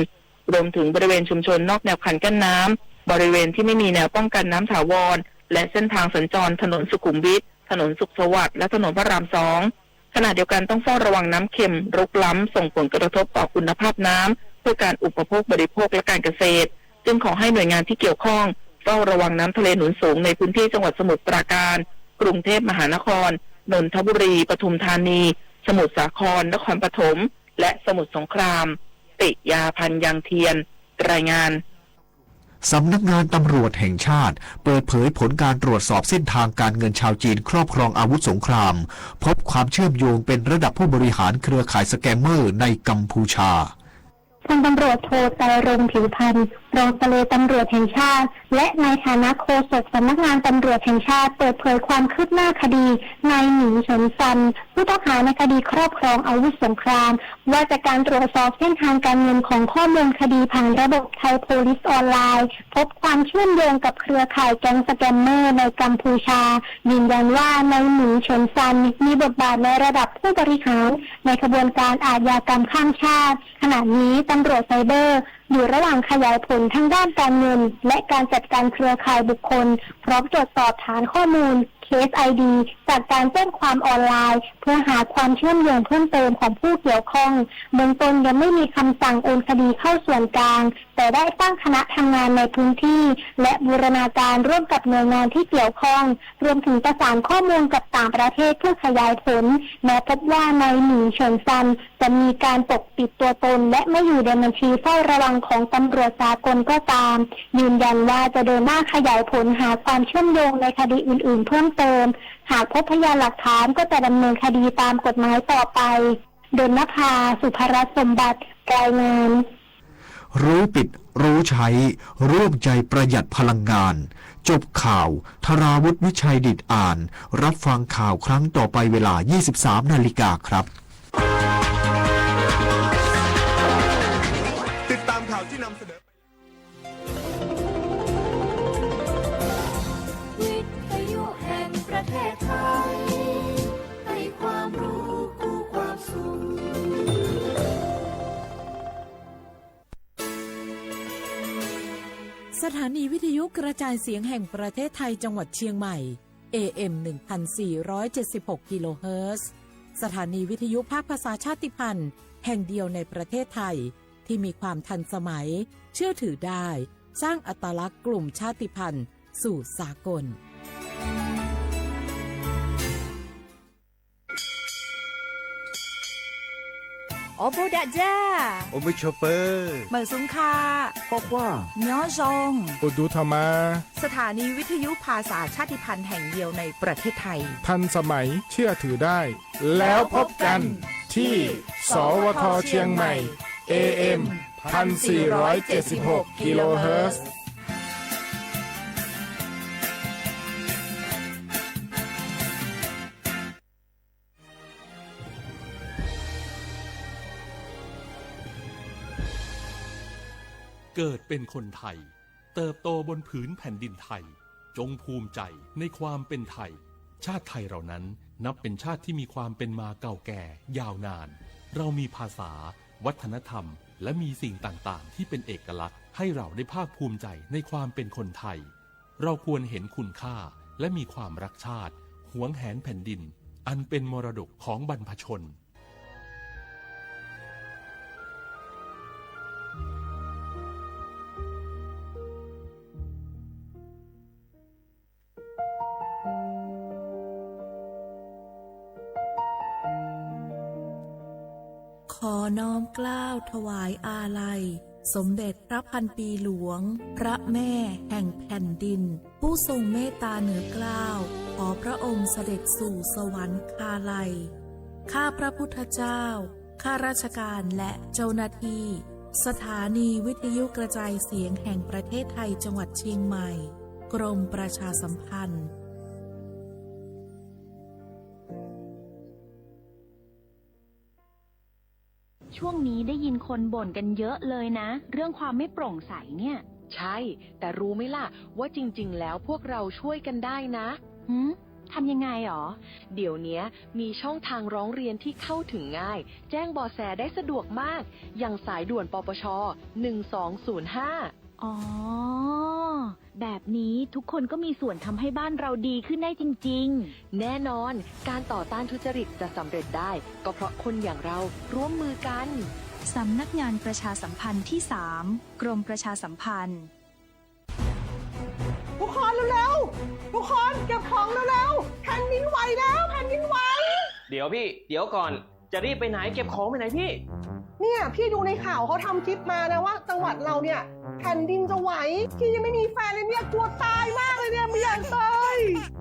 รวมถึงบริเวณชุมชนนอกแนวคันกั้นน้ำบริเวณที่ไม่มีแนวป้องกันน้ำถาวรและเส้นทางสัญจรถนนสุขุมวิทถนนสุขสวัสดิ์และถนนพระราม2ขณะเดียวกันต้องเฝ้าระวังน้ำเค็มรุกล้ำส่งผลกระทบต่อคุณภาพน้ำเพื่อการอุปโภคบริโภคและการเกษตรจึงขอให้หน่วยงานที่เกี่ยวข้องเฝ้าระวังน้ำทะเลหนุนสูงในพื้นที่จังหวัดสมุทรปราการกรุงเทพมหานครนนทบุรีปทุมธานีสมุทรสาครนครปฐมและสมุทรสงครามติยาพันธ์ยังเทียนรายงานสำนักงานตำรวจแห่งชาติเปิดเผยผลการตรวจสอบเส้นทางการเงินชาวจีนครอบครองอาวุธสงครามพบความเชื่อมโยงเป็นระดับผู้บริหารเครือข่ายสแกมเมอร์ในกัมพูชาพลตำรวจโทไตรรงค์ผิวพันธ์รองตำรวจตำรวจแห่งชาติและในฐานะโฆษกสำนักงานตำรวจแห่งชาติเปิดเผยความคืบหน้าคดีนายหนิงเฉินซันผู้ต้องหาในคดีครอบครองอาวุธสงครามว่าจากการตรวจสอบเส้นทางการเงินของข้อมูลคดีผ่านระบบไทยโพลิสออนไลน์พบความเชื่อมโยงกับเครือข่ายแก๊งสแกมเมอร์ในกัมพูชายืนยันว่านายหนิงเฉินซันมีบทบาทในระดับผู้บริหารในขบวนการอาชญากรรมข้ามชาติขณะนี้ตำรวจไซเบอร์อยู่ระหว่างขยายผลทั้งด้านการเงินและการจัดการเครือข่ายบุคคลพร้อมตรวจสอบฐานข้อมูลเคส ID จากการแจ้งความออนไลน์เพื่อหาความเชื่อมโยงเพิ่มเติมของผู้เกี่ยวข้องเบื้องต้นยังไม่มีคำสั่งโอนคดีเข้าส่วนกลาง แต่ได้ตั้งคณะทำงานในพื้นที่และบูรณาการร่วมกับหน่วยงานที่เกี่ยวข้องรวมถึงประสานข้อมูลกับต่างประเทศเพื่อขยายผลแม้พบว่าในหนีเฉินซันจะมีการปกปิดตัวตนและไม่อยู่ในบัญชีเฝ้าระวังของตำรวจสากลก็ตามยืนยันว่าจะเดินหน้าขยายผลหาความเชื่อมโยงในคดีอื่นๆเพิ่มเติมหากพบพยานหลักฐานก็จะดำเนินคดีตามกฎหมายต่อไปดลนภา สุภรัตน์สมบัติรายงานรู้ปิดรู้ใช้ร่วมใจประหยัดพลังงานจบข่าวธราวุฒิวิชัยดิษฐ์อ่านรับฟังข่าวครั้งต่อไปเวลา 23 นาฬิกาครับติดตามข่าวที่นำเสนอวิทยุแห่งประเทศไทยให้ความรู้คู่ความสุขสถานีวิทยุกระจายเสียงแห่งประเทศไทยจังหวัดเชียงใหม่ AM 1476 กิโลเฮิรตซ์สถานีวิทยุภาคภาษาชาติพันธุ์แห่งเดียวในประเทศไทยที่มีความทันสมัยเชื่อถือได้สร้างอัตลักษณ์กลุ่มชาติพันธุ์สู่สากลโอโบดาจ้า โอมิชเปอร์ เหมือนสุงคา พอกว่า เนาะซง อุดูธรรมาสถานีวิทยุภาษาชาติพันธุ์แห่งเดียวในประเทศไทยทันสมัยเชื่อถือได้แล้วพบกันที่สวทเชียงใหม่ AM 1476 กิโลเฮิรตซ์เกิดเป็นคนไทยเติบโตบนผืนแผ่นดินไทยจงภูมิใจในความเป็นไทยชาติไทยเรานั้นนับเป็นชาติที่มีความเป็นมาเก่าแก่ยาวนานเรามีภาษาวัฒนธรรมและมีสิ่งต่างๆที่เป็นเอกลักษณ์ให้เราได้ภาคภูมิใจในความเป็นคนไทยเราควรเห็นคุณค่าและมีความรักชาติหวงแหนแผ่นดินอันเป็นมรดกของบรรพชนขอน้อมเกล้าถวายอาลัยสมเด็จพระพันปีหลวงพระแม่แห่งแผ่นดินผู้ทรงเมตตาเหนือเกล้าขอพระองค์เสด็จสู่สวรรคาลัยข้าพระพุทธเจ้าข้าราชการและเจ้าหน้าที่สถานีวิทยุกระจายเสียงแห่งประเทศไทยจังหวัดเชียงใหม่กรมประชาสัมพันธ์ช่วงนี้ได้ยินคนบ่นกันเยอะเลยนะเรื่องความไม่โปร่งใสเนี่ยใช่แต่รู้ไหมล่ะว่าจริงๆแล้วพวกเราช่วยกันได้นะทำยังไงหรอเดี๋ยวนี้มีช่องทางร้องเรียนที่เข้าถึงง่ายแจ้งเบาะแสได้สะดวกมากอย่างสายด่วนปปช1205อ๋อแบบนี้ทุกคนก็มีส่วนทำให้บ้านเราดีขึ้นได้จริงๆแน่นอนการต่อต้านทุจริตจะสำเร็จได้ก็เพราะคนอย่างเราร่วมมือกันสำนักงานประชาสัมพันธ์ที่3กรมประชาสัมพันธ์ทุกคนเร็วๆทุกคนเก็บของเร็วๆแผ่นดินไหวแล้วแผ่นดินไหวเดี๋ยวพี่เดี๋ยวก่อนจะรีบไปไหนเก็บของไปไหนพี่เนี่ยพี่ดูในข่าวเขาทำคลิปมานะว่าจังหวัดเราเนี่ยแผ่นดินจะไหวพี่ยังไม่มีแฟนเลยเนี่ยกลัวตายมากเลยเนี่ยไม่อยากตาย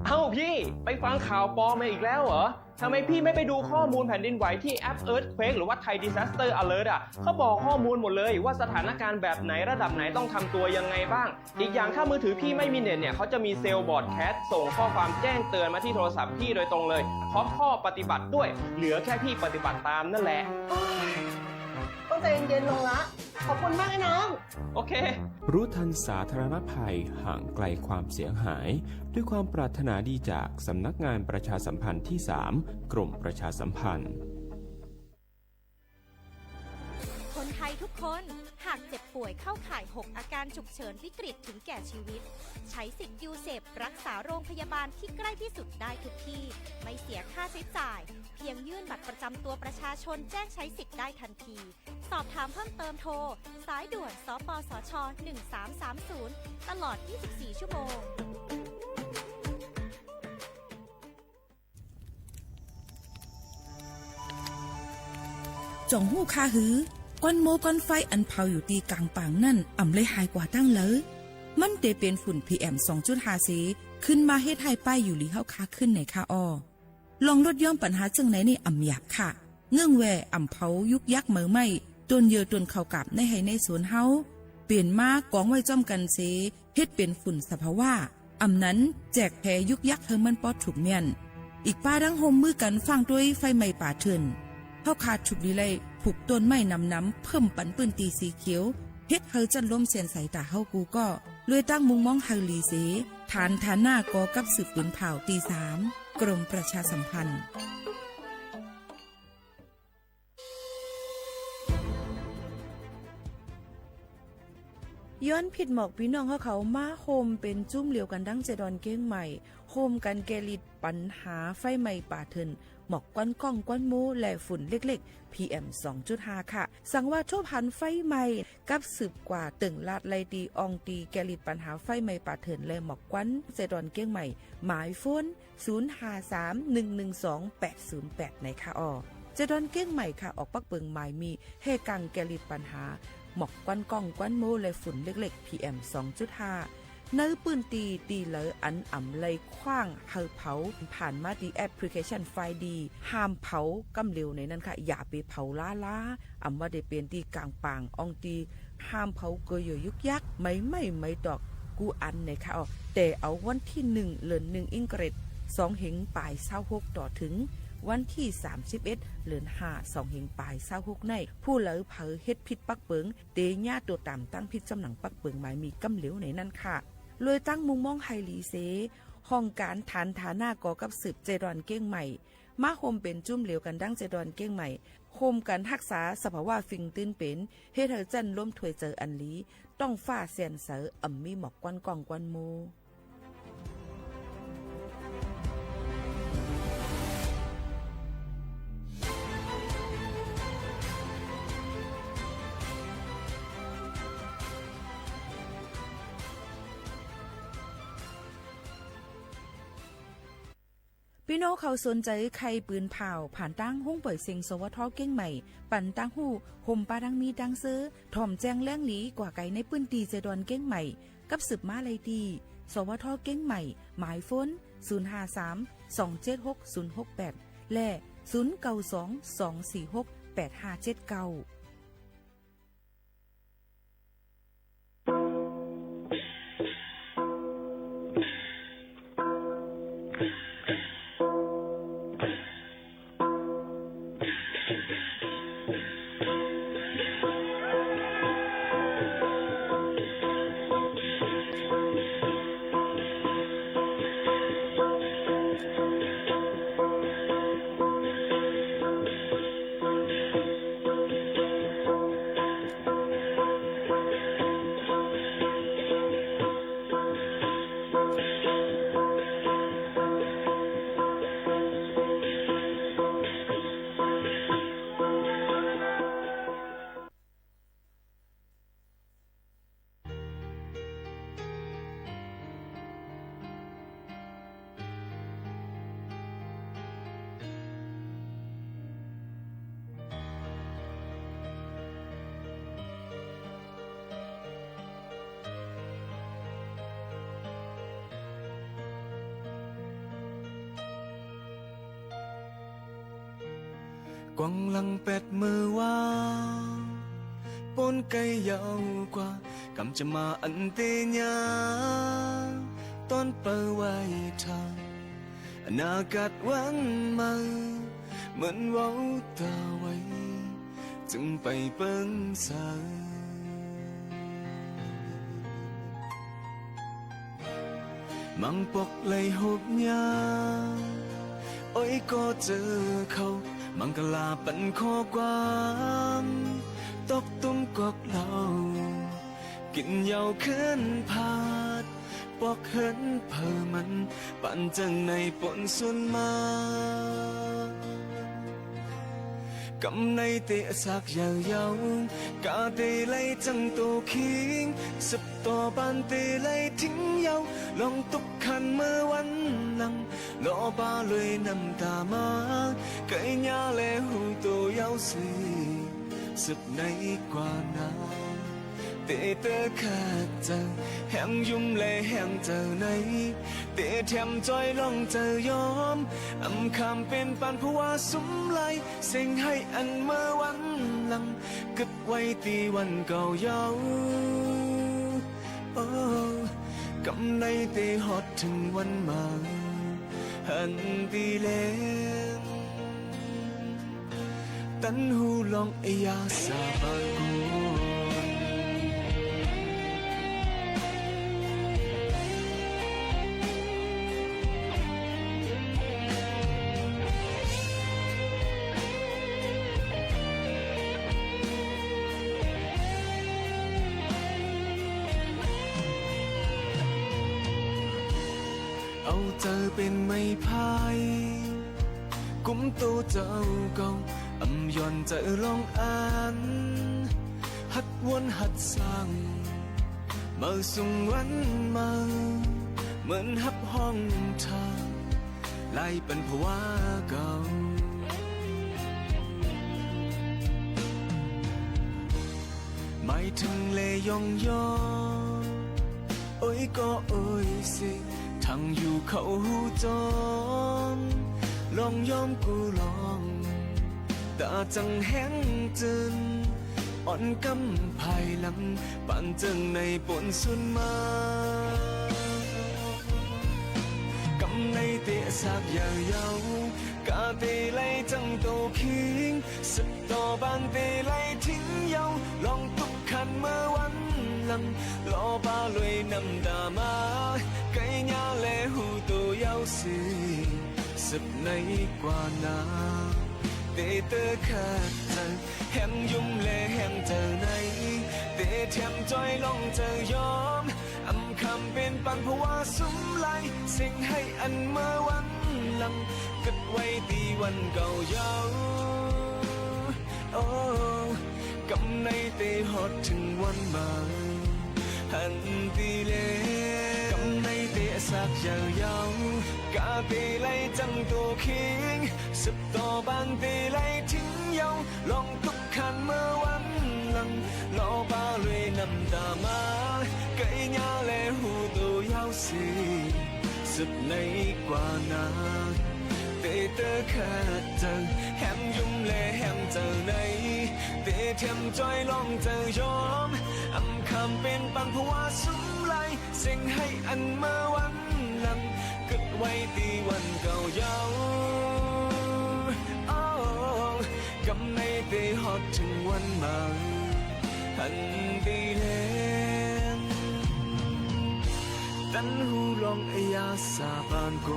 เอ้าพี่ไปฟังข่าวปลอมมาอีกแล้วเหรอทำไมพี่ไม่ไปดูข้อมูลแผ่นดินไหวที่แอป Earthquake หรือว่า Thai Disaster Alert อ่ะเขาบอกข้อมูลหมดเลยว่าสถานการณ์แบบไหนระดับไหนต้องทำตัวยังไงบ้างอีกอย่างถ้ามือถือพี่ไม่มีเน็ตเนี่ยเขาจะมีเซลล์บอร์ดแคสส่งข้อความแจ้งเตือนมาที่โทรศัพท์พี่โดยตรงเลยพร้อมข้อปฏิบัติด้วยเหลือแค่พี่ปฏิบัติตามนั่นแหละต้องใจเย็นๆลงละขอบคุณมากไอ้น้องโอเครู้ทันสาธารณภัยห่างไกลความเสียหายด้วยความปรารถนาดีจากสำนักงานประชาสัมพันธ์ที่3กรมประชาสัมพันธ์คนไทย ทุกคนหากเจ็บป่วยเข้าข่าย 6 อาการฉุกเฉินวิกฤตถึงแก่ชีวิตใช้สิทธิ์ยูเซปรักษาโรงพยาบาลที่ใกล้ที่สุดได้ทุกที่ไม่เสียค่าใช้จ่ายเพียงยื่นบัตรประจำตัวประชาชนแจ้งใช้สิทธิ์ได้ทันทีสอบถามเพิ่มเติมโทรสายด่วนสปสช1330ตลอด24ชั่วโมงจ่องหู้คาหือก้อนโมก้อนไฟอันเผาอยู่ตีกลางป่างนั่นอ่ำเลยหายกว่าตั้งเลยมันเตเป็นฝุ่น PM 2.5 สีขึ้นมาเฮ็ดให้ป้ายอยู่ลีเฮาคาขึ้นในคาออลองลดย่อมปัญหาจังไหนในอ่ำหยาบค่ะเงื่องแวอ่ำเผายุกยักเหมือไม่ต้นเยอต้นเข้ากับในให้ในสวนเฮาเปลี่ยนมากองไว้จ้อมกันเสเฮ็ดเป็นฝุ่นสภาวะอ่ำนั้นแจกแพยุกยักเฮามันปอดถูกเมียนอีกป้าดังโฮมมือกันฟังด้วยไฟไหม้ป่าเถื่อนเฮาขาดฉุกดีเลยผูกต้นไม้น้ำเพิ่มปันปืนตีสีเขียวเฮ็ดเฮาจันล้มเสียนสายตาเฮากูก็เลยตั้งมุงมองเฮาลีเสฐานหน้ากอกับสืบปืนเผาตี3กรมประชาสัมพันธ์ย้อนผิดหมอกพี่น้องเขามาโฮมเป็นจุ้มเหลียวกันดั้งเจดอนเก้งใหม่โฮมกันแกลิดปัญหาไฟไหม้ป่าเถินหมอกก้อนก้องก้อนมูและฝุ่นเล็กๆ PM 2.5 ค่ะสั่งว่าทั่วพันไฟไหม้กับสืบกว่าตึงลาดไลดีอองตีแกลิดปัญหาไฟไหม้ป่าเถินและหมอกก้อนเจดอนเก้งใหม่หมายโฟน0531128808ในค่ะเจดอนเก้งใหม่ค่ะออกปักเปิงหมายมีเฮกังแกลิดปัญหาหมอกก้อนก้องก้อนโมและฝุ่นเล็กๆ PM 2.5 เนื้อปืนตีเหลออันอ่ำเลยคว้างเฮาเผาผ่านมาดีแอปพลิเคชันไฟดีห้ามเผากำเร็วในนั้นค่ะอย่าไปเผาล้าอ่ำว่าได้เป็นตีกลางปางอองตีห้ามเผาเกยยุกยักไม่ดอกกูอันในค่ะแต่เอาวันที่1เดือน1อิงเกรด2เหงปลาย26ต่อถึงวันที่31เดือน5 2เหงปลาย26ในผู้เหลอเผาเฮ็ดผิดปักเปิงเตญาตัวตามตั้งผิดจำหนังปักเปิงหมายมีกำเหลวในนั้นค่ะเลยตั้งมุงมองไฮลีเซห้องการฐานฐาหน้ากอกับสืบเจดอนเก้งใหม่มาโฮมเป็นจุ่มเหลวกันดั้งเจดอนเก้งใหม่โฮมกันรักษาสภาวะฟิงตื้นเป็นเฮ็ดให้จันล้มถวยเจออันลีต้องฟ้าแสนเสออ่ำมีหมอกก้อนกองก้อนโมพี่น้องเขาสนใจใครปืนเผาผ่านตั้งห้องเปิดเซ็งสวทเก้งใหม่ปั่นตั้งหูห่มปลาดังมีดังซื้อถ่อมแจ้งแล้งหลีกว่าไก่ในปืนตีเจดอนเก้งใหม่กับสืบมาเลยดีสวทเก้งใหม่หมายฝน0532766068และ0922468579กวางลังเป็ดมือว่าปนไก่ยาวกว่ากำจะมาอันเตญาตอนเปิดไว้ทางอนาคตวันมาเหมือนว่าตาไว้จึงไปเปิ้งสายมังปกเลยหกยาโอ้ยก็เจอเขามังกลาปันข้อความตกตุ้ม กอกเหล่ากินเหยาขึ้นผาดปอกเหินเผอมันปั่นจังในปนส่วนมากำในเตะสักยาวยาวกาเตไลจังโตคิงสับต่อบานเตไลทิ้งยาวลองตุกขันเมื่อวันหลังลอบาเลยน้ำตามาไก่ยาและหูโตยาวสีสับในกว่านาเตะเตอขาดเจอแหงยุ่มและแหงเจอในเตะแถมจอยลองเจอยอมอำคำเป็นปันผัวสุมไหลเสียงให้อันเมื่อวันหลังกึดไว้ตีวันเก่าเยาโอ้กำในเตะฮอดถึงวันมาหันตีเลงตันหูลองเอยาสาบานกูเอาเจอเป็นไม่พายกุมตัวเจ้าเก่าอำย้อนเจอลองอ่านหัดวนหัดสร้างเมื่อส่งวันมาเหมือนหับห้องทางไล่เป็นภาวะเก่าไม่ถึงเลยยองยอโอ้ยก็โอ้ยสิทั้งอยู่เขาหูจอนลองยอมกูลองตาจังแห้งจึนอ่อนกำภายหลังปั่นจึงในปนสุนมากำในเตะสากยาวยาวกาเตไลจังโตคิงสับต่อบานเตไลทิ้งยาวลองตุกขันเมื่อวันหลังลอบาลวยน้ำตามาไก่ยาและหูโตยาวสีสับในกว่านาเตะเตอขาดเจอแหงยุ่มและแหงเจอในเตะแถมจอยลองเจอยอมอำคำเป็นปันภาวะสุมไหลเสียงให้อันเมื่อวันหลังกึดไว้ตีวันเก่าเยาโอ้กำในเตะฮอดถึงวันมาหันตีเลกำในเตะสักยาวยาวกาเตไลจังตัวคิงสับต่อบานเตไลทิ้งยาวลองตุกขันเมื่อวันหลังลอบาเลยน้ำตามาไก่ยาและหูโตยาวสีสับในกว่านาเตะเตอขาดเจอแหมยุ่มและแหมเจอในเตะเทียมจอยลองเจอยอมอำคำเป็นปันภาวะสุมไหลเสียงให้อันเมื่อวันหลังกึดไว้ตีวันเก่าเยาอกำในเตะฮอดถึงวันมาหันตีเลนตันหูลองเอยาสาบานโก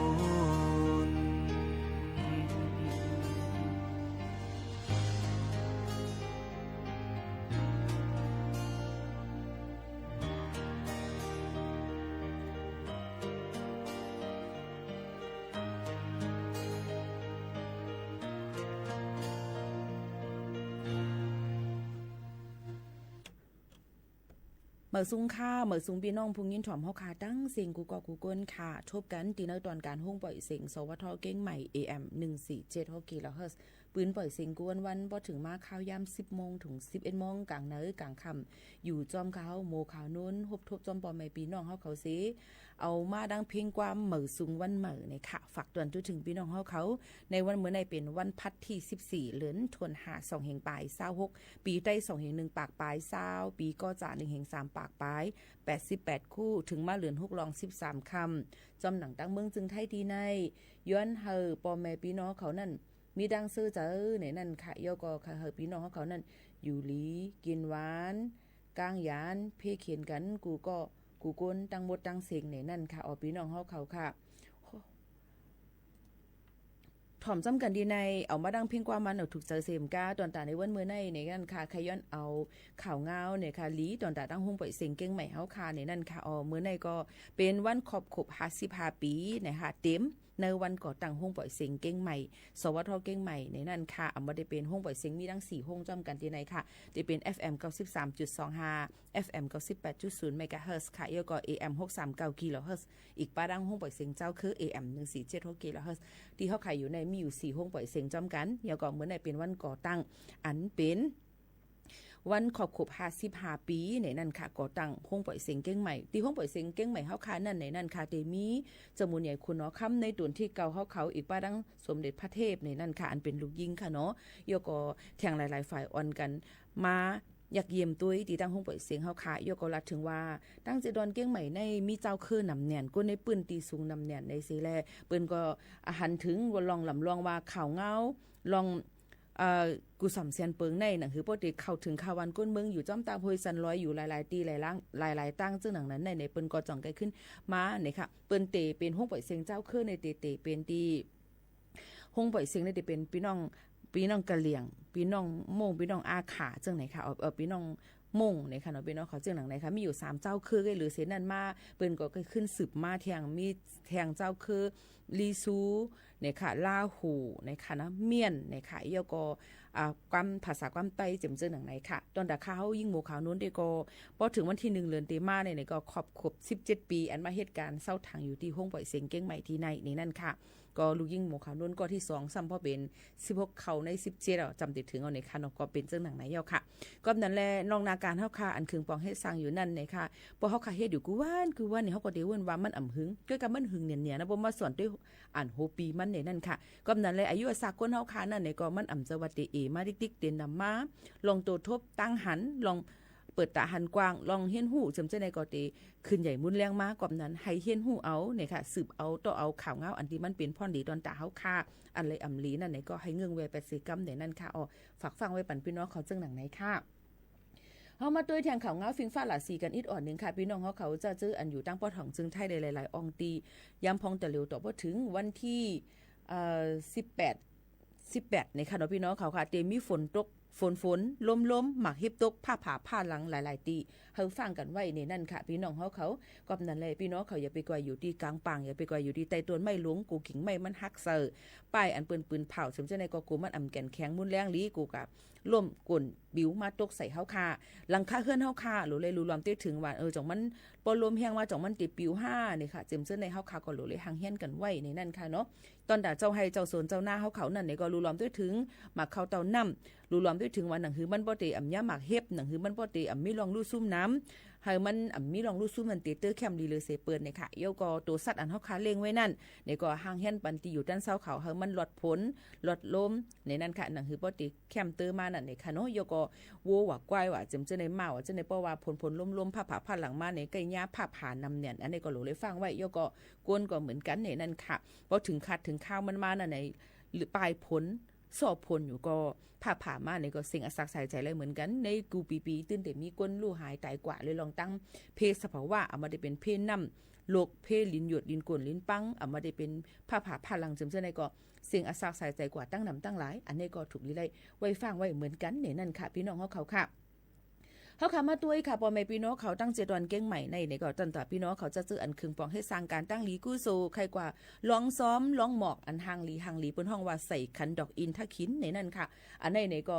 นเมื่อซุงค่าเมื่อซุงพี่น้องพุงยินถ่อมเฮาคาตั้งเสียงกูก็กูก้นค่ะทบกันตีเนอตอนการหุ้งปล่อยเสียงสวทเก้งใหม่ AM 147 กิโลเฮิรตซ์ปืนปล่อยเสียงกวนวันบ่ถึงมาข่าวยาม 10 โมงถึง 11 โมงกลางเนอกลางค่ำอยู่จอมเขาโมขาวนู้นฮบทบจอมปอมแม่พี่น้องเฮาเขาสิเอามาดังเพลงความเหมือซุงวันเหมือในค่ะฝากเตือนถึงพี่น้องเฮาเขาในวันมื้อในเป็นวันพัดที่14เดือนธันวาคม2แห่งปลาย26ปีใต้2แห่ง1ปากปลาย20ปีก็จะ1แห่ง3ปากปลาย88คู่ถึงมาเหลือน6รอง13คำจอมหนังตั้งเมืองจึงไทยดีในย้อนเฮอปอแม่พี่น้องเขานั่นมีดังซื้อเจอในนั่นค่ะย่อก็ค่ะเฮอพี่น้องเขานั่นอยู่หลีกินหวานกลางยานเพเขียนกันกูก้นตั้งหมดตั้งเสียงในนั่นค่ะพี่น้องเขาค่ะท ถ่อมจ้ำกันดีในเอามาดังเพียงกว่ามันเอาถูกเจอเสมก้าตอนตาในวันมื้อในนั่นค่ะใครย้อนเอาข่าวเงาเนี่ยค่ะลีตอนตาตั้งห้องปล่อยเสียงเก่งใหม่เฮาค่ะในนั่นค่ะมื้อในก็เป็นวันครบ55ปีนะคะเต็มในวันก่อตั้งห้องปล่อยเสียงเก่งใหม่สวทเก่งใหม่ในนั่นค่ะบ่ได้เป็นห้องปล่อยเสียงมีทั้ง4ห้องจ้ำกันที่ไหนค่ะจะเป็น FM 93.25 FM 98.0 MHz ค่ะแล้วก็ AM 639 kHz อีกป้าดังห้องปล่อยเสียงเจ้าคือ AM 1476 kHz ที่เฮาขายอยู่ในมีอยู่4ห้องปล่อยเสียงจ้ำกันแล้วก็มื้อในเป็นวันก่อตั้งอันเป็นวันครบ55ปีในนั่นค่ะก่อตั้งห้องปล่อยเสียงเก้งใหม่ที่ห้องปล่อยเสียงเก้งใหม่เฮาค่ะนั่นในนั่นค่ะเตมีจมูกใหญ่คุณเนาะค่ำในตุนที่เก่าเฮาเขาอีกป้าดังสมเด็จพระเทพในนั่นค่ะอันเป็นลูกยิงค่ะเนาะยก็แข่งหลายๆฝ่ายอ่อนกันมาอยากเยี่ยมตุ้ยที่ตั้งห้องปล่อยเสียงเฮาค่ะยก็รัดถึงว่าตั้งเจดอนเก้งใหม่ในมีเจ้าคือนำแหน่นก็ในปืนตีสูงนำแหน่นในสิแลเปิ้นก็อาหารถึงว่าลองลำลองว่าข่าวเงาลองกูสำเซียนเปิงในหนังคือปกติเข้าถึงข่าววันก้นเมืองอยู่จ้อมตาโพยซันลอยอยู่หลายๆตีหลายตั้งซึ่งหนังนั้นในเปิ้นก็จ่องไกลขึ้นมาเนี่ยค่ะเปิ้นเตเป็นห้องปล่อยเสียงเจ้าคือในเตเป็นตีห้องปล่อยเสียงในเตเป็นพี่น้องกะเหลี่ยงพี่น้องโมงพี่น้องอาขาจังไหนค่ะพี่น้องมงในค่ะเนาะพี่น้องเขาจึงหนังไหนคะมีอยู่3เจ้าคือหรือเสนั้นมาเปิ้นก็ขึ้นสืบมาแทงมีแทงเจ้าคือลีซูในค่ะลาหูในค่ะนะเมียนในค่ะแล้วก็ความภาษาความไต้เจิมเจอหนังไหนค่ะตอนดาข้าวยิ่งโมขาวนู้นได้ก็พอถึงวันที่1เดือนเตมาในก็ครบ17ปีอันมาเหตุการณ์เศร้าทางอยู่ที่ห้องปล่อยเสียงเก้งใหม่ที่ในนี่นั่นค่ะก็ลูกยิ่งโมขาวนู้นก็ที่2ซ้ำพอเป็น16เขาใน17จำติดถึงเอาในค่ะเนาะก็เป็นเจ้าหนังไหนยาวค่ะก็นั้นแลนองนาการเฮาค่ะอันคึงปองเฮ็ดสร้างอยู่นั่นในค่ะพอเฮาค่ะเฮ็ดอยู่กูว่านนี่เฮาก็ได้เว้นว่ามันอ่ำหึงด้วยกับมันหึงเนี่ยนะบ่มาสอนด้วยอ่านโหปีมันในนั่นค่ะก็นั้นแลอายุสากลเฮาค่ะนั่นในก็มันอ่ำจะว่าเตเอมาติ๊กๆเต็นนำมาลองโตทบตั้งหันลองเปิดตาหันกว้างลองเฮียนหูจำเจในก็เตขึ้นใหญ่มุนแรงมากกว่านั้นให้เฮียนหูเอาเนี่ยค่ะสืบเอาต่อเอาข่าวเงาอันที่มันเป็นพ่อนดีตอนตาเฮาค่ะอันเลยอำลีนั่นไหนก็ให้เงื่องเว80กรัมเนี่ยนั่นค่ะฝากฟังไว้ปั่นพี่น้องเขาจังหนังไหนค่ะเฮามาตัวแทงข่าวเงาฟิงฟ้าหลาสีกันอีกอ่อนนึงค่ะพี่น้องเขาจะเจออันอยู่ตั้งปอถ่องจึงไทยได้หลายๆอองตีย้ำพองตะเหลียวต่อบ่ถึงวันที่18ในค่ะเนาะพี่น้องเขาค่ะเตมีฝนตกฝนล้มหมักฮิบตกผ้าหลังหลายๆตีเฮาฟังกันไว้ในนั่นค่ะพี่น้องเขาก็นั่นแหละพี่น้องเขาอย่าไปกว่าอยู่ที่กลางปังอย่าไปกว่าอยู่ที่ใต้ต้นไม้หลวงกูขิงไม้มันฮักเซอร์ป้ายอันปืนเผาสมเจในก็กูมันอ่ำแก่นแข็งมุนแรงลีกูกับล่มกลบิวมาตกใส่เฮาค่ะหลังคาเฮือนเฮาค่ะหรือเลยรู้ลอมเตถึงว่าจ่องมันปลมแฮงว่าจ่องมันติปิว5นี่ค่ะเจิมเจในเฮาค่ะก็หรือเลยหางเฮียนกันไว้ในนั่นค่ะเนาะตอนดาเจ้าให้เจ้าสนเจ้าหน้าเฮาเขานั่นนี่ก็รู้ลอมเตถึงมาเข้าเตาน้ำรู้ลอมเตถึงว่าหนังหือมันบ่ได้อ่ำยาหมักเฮ็บหนังหือมันบ่ได้อ่ำมีรองลู่ซุ่มน้ำให้มันอ่ำมีรองลู่ซุ่มมันเตอร์แคมลีเลยเสเปิ้นนี่ค่ะเดี๋ยวก็ตัวสัตว์อันเฮาค่ะเล็งไว้นั่นนี่ก็หางเฮียนปันที่อยู่ด้านเซาเขาให้มันลดผลลดลมในนั่นค่ะหนังหือบ่ได้แคมเตอร์มานั่นนี่ค่ะเนาะเดี๋ยวก็โวว่ากวายว่าจำเจในมาว่าเจในเพราะว่าผลล้มผ้าหลังมาในไก่ย่าผ้าผ่านำเนี่ยอันนี้ก็หลูเลยฟังไว้เดี๋ยวก็กวนก็เหมือนกันในนั่นค่ะพอถึงข้าวมันมานั่นในหรือปลายผลสอบผลอยู่ก็ผ่ามาในก็สิ่งอัศจรรย์ใส่ใจเลยเหมือนกันในกูปีตื่นแต่มีก้นลู่หายตายกว่าเลยลองตั้งเพศสภาวะเอามาได้เป็นเพศน้ำโลกเพศลิ้นหยดลิ้นกวนลิ้นปังเอามาได้เป็นผ้าหลังจำเจในก็สิ่งอัศจรรย์ใส่ใจกว่าตั้งนำตั้งหลายอันนี้ก็ถูกลิไลไว้ฟังไว้เหมือนกันในนั่นค่ะพี่น้องเขาค่ะเขาขามาตัวค่ะปอแม่พี่น้องเขาตั้งเจดอนเก้งใหม่ในก็ตั้งแต่พี่น้องเขาจะซื้ออันคึงปองให้สร้างการตั้งลีกู้โซใครกว่าลองซ้อมลองหมอกอันหางลีบนห้องว่าใส่ขันดอกอินทขินในนั่นค่ะอันในก็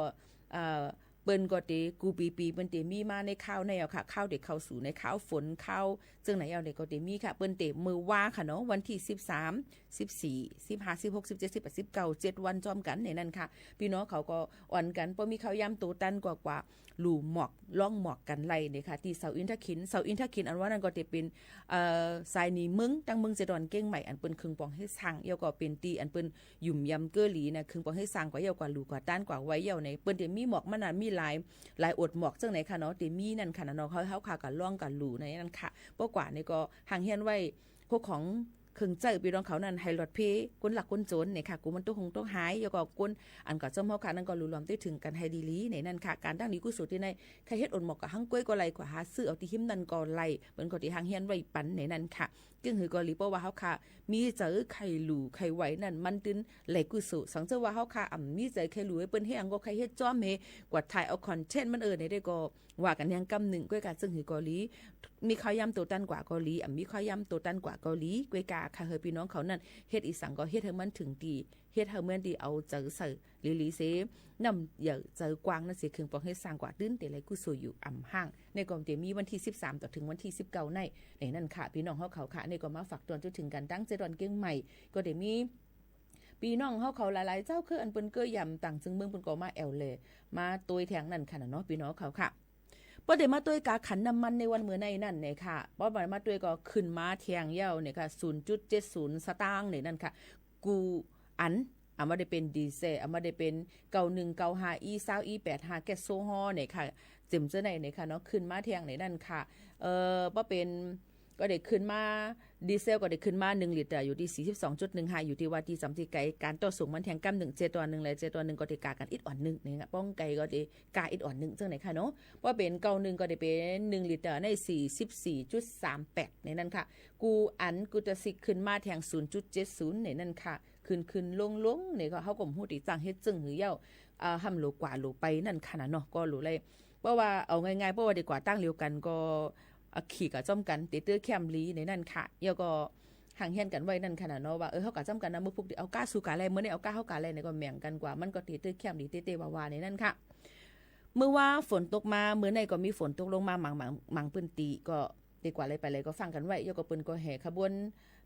เปิ้นก็เตกูปีเปิ้นเตมีมาในข้าวในเอาค่ะข้าวเด็กเข้าสู่ในข้าวฝนข้าวจึงไหนเอาเด็กก็เตมีค่ะเปิ้นเตมือว่าค่ะเนาะวันที่13 14 15 16 17 18 19 7วันจอมกันในนั้นค่ะพี่น้องเขาก็อ่อนกันบ่มีข้าวยำโตตันกว่าหลู่หมอกล่องหมอกกันไล่เนี่ยค่ะที่เสาอินทขินอันว่านั้นก็จะเป็นสายนีเมืองตั้งเมืองเจดอนเก้งใหม่อันเปิ้นคึงปองให้สร้างเยาก็เป็นตีอันเปิ้นยุ่มยำเกอหลีนะคึงปองให้สร้างกว่าเยากว่าหลู่กว่าต้านกว่าไว้เยาในเปิ้นจะมีหมอกมันน่ะมีหลายอดหมอกจังไหนค่ะเนาะเตมีนั่นค่ะเนาะเขาค่ะกันล่องกันหลู่ในนั้นค่ะบ่กว่านี่ก็ห่างเฮียนไว้พวกของเครื่องใจพี่น้องเขานั่นให้รถเพก้นหลักก้นโจนเนี่ยค่ะกูมันต้องหายแล้วก็ก้นอันก็จมเฮาค่ะนั่นก็รู้รวมได้ถึงกันให้ดีลีในนั่นค่ะการตั้งนี้กูสุดที่ในใครเฮ็ดอดหมอกกับหังก้อยก็ไหลกว่าหาซื้อเอาที่หิมนั่นก็ไหลเหมือนก็ที่หางเฮียนไว้ปันในนั่นค่ะ จึงหือก็หลีเพราะว่าเฮาค่ะมีเจอไข่หลูไข่ไหวนั่นมันตึนไหลกุสุสังเจอว่าเฮาค่ะมีเจอไข่หลูให้เปิ้นเฮ็ดก็ไข่เฮ็ดจ้อมเฮกว่าถ่ายเอาคอนเทนต์มันในได้ก็ว่ากันยังกำหนึ่งก้วยกาซึ่งหือเกาหลีมีข้าวยำตัวตันกว่าเกาหลีมีข้าวยำตัวตันกว่าเกาหลีก้วยกาค่ะเฮอพี่น้องเขานั่นเฮ็ดอีสังก็เฮ็ดให้มันถึงดีเฮ็ดให้มันดีเอาเจอใส่ลีเสนำอย่าเจอกวางนั่นสิคือปองเฮ็ดสร้างกว่าตื้นแต่ไรกุสุอยู่ห้างในกองเตมีวันที่13ต่อถึงวันที่19ในนั่นค่ะพี่น้องเฮาเขาค่ะในก็มาฝากตอนจนถึงกันตั้งเจดอนเก่งใหม่ก็ได้มีพี่น้องเฮาเขาหลายๆเจ้าคืออันเปิ้นเก้อยำต่างจึงเมืองเปิ้นก็มาแอวเลยมาตวยแทงนั่นค่ะเนาะพี่น้องเขาค่ะบ่ได้มาตวยกาขันน้ำมันในวันมื้อในนั่นเนี่ยค่ะบ่ได้มาตวยก็ขึ้นมาแทงเย้าเนี่ยค่ะ 0.70 สตางค์เนี่ยนั่นค่ะกูอันมาได้เป็นดีเซลมาได้เป็น9195 E 20 E 85แก๊สโซฮอล์เนี่ยค่ะจิมเจ้าไหนเนี่ยค่ะเนาะขึ้นมาแทงในนั่นค่ะบ่เป็นก็ได้ขึ้นมาดีเซลก็ได้ขึ้นมา1ลิตรอยู่ที่ 42.15 อยู่ที่ว่าที่สัมที่ไกการต่อสูงมันแทงกำ1เจตัว1และเจตัว1ก็ได้กากันอิดอ่อน1นี่ค่ะป้องไกก็ได้กาอิดอ่อน1จังไหนค่ะเนาะว่าเป็น91ก็ได้เป็น1ลิตรใน 44.38 ในนั้นค่ะกูอันกูจะสิขึ้นมาแทง 0.70 ในนั้นค่ะขึ้นลงนี่ก็เฮาก็ฮู้ติจังเฮ็ดจึงหือเย้าห่ำโลกว่าโลไปนั่นค่ะเนาะก็รู้เลยเพราะว่าเอาง่ายๆเพราะว่าดีกว่าตั้งเร็วกันก็ขี่กับจ้อมกันติดเตื้อแคมลีในนั่นค่ะเยาก็ห่างเฮียนกันไว้นั่นขนาดเนาะว่าเขากับจ้อมกันนะมื้อพวกเอาก้าสู่กาแลมื้อนี้เอาก้าเฮากาแลนี่ก็แม่งกันกว่ามันก็ติดเตื้อแคมลีเตๆวาๆในนั่นค่ะเมื่อว่าฝนตกมามื้อในก็มีฝนตกลงมาหมังปื้นตีก็ดีกว่าเลยไปเลยก็ฟังกันไว้เยาก็เปิ้นก็แห่ขบวน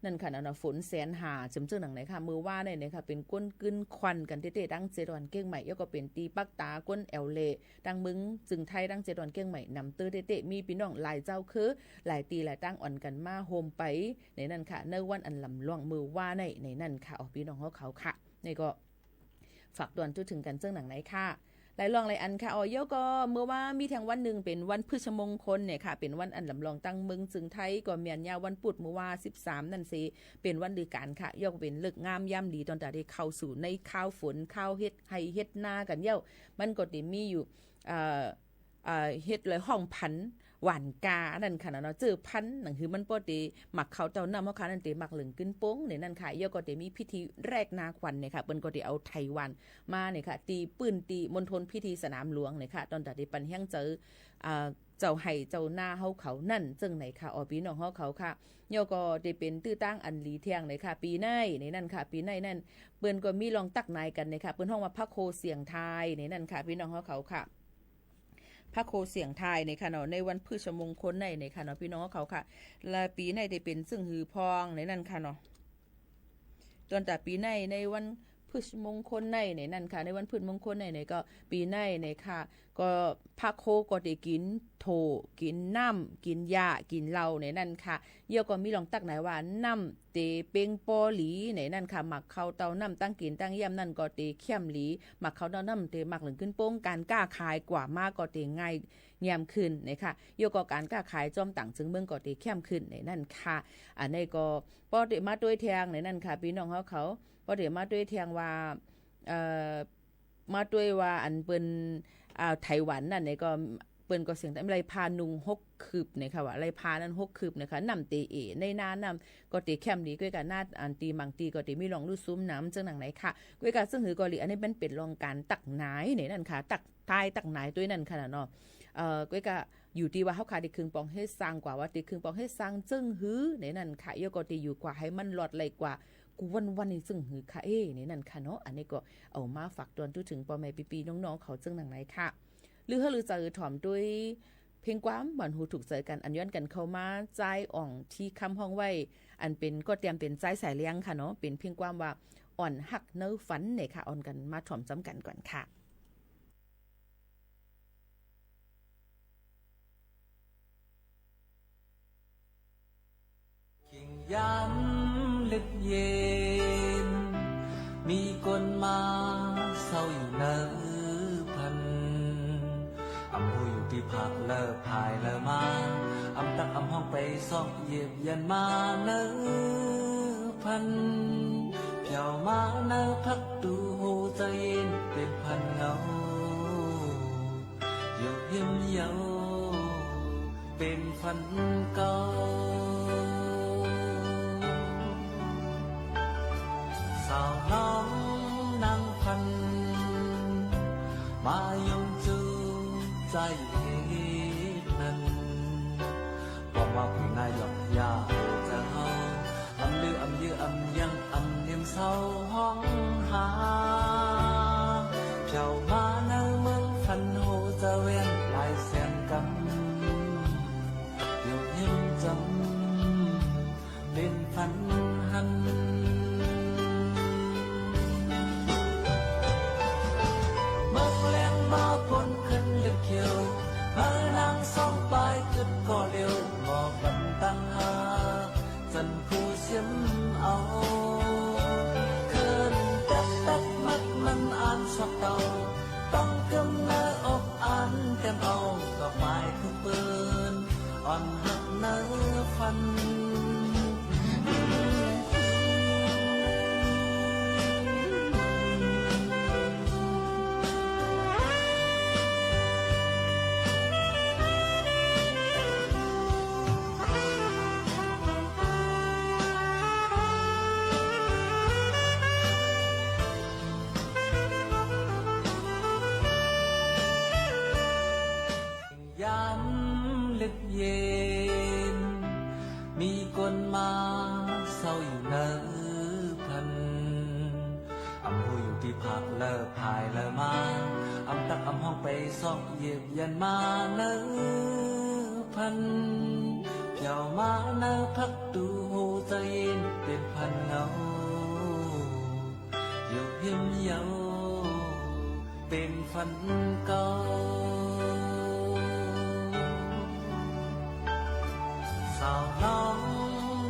นั่นค่ะนะฝนแสนหาจำเจ้าหนังไหนค่ะมือว่าได้เนี่ยค่ะเป็นก้นกึ้นควันกันเต้ๆดังเจดอนเก้งใหม่แล้วก็เป็นตีปักตาก้นแอลเลดังมึงจึงไทยดังเจดอนเก้งใหม่นำเต้เต้ๆมีพี่น้องหลายเจ้าคือหลายตีหลายตั้งอ่อนกันมาโฮมไปในนั่นค่ะในวันอันลำล่วงมือว่าในนั่นค่ะพี่น้องเขาค่ะนี่ก็ฝากตวนจุดถึงกันเจ้าหนังไหนค่ะหลายรองหลายอันค่ะเยาก็เมื่อว่ามีแทงวันหนึ่งเป็นวันพฤชมงคลเนี่ยค่ะเป็นวันอันลำลองตั้งเมืองจึงไทยก็เมียนยาวันปุดเมื่อว่า13นั่นสิเป็นวันฤการค่ะเยาเป็นเลิกงามย่ำดีตอนแต่ได้เข้าสู่ในข้าวฝนข้าวเฮ็ดให้เฮ็ดนากันเยามันก็ได้มีอยู่เฮ็ดเลยห้องพันหวานกานั่นค่ะเนาะเจอพันหนังคือมันปกติหมักเขาเต้านำเฮาค่ะนั่นเตหมักเหลืองกึ้นโป้งเนี่ยนั่นค่ะเยาก็ได้มีพิธีแรกนาขวัญเนี่ยค่ะเปิ้นก็ได้เอาไทยวันมาเนี่ยค่ะตีปืนตีมณฑลพิธีสนามหลวงเนี่ยค่ะตอนแต่ได้ปันแห้งเจอเจ้าไห้เจ้าหน้าเฮาเขานั่นจึงไหนค่ะพี่น้องเฮาเขาค่ะเยาก็ได้เป็นตื้อตั้งอันหลีเที่ยงเลยค่ะปีในนั่นค่ะปีในนั่นเปิ้นก็มีลองตักนายกันเนี่ยค่ะเปิ้นฮ้องว่าพระโคเสียงไทยเนี่ยนั่นค่ะพี่น้องเฮาเขาค่ะพระโคเสียงไทยในค่ะเนาะในวันพฤชมงคลในค่ะเนาะพี่น้องเขาค่ะและปีในได้เป็นซึ่งหือพองในนั่นค่ะเนาะตอนแต่ปีในวันพฤชมงคลในนั่นค่ะในวันพฤชมงคลในก็ปีในค่ะก็พระโคก็ได้กินโถกินน้ำกินยากินเหล้าในนั่นค่ะเยาก็มีลองตักไหนว่าน้ำเตเปงปอหลีในนั่นค่ะหมักเข้าเตาน้ำตั้งกินตั้งย่ำนั่นก็เตเข้มหลีหมักเข้าเตาน้ำเตหมักเหลืองขึ้นโป้งการกล้าขายกว่ามากก็เตง่ายแยมขึ้นนะคะเยาก็การกล้าขายจอมต่างจึงเมืองก็เตเข้มขึ้นในนั่นค่ะอันนี้ก็พอเตมาด้วยแทงในนั่นค่ะพี่น้องเขาพอเตมาด้วยแทงว่ามาด้วยว่าอันเปิ้นไต้หวันนั่นเนี่ยก็เปิ้นก็เสียงแต่ไรพานุง6คืบเนี่ยค่ะว่าไรพานั้น6คืบนะคะนำเตเอในนานำก็เตแคมดีก้วยกันนาอันตีมังตีก็เตมีลองรูซุ้มน้ำจังหนังไหนค่ะก้วยกันซึ่งหือกอลีอันนี้เป็นรองการตักนายเนี่ยนั่นค่ะตักทายตักนายด้วยนั่นค่ะเนาะก้วยก็อยู่ที่ว่าเฮาขาได้ครึ่งปองให้สร้างกว่าว่าติครึ่งปองให้สร้างจึงหือเนี่ยนั่นค่ะเยก็ติอยู่กว่าให้มันหลอดไหลกว่ากูวันนี้ซึ่งหือค่ะนี่นั่นค่ะเนาะอันนี้ก็เอามาฝากตวนถึงพ่อแม่ปีๆน้องๆเขาจึงหนังไหนค่ะหรือจะถ่อมด้วยเพลงความหวานหูถูกใจกันอันย้อนกันเข้ามาใจอ่องที่คำห้องไว้อันเป็นก็เตรียมเป็นใจสายเลี้ยงค่ะเนาะเป็นเพลงความว่าอ่อนหักเนื้อฝันเนี่ยค่ะอ่อนกันมาถ่อมจำกันก่อนค่ะกิ่งย้ำลึกเย็นมีคนมาเศร้าอยู่เนื้อพันอำหูอยู่ที่พักเลิกพายเลิกมาอำตักอำห้องไปซ่องเย็บยันมาเนื้อพันเพียวมาเนื้อพักดูหูใจเย็นเป็นพันเงาอยู่เยี่ยมเยาเป็นฝันเก่า าวน้องนางพันมายงจูใจเหตุนั้นบอกว่าผู้นายกยาจะเฮาอำลืออำยืออำยังอำเนียมเศร้าห้องหาเพียวมาในเมืองฟันโหจะเวียนลายแสนกำอยู่ยิ้มจำเป็นฝันหันเมื่อแรงมาปนขึ้นเลือดเขียวเมื่อนางสองปลายขึ้นก็เร็วบอกบันตั้งหาจันคู่เสียมเอาคืนตัดมัดมันอ่านสอบเตาต้องกำเนิดอกอ่านเต็มเอาดอกไม้คือปืนอ่อนหักเนื้อฟันยามลึกเย็นมีคนมาเศร้าอยู่เนื้อพันอำหูอยู่ที่พักเลิกพายเลิกมาอำตักอำห้องไปซอกเหยียบยันมาเนื้อพันเพียวมาเนื้อพักดูหูใจเย็นเป็นพันเงาอยู่เหี่ยมเยาเป็นฝันเก่าสาวน้อง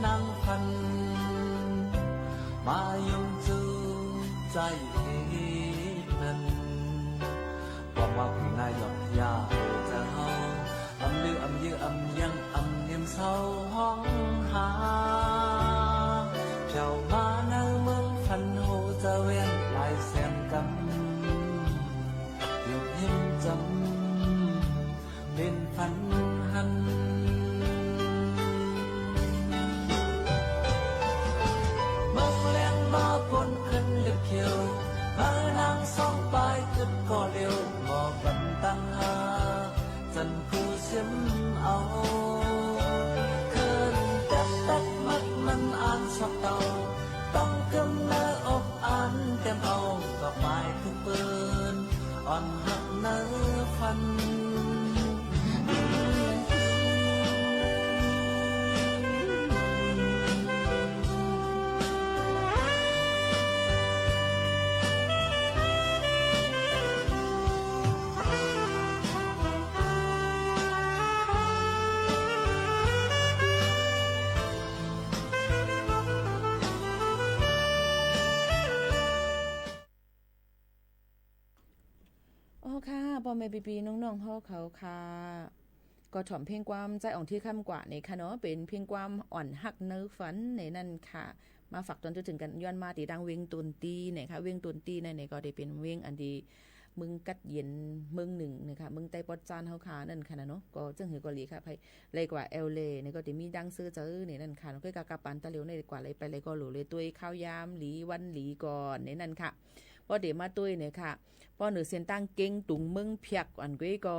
นางพันมายงจูใจเหตุนั้นบอกว่าผู้นายกยาจะเฮาอำลืออำยืออำยังอำเนียมเศร้าห้องหาเพียวมาในเมืองฟันโหจะเวียนลายแสนกำอยู่เห็นจำเป็นฝันหันมาปนขึ้นเลือดเขียวเมื่อนางสองปลายขึ้นก็เร็วบอกบันตั้งหาจันคู่เสียมเอาคืนตัดมัดมันอ่านสอบเตาต้องกำเนิดอกอ่านเต็มเอาดอกไม้คือปืนอ่อนหักเนื้อฟันค่ะพ่อแม่ปีๆน้องๆเฮาเขาค่ะก็ถ่อมเพลงความใจอ่อนที่ค่ำกว่าในค่ะเนาะเป็นเพลงความอ่อนหักเนื้อฝันในนั่นค่ะมาฝากตอนจนถึงกันย้อนมาตีดังเวงตุนตีเนี่ยค่ะเวงตุนตีในก็ได้เป็นเวงอันดีมึงกัดเย็นมึงหนึ่งนะคะมึงไต้ปอดจานเฮาค่ะนั่นค่ะเนาะก็จึงหือก็หลีค่ะไผเลยกว่าเอลเลเนี่ยก็ได้มีดังซื้อเจอในนั่นค่ะก็กะกะปันตะเหลียวในกว่าเลยไปเลยก็หลูเลยตุ้ยข้าวยามหลีวันหลีก่อนในนั่นค่ะพอเดี๋ยวมาตุ้ยเนี่ยค่ะพอเหนือเส้นตั้งเก่งตุงเมืองเพียกอันก้อยก็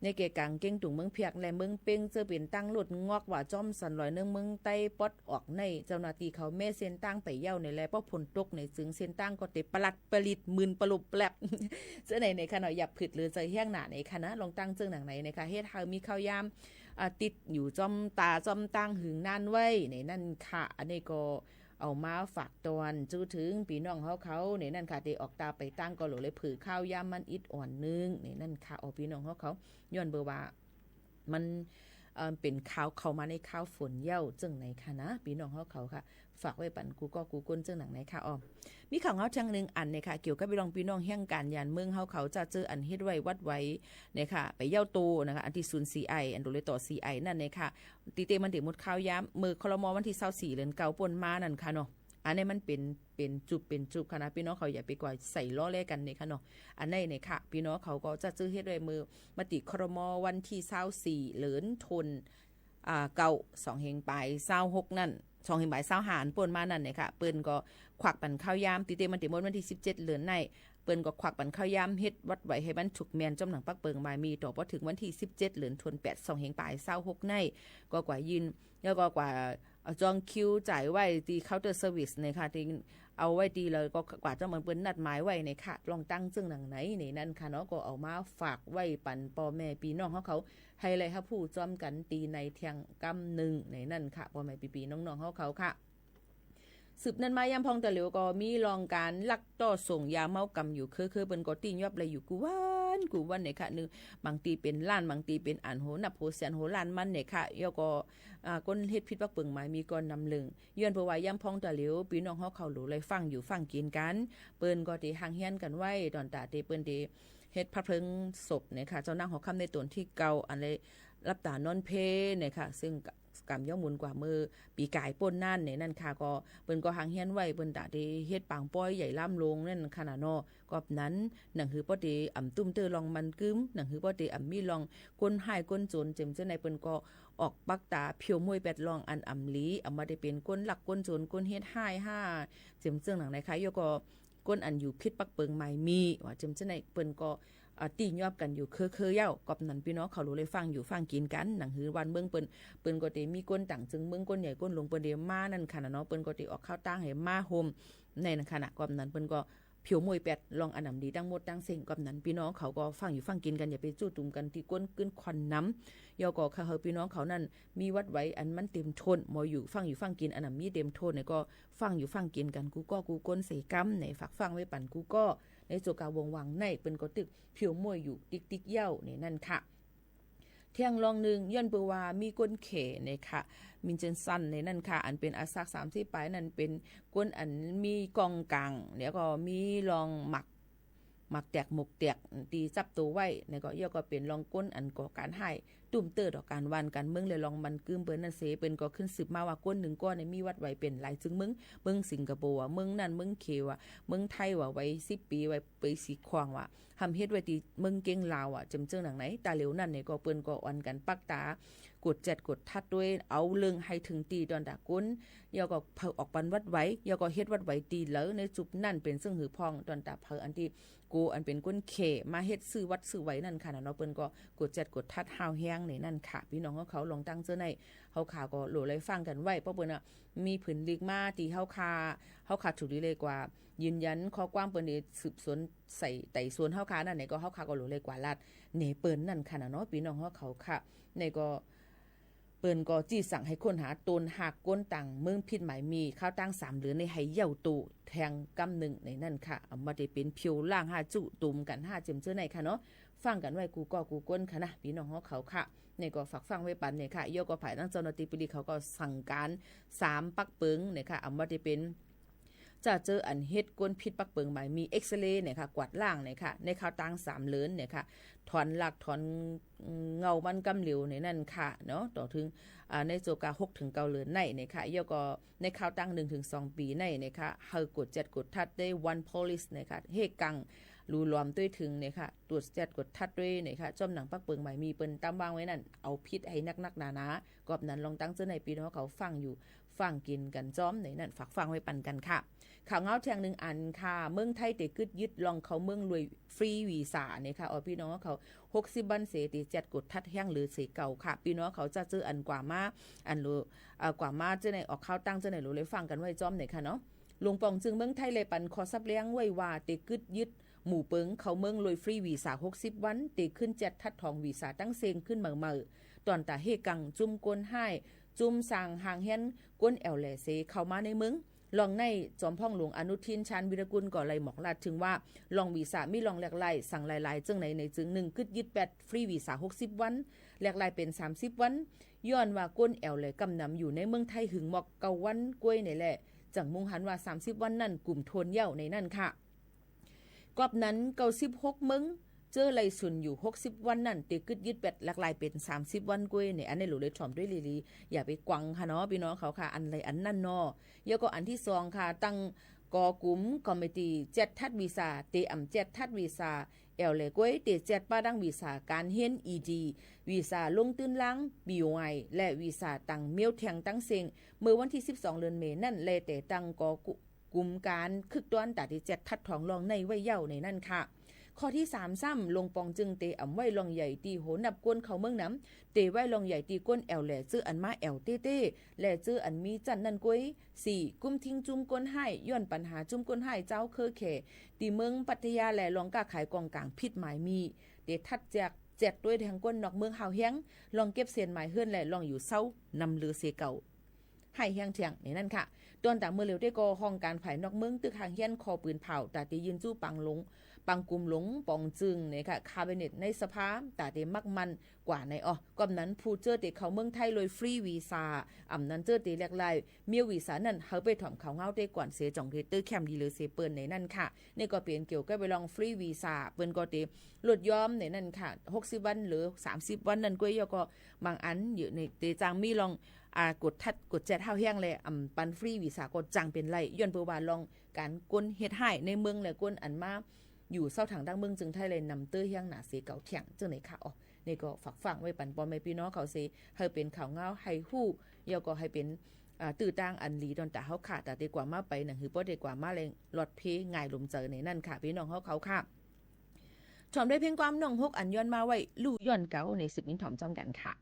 ในเกกังเก่งตุงเมืองเพียกและเมืองเป้งจะเป็นตั้งหลุดงอกว่าจอมสันลอยเนืองเมืองไต้ปอดออกในเจ้าหน้าที่เขาแม่เส้นตั้งไปเย้าในแลป้อผลตกในซึ่งเส้นตั้งก็เตประหลัดผลิตหมื่นปลุบแปลบเจ้าในขณะหยับผึดหรือใจแห้งหนาในคณะลองตั้งเจ้าหนังไหนนะคะเฮ็ดเฮามีข้าวยามติดอยู่จอมตาจอมตั้งหึงนานไว้ในนั่นค่ะอันนี้ก็เอามาฝากตอนจู้ถึงพี่น้องเขาในนั่นค่ะได้ออกตาไปตั้งก็เลยผือข้าวยามมันอิดอ่อนนึงในนั่นค่ะเอาพี่น้องเขาย้อนเบอร์ว่ามันเป็นข้าวเข้ามาในข้าวฝนเย้าจึงไหนค่ะนะพี่น้องเขาค่ะฝากไว้ปันกูก็กูก้นจึงหนังไหนค่ะอ้อมมีข่าวเฮาจังนึงอันเนี่ยค่ะเกี่ยวกับพี่น้องแห่งการยานเมืองเขาจะเจออันเฮ็ดไว้วัดไว้เนี่ยค่ะไปเย้าโตนะคะอันที่ศูนย์ CI อันโดเลยต่อ CI นั่นเนี่ยค่ะตีเตมันถึงหมดข้าวยามมือคลมวันที่24เดือนเก่าป่นมานั่นค่ะเนาะอันนี้มันเป็นจุบค่ะนะพี่น้องเขาอย่าไปกว่าใส่ล้อเล่กันเนี่ยค่ะเนาะอันนี้เนี่ยค่ะพี่น้องเขาก็จะซื้อเฮ็ดไว้มือมติครมวันที่24เหลือนทนเก่า2เฮงไป26นั่น ช่องหิมบ่าย20 หารป่นมานั่นเนี่ยค่ะเปิ้นก็ควักปันข้าวยามติเตมันติมดวันที่17เดือนในเปิ้นก็ควักปันข้าวยามเฮ็ดวัดไว้ให้มันถูกแม่นจำหนังปักเปิงหมายมีต่อพอถึงวันที่17เดือนธันวาคม2เฮงปลาย26ในก็กว่ายืนแล้วก็กว่าจองคิวจ่ายไว้ที่เคาน์เตอร์เซอร์วิสเนี่ยค่ะที่เอาไว้ดีเลยก็กว่าจะมันเปิ้นนัดหมายไว้ในค่ะลองตั้งซึ่งหนังไหนนี่นั่นค่ะเนาะก็เอามาฝากไว้ปันพ่อแม่พี่น้องเขาให้เลยครับผู้จอมกันตีในเที่ยงกำนึงในนั่นค่ะพ่อแม่พี่น้องๆเขาค่ะสืบนั้นมายามพองแต่เหลียวก็มีรองการลักต่อส่งยาเมากำอยู่คือเปิ้นก็ตียอบเลยอยู่กูวันเนี่ยค่ะนึงบางตีเป็นล้านบางตีเป็นอันโหนับโหแสนโหล้านมันเนี่ยค่ะย่อก็ก้นเฮ็ดพิษปักเปิงหมายมีก่อนนำลึงย้อนเพราะว่ายามพองแต่เหลียวพี่น้องเฮาเข้าหลูเลยฟังอยู่ฟังกินกันเปิ้นก็ได้ห่างเฮียนกันไว้ตอนตาเตเปิ้นได้เฮ็ดพระเพลิงศพเนี่ยค่ะเจ้านางหอค่ำในตนที่เก่าอันเลยรับตานอนเพเนี่ยค่ะซึ่งกำย่อมุนกว่ามือปีกายป่นนั่นเนี่ยนั่นค่ะก็เปิ้นก็หางเฮียนไว้เปิ้นตาได้เฮ็ดปางป้อยใหญ่ล่ำลงนั่นขนาดเนาะก็นั้นหนังหือป้อดีอ่ำตุ้มเตอลองมันกึ้มหนังหือป้อดีอ่ำมีลองก้นหายก้นโจรเจ็มเจ้าในเปิ้นก็ออกปักตาเพียวมวยแปดลองอันอ่ำลีเอามาได้เป็นก้นหลักก้นโจรก้นเฮ็ดหาย5เจ็มเจ้าหนังไหนคะยก็ก้นอันอยู่พิษปักเปิงใหม่มีว่าเจ็มเจ้าในเปิ้นก็ตียอบกันอยู่เคยเย้ากอบนั้นพี่น้องเขารู้เลยฟังอยู่ฟังกินกันหนังหือวันเบิ่งเปิ้นก็ได้มีก้นต่างจึงเบิ่งก้นใหญ่ก้นลงเปิ้นได้มานั่นค่ะเนาะเปิ้นก็ได้ออกข้าวตั้งให้มาโฮมในขณะกอบนั้นเปิ้นก็ผิวมวยแปดลองอันนำดีตั้งหมดตั้งเสิ่งกอบนั้นพี่น้องเขาก็ฟังอยู่ฟังกินกันอย่าไปจู้ตุ่มกันที่ก้นกึ้นควันน้ำยอก็ค่ะเฮาพี่น้องเขานั่นมีวัดไว้อันมันเต็มทนมออยู่ฟังอยู่ฟังกินอันนั้นมีเต็มทนเนี่ยก็ฟังอยู่ฟังกินกันกูก้นใส่กำในฝากฟังไว้ปั่นกูก็ในโจกาวงวังในเป็นก็ตึกผิวมวยอยู่ติ๊กเย้านี่นั่นค่ะเที่ยงลองนึงย้อนเปว่ามีก้นเขในค่ะมินเจนซันในนั่นค่ะอันเป็นอาซัก30ปลายนั่นเป็นก้นอันมีกองกลางแล้วก็มีรองหมักแตกหมกแตกตีจับตัวไว้ในก็ย่อก็เป็นรองก้นอันก่อการให้ตุ่มเตอร์ดอกการวันกันเมืองเลยลองมันกึมเปิ้นนั่นเสเป็นก็ขึ้นสืบมาว่าก้น1ก้อนในมีวัดไว้เป็นหลายจึงเมืองสิงคโปร์เมืองนั่นเมืองเควเมืองไทยว่าไว้10ปีไว้ไปสีควางว่าทำเฮ็ดไว้ที่เมืองเก่งลาวจำเจิงหนังไหนตาเหลียวนั่นเนี่ยก็เปิ้นก็อ่อนกันปักตากด7กดทัดด้วยเอาเรื่องให้ถึงตีตอนดาก้นย่อก็เผาออกปันวัดไว้ย่อก็เฮ็ดวัดไว้ตีแล้วในจุบนั่นเป็นซึ่งหือพองตอนตาเผาอันที่กูอันเป็นก้นเขมาเฮ็ดซื้อวัดซื้อไว้นั่นค่ะเนาะเปิ้นก็กด7กดทัดหาวแห้งในนั่นค่ะพี่น้องเขาลองตั้งเจอในเฮาข่าวก็โหลเลยฟังกันไว้เพราะเปิ้นน่ะมีผืนลิกมาที่เฮาขาถูกดีเลยกว่ายืนยันข้อกว้างเปิ้นได้สืบสวนใส่ไต่สวนเฮาขานั่นไหนก็เฮาขาก็โหลเลยกว่าลัดเนเปิ้นนั่นค่ะเนาะพี่น้องเขาค่ะในก็เปิ้นก็จี้สั่งให้ค้นหาตนหากก้นต่างเมืองพิษหมายมีข้าวตั้ง3เหลือในให้เย่าตู่แทงกำ1ในนั่นค่ะเอามาได้เป็นผิวล่าง5จุตุ่มกัน5เจ็มเจอในค่ะเนาะฟังกันไว้กูก้นค่ะนะพี่น้องเขาค่ะเนี่ยก็ฝากฟังไว้ปันเนี่ยค่ะย่อก็ภายตั้งเจ้าหน้าที่ปุริเขาก็สั่งการ3ปักเปิงเนี่ยค่ะเอามาได้เป็นจะเจออันเฮ็ดก้นพิษปักเปิงหมายมีเอ็กซเรย์เนี่ยค่ะกวาดล่างเนี่ยค่ะในข้าวตั้ง3เหลือนเนี่ยค่ะถอนหลักถอนเงามันกำเหลวในนั่นค่ะเนาะต่อถึงในโจกา6ถึง9เหลือนในเนี่ยค่ะย่อก็ในข้าวตั้ง1ถึง2ปีในเนี่ยค่ะเฮากด7กดทัดได้one police เนี่ยค่ะเฮกังรูรวมด้วยถึงเนี่ยค่ะตรวจ7กดทัดด้วยเนี่ยค่ะจอมหนังปักเปิงหมายมีเปิ้นตามวางไว้นั่นเอาพิษให้นักๆหนาๆกอบนั้นลองตั้งเจอในปีน้องเขาฟังอยู่ฟังกินกันจ้อมในนั่นฝากฟังไว้ปันกันค่ะข่าวเงาแทง1อันค่ะเมืองไทยแต่กึดยึดลองเขาเมืองรวยฟรีวีซ่าเนี่ยค่ะพี่น้องเขา60บันเสติ7กดทัดแห้งหรือเสเก่าค่ะพี่น้องเขาจะเจออันกว่ามาอันรู้กว่ามาเจ้าไหนออกข้าวตั้งเจ้าไหนรู้เลยฟังกันไว้จ้อมไหนค่ะเนาะลุงปองจึงเมืองไทยเลยปันขอซับเลี้ยงไว้ว่าแต่กึดยึดหมู่เปิงเขาเมืองรวยฟรีวีซ่า60วันเตขึ้น7ทัดทองวีซ่าตั้งเซงขึ้นเมื่อตอนตาเฮกังจุ่มก้นให้จุ่มสางหางเฮียนก้นแอลแลเซเข้ามาในเมืองลองในจอมพ่องหลวงอนุทินชาญวิรกุลก่อไล่หมอกลาดถึงว่าลองวีซ่ามีลองแหลกไล่สั่งหลายๆจึงในจึง1กึดยึด8ฟรีวีซ่า60วันแหลกไล่เป็น30วันย้อนว่าก้นแอลแลกำนำอยู่ในเมืองไทยหึงหมอกเกาวันกล้วยนี่แหละจังมุงหันว่า30วันนั่นกลุ่มโทนเย้าในนั่นค่ะกอบนั้น96มึงเจอไหลสุนอยู่60วันนั่นติกึดยึดแบตหลากหลายเป็น30วันกล้วยเนี่ยอันนี้หลูเลยถ่อมด้วยลีอย่าไปกวังค่ะเนาะพี่น้องเขาค่ะอันไรอันนั่นเนาะแล้วก็อันที่2ค่ะตั้งกอกลุ่มคอมมิตี้7ทัดวีซ่าเตอำ7ทัดวีซ่า แอลเลก้วยเตเจ็ดป้าดังวีซ่าการเฮียน ED วีซ่าลงตื้นลัง BOI และวีซ่าตังเมียวแทงตั้งเซิงเมื่อวันที่12เดือนเมษายนนั่นแลแต่ตังก็กลุ่มการคึกต้อนตาที่7ทัดทองรองในไว้เย้าในนั่นค่ะข้อที่3ซ้ำลงปองจึงเตอำไว้ลองใหญ่ตีโหนับก้นเขาเมืองน้ำเตไว้ลองใหญ่ตีก้นแอวแหล่ซื้ออันมาแอวเต้ๆแหล่ซื้ออันมีจันนั่นก้วย4กุ้มทิ้งจุ้มก้นให้ย้อนปัญหาจุ้มก้นให้เจ้าเคอแขตีเมืองปัทยาแหล่ลองกล้าขายกองกลางผิดหมายมีเตทัดแจกด้วยทางก้นนอกเมืองหาวแฮงลองเก็บเสียนหมายเฮือนแหล่ลองอยู่เศร้านำลือเสเก่าให้แห้งเถียงในนั่นค่ะตอนต่างเมื่อเร็วได้ก็ห้องการภายนอกเมืองตึกหางเฮียนคอปืนเผาตาตียืนจู้ปังหลงปังกลุ่มหลงปองจึงเนี่ยค่ะคาบิเนตในสภาตาเตมักมันกว่าในกำนั้นผู้เจอเตเขาเมืองไทยเลยฟรีวีซ่านั้นเจอเตแลกไล่เมียวีซ่านั่นเฮาไปถ่อมเขาเงาได้ก่อนเสจ่องเตอร์แคมดีเลยเสเปิ้นในนั่นค่ะนี่ก็เปลี่ยนเกี่ยวกับไปลองฟรีวีซ่าเปิ้นก็เตลดยอมในนั่นค่ะ60วันหรือ30วันนั่นก็ยก็บางอันอยู่ในเตจางมีลองกดแจดเฮาแห้งเลยปันฟรีวีซ่าก็จังเป็นไรย้อนเพื่อว่าลองการก้นเฮ็ดให้ในเมืองและก้นอันมาอยู่เศร้าถังดังเมืองจึงไทยเลยนำเตื้อเฮียงหนาเสเก่าเถียงจังไหนค่ะนี่ก็ฝากฟังไว้ปันปอมแม่พี่น้องเขาเสให้เป็นข่าวเงาให้ฮู้ยอก็ให้เป็นตื้อต่างอันหลีดอนตาเฮาค่ะแต่ดีกว่ามาไปหนังหือบ่ได้กว่ามาแรงลดเพง่ายลมเจอในนั่นค่ะพี่น้องเขาค่ะถอมได้เพียงความน้องฮกอันย้อนมาไว้ลู่ย้อนเก่าใน10นิ้นถอมจ้อมกันค่ะ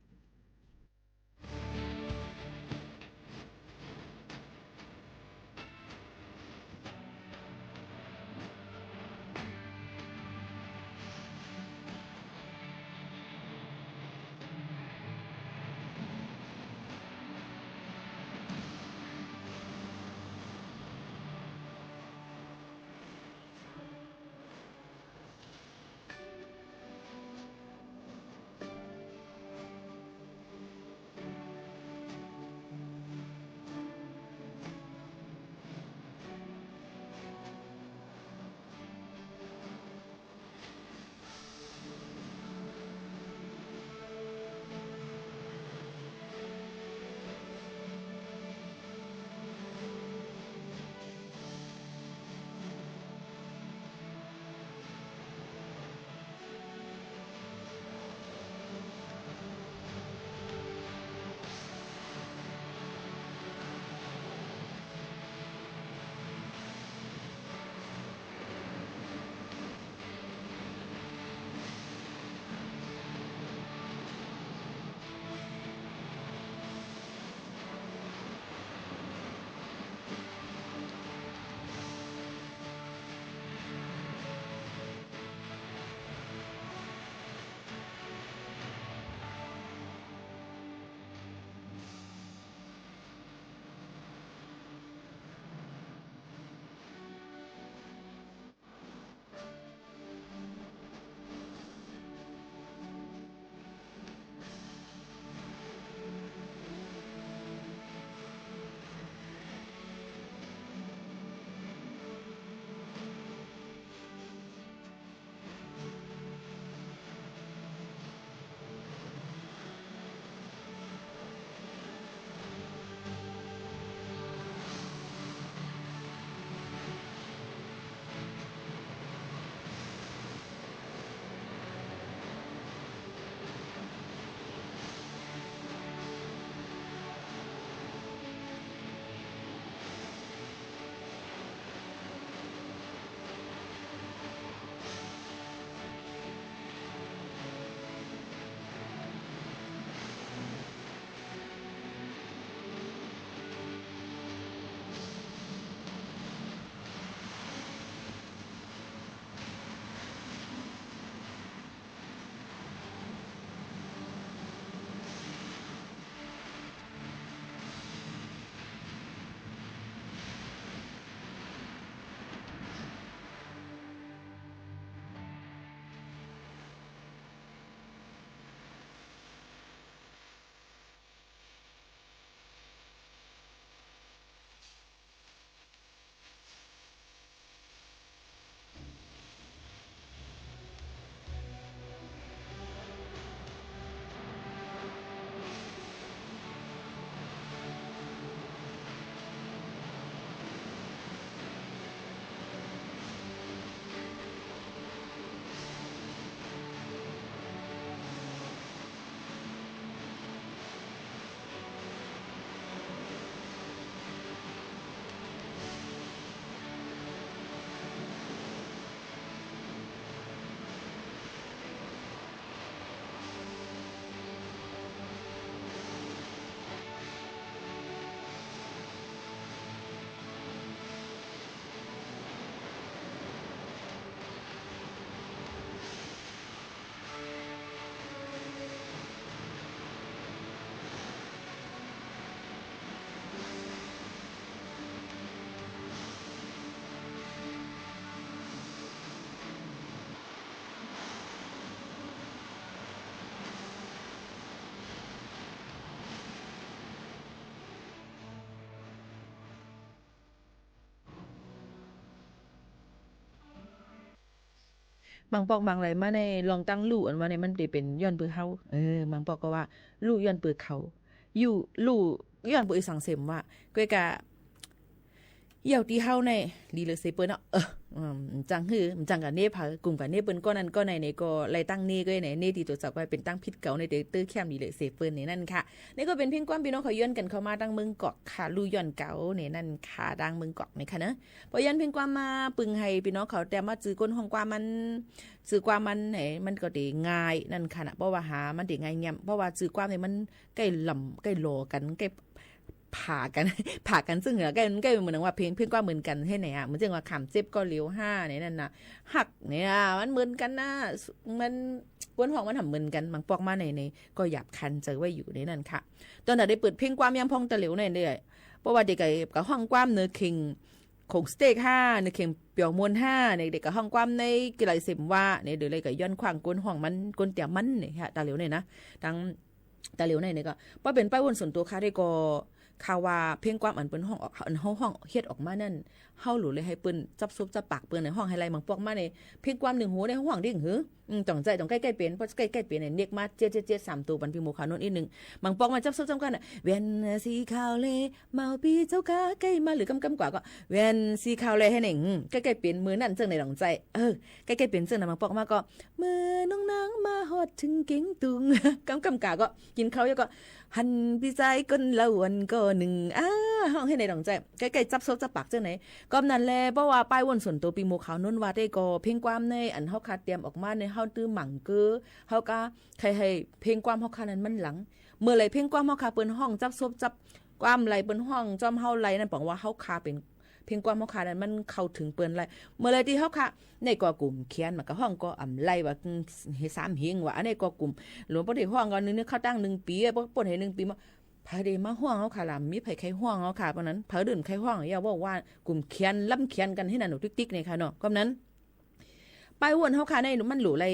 บางปอกบางไรมาในลองตั้งลู่อันว่าในมันได้เป็นย้อนเปือเฮาบางปอกก็ว่าลู่ย้อนเปือเขาอยู่ลู่ย้อนเปือสังเสมว่าก้อยกะเหี่ยวตีเฮาในดีเลยเซเปิ้นเนาะจังหือจังกับเนพากลุ่มกับเนเปิ้นก็นั้นก็ในก็ไล่ตั้งเนก็ในเนที่ตัวจักไว้เป็นตั้งพิษเก่าในเตื้อแคมดีเลยเซเปิ้นนี่นั่นค่ะนี่ก็เป็นเพียงความพี่น้องเขาย้อนกันเข้ามาตั้งเมืองเกาะค่ะลู่ย้อนเก่านี่นั่นค่ะดังเมืองเกาะนี่ค่ะเนาะพอย้อนเพียงความมาปึงให้พี่น้องเขาแต่มาจื้อก้นของความมันจื้อความมันไหนมันก็ได้ง่ายนั่นค่ะนะเพราะว่าหามันได้ง่ายเงียบเพราะว่าจื้อความนี่มันใกล้ลำใกล้โลกันใกล้ผ่ากันซึ่งเหนือใกล้เหมือนว่าเพลงก็เหมือนกันให้ไหนอ่ะเหมือนจังว่าขำเจ็บก็เลี้ยว5เนี่ยนั่นน่ะหักเนี่ยมันเหมือนกันนะมันก้นห้องมันทำเหมือนกันบางปอกมาในก็หยาบคันเจอไว้อยู่ในนั่นค่ะตอนนั้นได้เปิดเพลงความยามพองตะเหลียวในเรื่อยเพราะว่าเด็กกับห้องความเนื้อคิงของสเต็ก5เนื้อคิงเปียวมวน5เนี่ยเด็กกับห้องความในกี่ไรเสมว่าเนี่ยเดี๋ยวเลยกับย้อนขวางก้นห้องมันก้นเตี่ยมันเนี่ยค่ะตะเหลียวเนี่ยนะทั้งตะเหลียวเนี่ยก็ว่าเป็นป้ายวนส่วนตัวค่ะได้ก็ข่าวว่าเพียงความอันเปิ้นห้องเฮ็ดออกมานั่นเฮาหลุเลยให้เปิ้นจับซุบจับปากเปิ้นในห้องให้ไล่บางปอกมาในเพียงความ1หูในห้องดิ่งหือต้องใจต้องใกล้ๆเป็นเพราะใกล้ๆเป็นเนี่ยเน็กมา7 3ตัวปันพี่โมขานนอีกนึงบางปอกมาจับซุบจับกันน่ะเวียนสีขาวเลเมาปีเจ้ากาใกล้มาหรือกำกว่าก็เวียนสีขาวเลให้หนึ่งใกล้ๆเป็นมือนั่นจังในดองใจใกล้ๆเป็นจังน่ะบางปอกมาก็มือน้องนางมาฮอดถึงเก่งตุงกำกาก็กินข้าวแล้วก็หันพี่ใจก้นละวันก็หนึ่งห้องให้ในดองใจใกล้ๆจับซบจับปากจังไหนก็นั่นแหละเพราะว่าป้ายวนส่วนตัวปีโมขาวนนว่าได้ก็เพ่งความในอันเฮาคาเตรียมออกมาในเฮาตื้อหมั่งเก้อเฮาก็ใครให้เพ่งความเฮาคานั้นมันหลังเมื่อไหร่เพ่งความเฮาคาเปิ้นห้องจับซบจับความไหลเปิ้นห้องจอมเฮาไหลนั่นบอกว่าเฮาคาเป็นเพียงความเฮาคานั้นมันเข้าถึงเปิ้นไหลเมื่อไหร่ที่เฮาคาในก็กลุ่มเขียนมันก็ห้องก็อำไล่ว่าเฮ็ด3เฮงว่าอันนี้ก็กลุ่มหลวงบ่ได้ห้องก็นึงเขาตั้ง1ปีบ่ปนให้1ปีมาพาเดมาห้องเฮาค่ะล่ะมีไผใครห้องเฮาค่ะเพราะนั้นเผาดื่มใครห้องอย่าว่ากลุ่มเขียนล่ำเขียนกันให้นั่นหนูติ๊กๆนี่ค่ะเนาะก็นั้นไปวนเฮาค่ะในมันหลูไร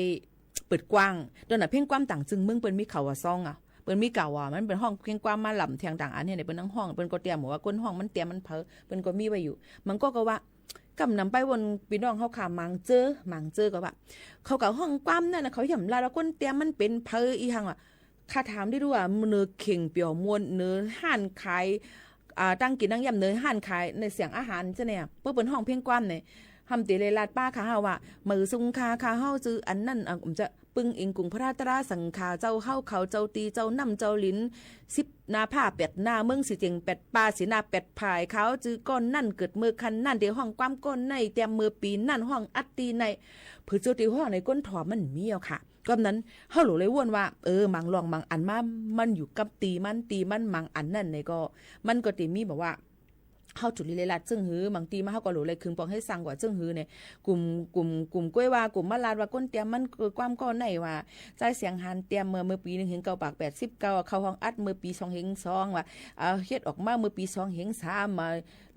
เปิดกว้างตอนน่ะเพ่งความต่างจึงเมืองเปิ้นมีเขาว่าซองเปิ้นมีเก่าว่ามันเป็นห้องเพ่งความมาหล่ำเทียงต่างอันเนี่ยเปิ้นทั้งห้องเปิ้นก็เตรียมว่าก้นห้องมันเตรียมมันเผาเปิ้นก็มีไว้อยู่มันก็ว่ากำนำไปวนพี่น้องเฮาค่ะมังเจอก็ว่าเขาก็ห้องความนั่นน่ะเขาย่ำลาแล้วก้นเตรียมมันเป็นเผาอีหังว่าข้าถามได้ด้วยว่าเนื้อเข่งเปียวมวนเนื้อห่านขายตั้งกินนั่งยำเนื้อห่านขายในเสียงอาหารจ้ะเนี่ยเปิ้นห้องเพียงความเนี่ยทำตีเลยลาดป้าค่ะเฮาว่ามือซุงคาเฮาจื้ออันนั่นผมจะปึงอิงกุงพระราตราสังขาเจ้าเฮาเขาเจ้าตีเจ้านำเจ้าลิ้น10นาผ้า8นาเมืองสิเจียง8ป่าสินา8ภายเขาจื้อก้อนนั่นเกิดมือคันนั่นเดี๋ยวห้องความก้นในเตรียมมือปีนั่นห้องอัดตีในผือจุติห้องในก้นถอมันมีเอาค่ะก็นั้นเฮาหลูเลยวนว่ามังลองมังอันมามันอยู่กับตีมันมังอันนั่นนี่ก็มันก็ติมีแบบว่าเฮาจุดลิเลลัดซึ่งหือบางทีมาเฮาก็หลูเลยคึงปองให้สั่งกว่าซึ่งหือเนี่ยกลุ่มกล้วยว่ากลุ่มมะลาดว่าก้นเตรียมมันความก้อนไหนว่าใจเสียงหันเตรียมเมื่อปี1เห็นเก่าปาก89เข้าห้องอัดเมื่อปี2เห็น2ว่าเฮ็ดออกมาเมื่อปี2เห็น3มา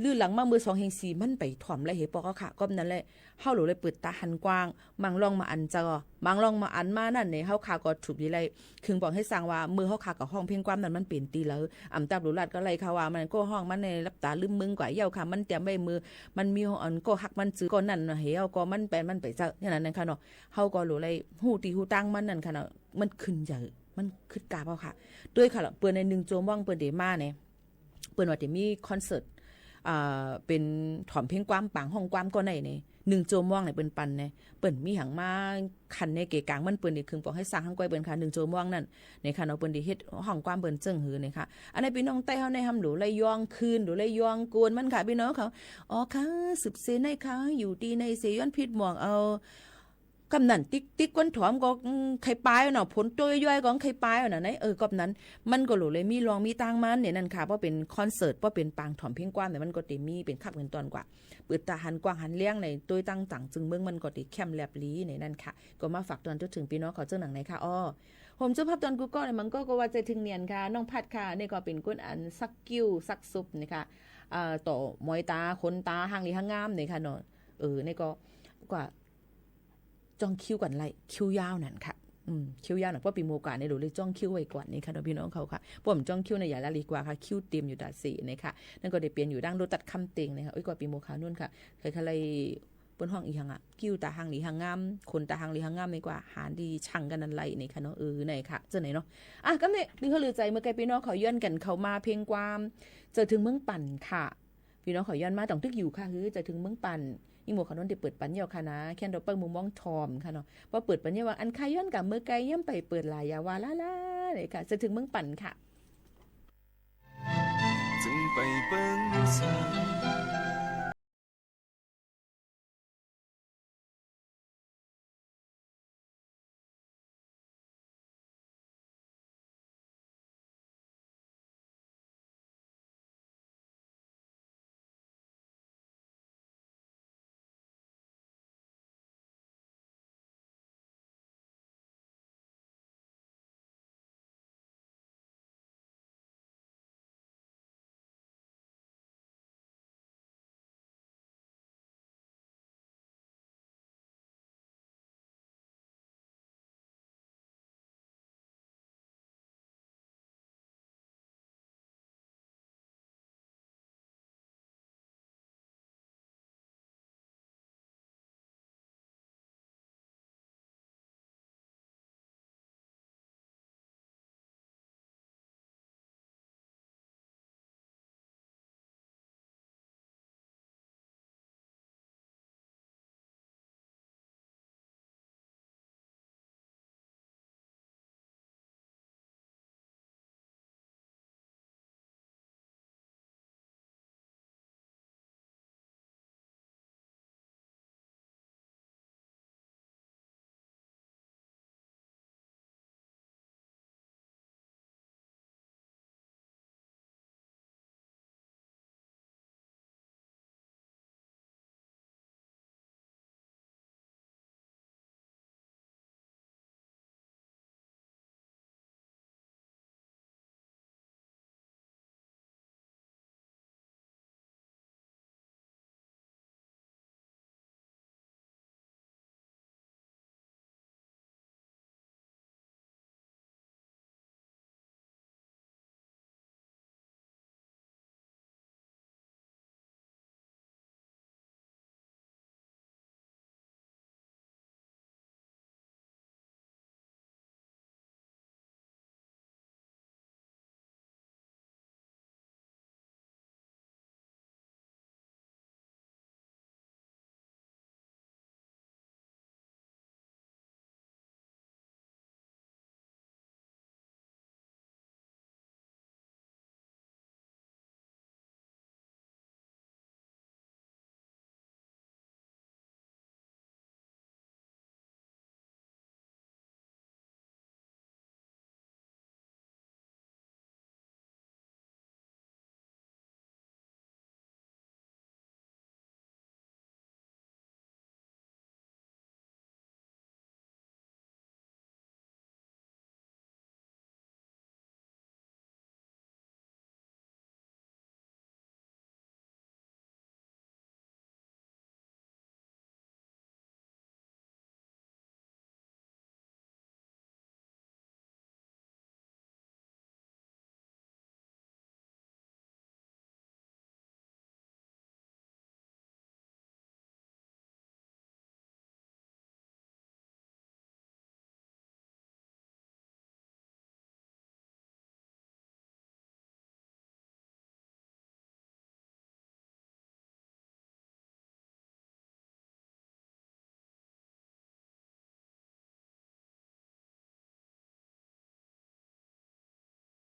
ลื่นหลังมาเมื่อ2เห็น4มันไปถ่อมแล้วเฮ็ดปอกค่ะก็นั่นแหละเฮาหลูเลยเปิดตาหันกว้างมังลองมาอันเจอบางลองมาอันมานั่นเนี่ยเฮาขาก็ฉุบลิเลยคึงบอกให้สั่งว่ามือเฮาขากับห้องเพียงความนั้นมันเป็นตีแล้วอำตับหลูลัดก็ไล่เขาว่ามันก็ห้องมันในรับตาลืมมึงกว่าเย้าค่ะมันเตรียมไว้มือมันมีอันก็หักมันซื้อก็นั่นเฮาก็มันไปเจ้าอย่างนั้นค่ะเนาะเฮาก็หลูเลยฮู้ตีฮู้ตั้งมันนั่นค่ะเนาะมันขึ้นใหญ่มันขึ้นกาเปล่าค่ะด้วยค่ะเปิ้นใน1โจมว่างเปิ้นได้มาเนี่ยเปิ้นว่าจะมีคอนเสิร์ตเป็นถ่อมเพลงความปางห้องความก็ไหนนี่1โจมว่างเนี่ยเปิ้นปันเนี่ยเปิ้นมีหังมาคันในเกกลางมันเปิ้นนี่คึงบอกให้สร้างหังก้อยเปิ้นค่ะ1โจมว่างนั่นในค่ะเนาะเปิ้นได้เฮ็ดห้องความเปิ้นเจิ้งหือนี่ค่ะอันนี้พี่น้องใต้เฮาในหำหลูเลยยองคืนหรือเลยยองกวนมันค่ะพี่น้องเขาอ๋อค่ะสืบเสในค่ะอยู่ดีในเสย้อนพิษหม่องเอากำนันติ๊กก้นถอมก็ไข่ปลายเนาะผลตัวย่อยของไข่ปลายน่ะไหนกำนั้นมันก็หลูเลยมีรองมีตังมันเนี่ยนั่นค่ะเพราะเป็นคอนเสิร์ตเพราะเป็นปางถอมเพียงกว้างแต่มันก็ติมีเป็นคักเป็นตอนกว่าเปิดตาหันกว้างหันเลี้ยงในตัวตั้งต่างจึงเมืองมันก็ติแคมแลบลีในนั่นค่ะก็มาฝากตอนจนถึงพี่น้องเขาเจ้าหนังไหนค่ะผมเจ้าภาพตอนกูก็เนี่ยมันก็ว่าใจถึงเนียนค่ะน้องพัดค่ะนี่ก็เป็นก้นอันซักกิ้วซักซุปนี่ค่ะต่อมอยตาขนตาหางนี่หางงามนี่ค่ะเนาะนี่ก็กว่าจ้องคิ้วก่อนไล่คิ้วยาวนั่นค่ะคิ้วยาวหน่อยเพราะปีโมกาในหลูเลยจ้องคิ้วไว้ก่อนนี่ค่ะพี่น้องเขาค่ะผมจ้องคิ้วในใหญ่ละลีกว่าค่ะคิ้วเต็มอยู่ดาสีนี่ค่ะนั่นก็ได้เปลี่ยนอยู่ดังโดตัดคำเต็งนะคะกว่าปีโมกานุ่นค่ะเคยอะไร เปิ้นห้องอีหังอ่ะกิ้วตาหังหลีหังงามคนตาหังหลีหังงามไม่กว่าหารดีช่างกันนั่นไหลนี่ค่ะเนาะไหนค่ะจังไหนเนาะก็เนี่ยนึกเขาลือใจเมื่อไกลพี่น้องเขาย้อนกันเข้ามาเพียงความจะถึงเมืองปั่นค่ะพี่น้องเขาย้อนมาต้องตึกอยู่ค่ะจะถึงเมืองปั่นอีหมู่เขาโดนได้เปิดปันยาวค่ะนะแค่ดอกเปิ้งมุมมองทอมค่ะเนาะว่าเปิดปันยาวว่าอันใครย้อนกับเมื่อไกลย่ำไปเปิดหลายยาวาล่าๆเลยค่ะจะถึงเมืองปั่นค่ะจึงไปเบิ่งซะ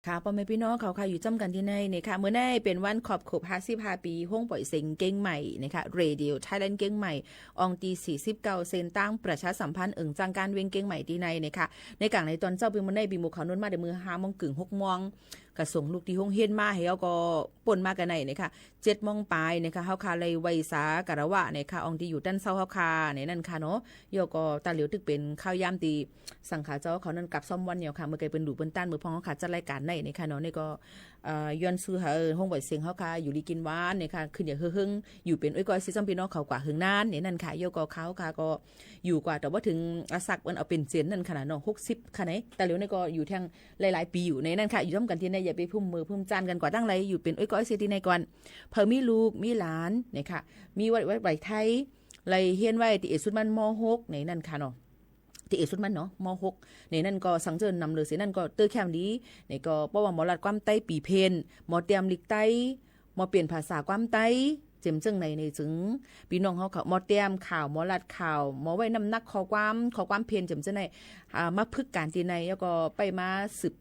ค่ะพ่อแม่พี่น้องเขาค่ะอยู่จำกันที่ในนะคะเมื่อได้เป็นวันขอบขบ55 ปีห้องปล่อยเซ็งเก้งใหม่นะคะเรดิโอไทยแลนด์เก้งใหม่อองตี49เซนตั้งประชาสัมพันธ์จังการเวงเก้งใหม่ที่ในนะคะในกลางในตอนเจ้าเป็นมื้อในปีหมู่เขานนมาได้มื้อ5 โมงกึ่ง6 โมงก็ส่งลูกที่ห้องเฮียนมาให้เอาก็ป่นมากันในนะคะ7 โมงปลายนะคะเฮาคาเลยไวสากะระวะนะคะอองที่อยู่ด้านเซาเฮาคาในนั่นค่ะเนาะยอก็ตาเหลียวตึกเป็นข้าวยามตีสังขาเจ้าเขานั้นกลับซ่อมวันเนี่ยค่ะเมื่อไกลเป็นดูเปิ้นต้านมือพองเฮาค่ะจัดรายการในนะคะเนาะนี่ก็ย้อนซื้อหาห้องไหวเสียงเฮาค่ะอยู่ลีกินหวานเนี่ยค่ะขึ้นอย่างหึ่งอยู่เป็นอ้อยก้อยซิซัมพี่น้องเขากว่าหึงนานเนี่ยนั่นค่ะยอก็เขาค่ะก็อยู่กว่าแต่ว่าถึงอาศักมันเอาเป็นเสียนนั่นขนาดเนาะ60ค่ะไหนแต่เหลียวนี่ก็อยู่ทั้งหลายๆปีอยู่ในนั่นค่ะอยู่ร่วมกันที่ในอย่าไปพุ่มมือพุ่มจานกันกว่าตั้งไรอยู่เป็นอ้อยก้อยซิที่ในก่อนเพิ่มมีลูกมีหลานเนี่ยค่ะมีวัดไทย เลยเฮียนไว้ที่เอสุดมันม.6 ในนั่นค่ะเนาะที่เอสุดมันเนาะม.6 ในนั่นก็สังเจินนำเลยสินั่นก็เตอร์แคมดีในก็เพราะว่าหมอลัดความใต้ปีเพนหมอเตรียมลิกใต้หมอเปลี่ยนภาษาความใต้เจมจึงในถึงพี่น้องเขาหมอเตรียมข่าวหมอลัดข่าวหมอไว้น้ำหนักขอความเพนเจมจึงในมาพึกการตีในแล้วก็ไปมาสืบ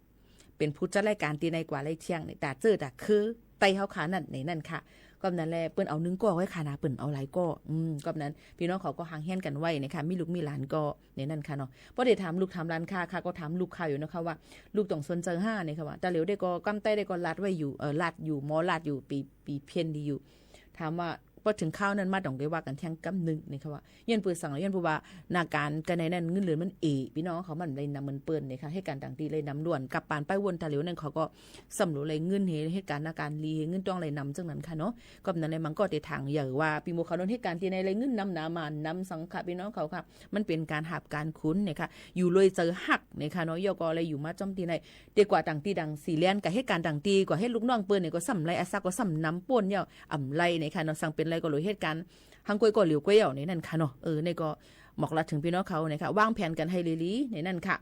เป็นผู้จัดรายการตีในกว่าไรเที่ยงในแต่เจอแต่คือไตเขาขานั่นในนั่นค่ะก็นั้นแหละเปิ้นเอา1ก้อไว้ค่ะนะเปิ้นเอาหลายก้อก็นั้นพี่น้องเขาก็ห่างแห่นกันไว้นะคะมีลูกมีหลานก็ในนั่นค่ะเนาะบ่ได้ถามลูกถามหลานค่ะก็ถามลูกค่ะอยู่นะคะว่าลูกต้องสนใจ5นี่ค่ะว่าแต่เหลียวได้ก็กำไต้ได้ก็ลัดไว้อยู่ลัดอยู่หมอลัดอยู่ปีเพี้ยนดีอยู่ถามว่าพอถึงข้าวนั้นมาต้องได้ว่ากันแทงกำนึงนี่ค่ะว่ายันเปิดสั่งยันผู้ว่านาการกันในนั้นเงินเหลือมันพี่น้องเขามันเลยนำมันเปิ้นนี่ค่ะให้การต่างตีเลยนำล้วนกับปานไปวนตะเหลียวนั่นเขาก็สำรวจเลยเงินเหตุการณ์นาการลีเงินต้องเลยนำจังนั้นค่ะเนาะก็นั้นเลยมันก็ได้ทางอย่างว่าปีโมเขาโดนเหตุการณ์ตีในเลยเงินนำหนามานำสังขะพี่น้องเขาค่ะมันเป็นการหาบการคุ้นนี่ค่ะอยู่เลยเจอหักนี่ค่ะเนาะยก็เลยอยู่มาจ้อมตีในดีกว่าต่างตีดังสีเลียนกับเหตุการณ์ต่างตีกว่าให้ลูกน้องเปิ้นนี่ก็สำไรอาซาก็สำน้ำป่นเนาะอ่ำไรนี่ค่ะเนาะสั่งเป็นไรก็เลยเหตุการณ์หังกวยก็เหลียวกวยเอาในนั่นค่ะเนาะนี่ก็หมอกลัดถึงพี่น้องเขาเนี่ยค่ะวางแผนกันให้ลีๆในนั่นค่ะ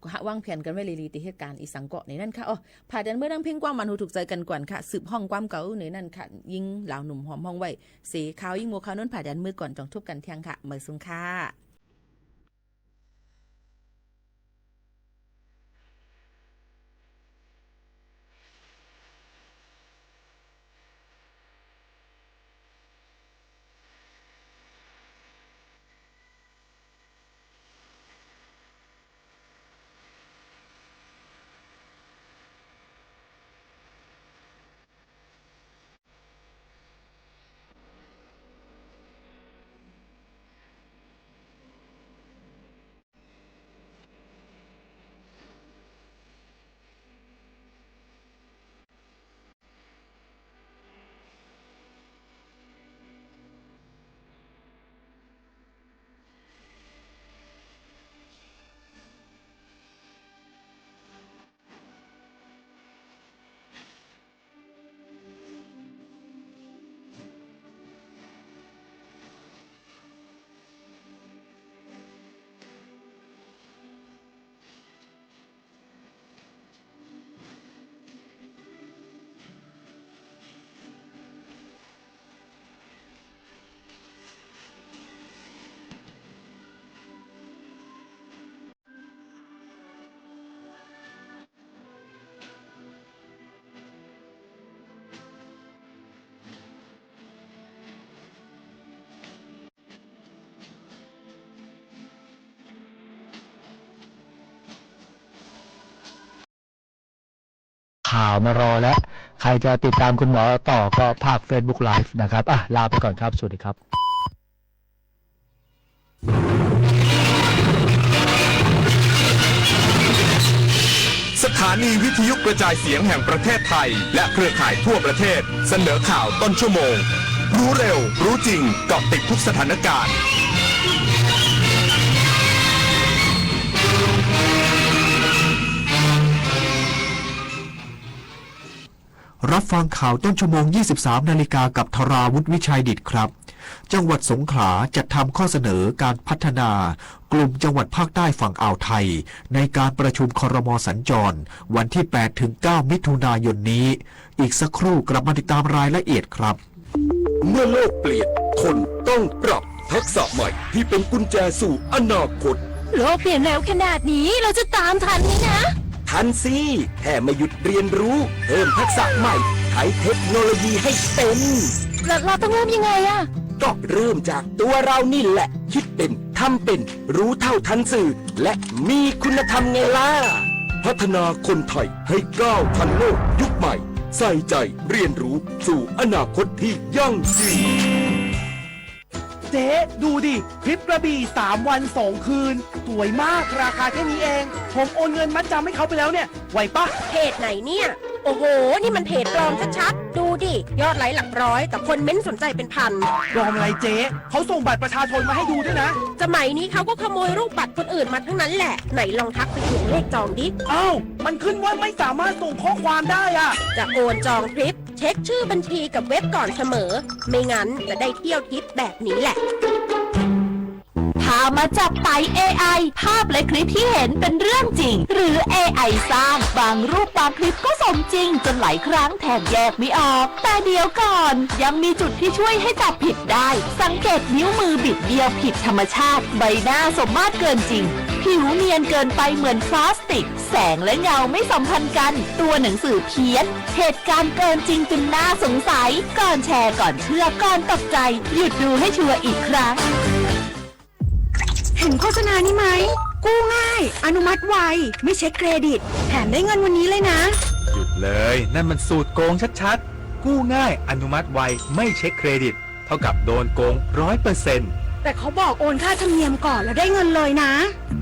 ก็วางแผนกันไว้ลีๆที่เหตุการณ์อีสังเกาะในนั่นค่ะผ่าดันเมื่อดังเพ่งกว้างมันหูถูกใจกันก่อนค่ะสืบห้องความเก่าในนั่นค่ะยิงเหล่าหนุ่มหอมห้องไว้เสขาวยิงโมขาวนั่นผ่าดันมือก่อนจองทุบกันเที่ยงค่ะเมื่อสุงค่ะข่าวมารอแล้วใครจะติดตามคุณหมอต่อก็ภาค Facebook Live นะครับลาไปก่อนครับสวัสดีครับสถานีวิทยุกระจายเสียงแห่งประเทศไทยและเครือข่ายทั่วประเทศเสนอข่าวต้นชั่วโมงรู้เร็วรู้จริงเกาะติดทุกสถานการณ์รับฟังข่าวต้นชั่วโมง 23 นาฬิกากับธราวุฒิวิชัยดิษฐ์ครับจังหวัดสงขลาจัดทำข้อเสนอการพัฒนากลุ่มจังหวัดภาคใต้ฝั่งอ่าวไทยในการประชุมครม.สัญจรวันที่ 8-9 มิถุนายนนี้อีกสักครู่กลับมาติดตามรายละเอียดครับเมื่อโลกเปลี่ยนคนต้องปรับทักษะใหม่ที่เป็นกุญแจสู่อนาคตโลกเปลี่ยนแล้วขนาดนี้เราจะตามทันไหมนะทันสิแค่ไม่หยุดเรียนรู้เพิ่มทักษะใหม่ใช้เทคโนโลยีให้เป็นเราต้องเริ่มยังไงอะก็เริ่มจากตัวเรานี่แหละคิดเป็นทำเป็นรู้เท่าทันสื่อและมีคุณธรรมไงล่ะพัฒนาคนไทยให้ก้าวทันโลกยุคใหม่ใส่ใจเรียนรู้สู่อนาคตที่ยั่งยืนเจ๊ดูดิทริปกระบี่3 วัน 2 คืนสวยมากราคาแค่นี้เองผมโอนเงินมัดจำให้เขาไปแล้วเนี่ยไหวปะเพจไหนเนี่ยโอ้โหนี่มันเพจปลอมชัดๆดูดิยอดไลค์หลักร้อยแต่คนเม้นสนใจเป็นพันปลอมอะไรเจ๊เขาส่งบัตรประชาชนมาให้ดูด้วยนะสมัยนี้เขาก็ขโมยรูปบัตรคนอื่นมาทั้งนั้นแหละไหนลองทักไปถึงเลขจองดิอ้าวมันขึ้นว่าไม่สามารถส่งข้อความได้อะจะโอนจองทริป เช็คชื่อบัญชีกับเว็บก่อนเสมอ ไม่งั้นจะได้เที่ยวทิปแบบนี้แหละถ้ามาจับไต่ AI ภาพและคลิปที่เห็นเป็นเรื่องจริงหรือ AI สร้างบางรูปบางคลิปก็สมจริงจนหลายครั้งแทบแยกไม่ออกแต่เดี๋ยวก่อนยังมีจุดที่ช่วยให้จับผิดได้สังเกตนิ้วมือบิดเบี้ยวผิดธรรมชาติใบหน้าสมมาตรเกินจริงผิวเนียนเกินไปเหมือนพลาสติกแสงและเงาไม่สัมพันธ์กันตัวหนังสือเพี้ยนเหตุการณ์เกินจริงจนน่าสงสัยก่อนแชร์ก่อนเชื่อก่อนตกใจหยุดดูให้ชัวร์อีกครั้งเห็นโฆษณานี้ไหมกู้ง่ายอนุมัติไวไม่เช็คเครดิตแถมได้เงินวันนี้เลยนะหยุดเลยนั่นมันสูตรโกงชัดๆกู้ง่ายอนุมัติไวไม่เช็คเครดิตเท่ากับโดนโกง 100%แต่เขาบอกโอนค่าธรรมเนียมก่อนแล้วได้เงินเลยนะ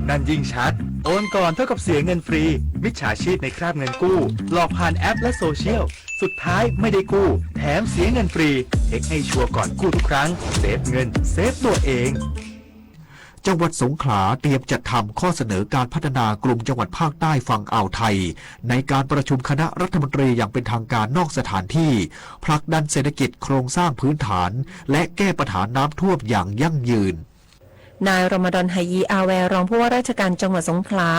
นั่นยิ่งชัดโอนก่อนเท่ากับเสียเงินฟรีมิจฉาชีพในคราบเงินกู้หลอกผ่านแอปและโซเชียลสุดท้ายไม่ได้กู้แถมเสียเงินฟรีเช็คให้ชัวร์ก่อนกู้ทุกครั้งเซฟเงินเซฟตัวเองจังหวัดสงขลาเตรียมจัดทำข้อเสนอการพัฒนากลุ่มจังหวัดภาคใต้ฝั่งอ่าวไทยในการประชุมคณะรัฐมนตรีอย่างเป็นทางการนอกสถานที่ผลักดันเศรษฐกิจโครงสร้างพื้นฐานและแก้ปัญหาน้ำท่วมอย่างยั่งยืนนายรมฎอน ไฮยีอาแวรองผู้ว่าราชการจังหวัดสงขลา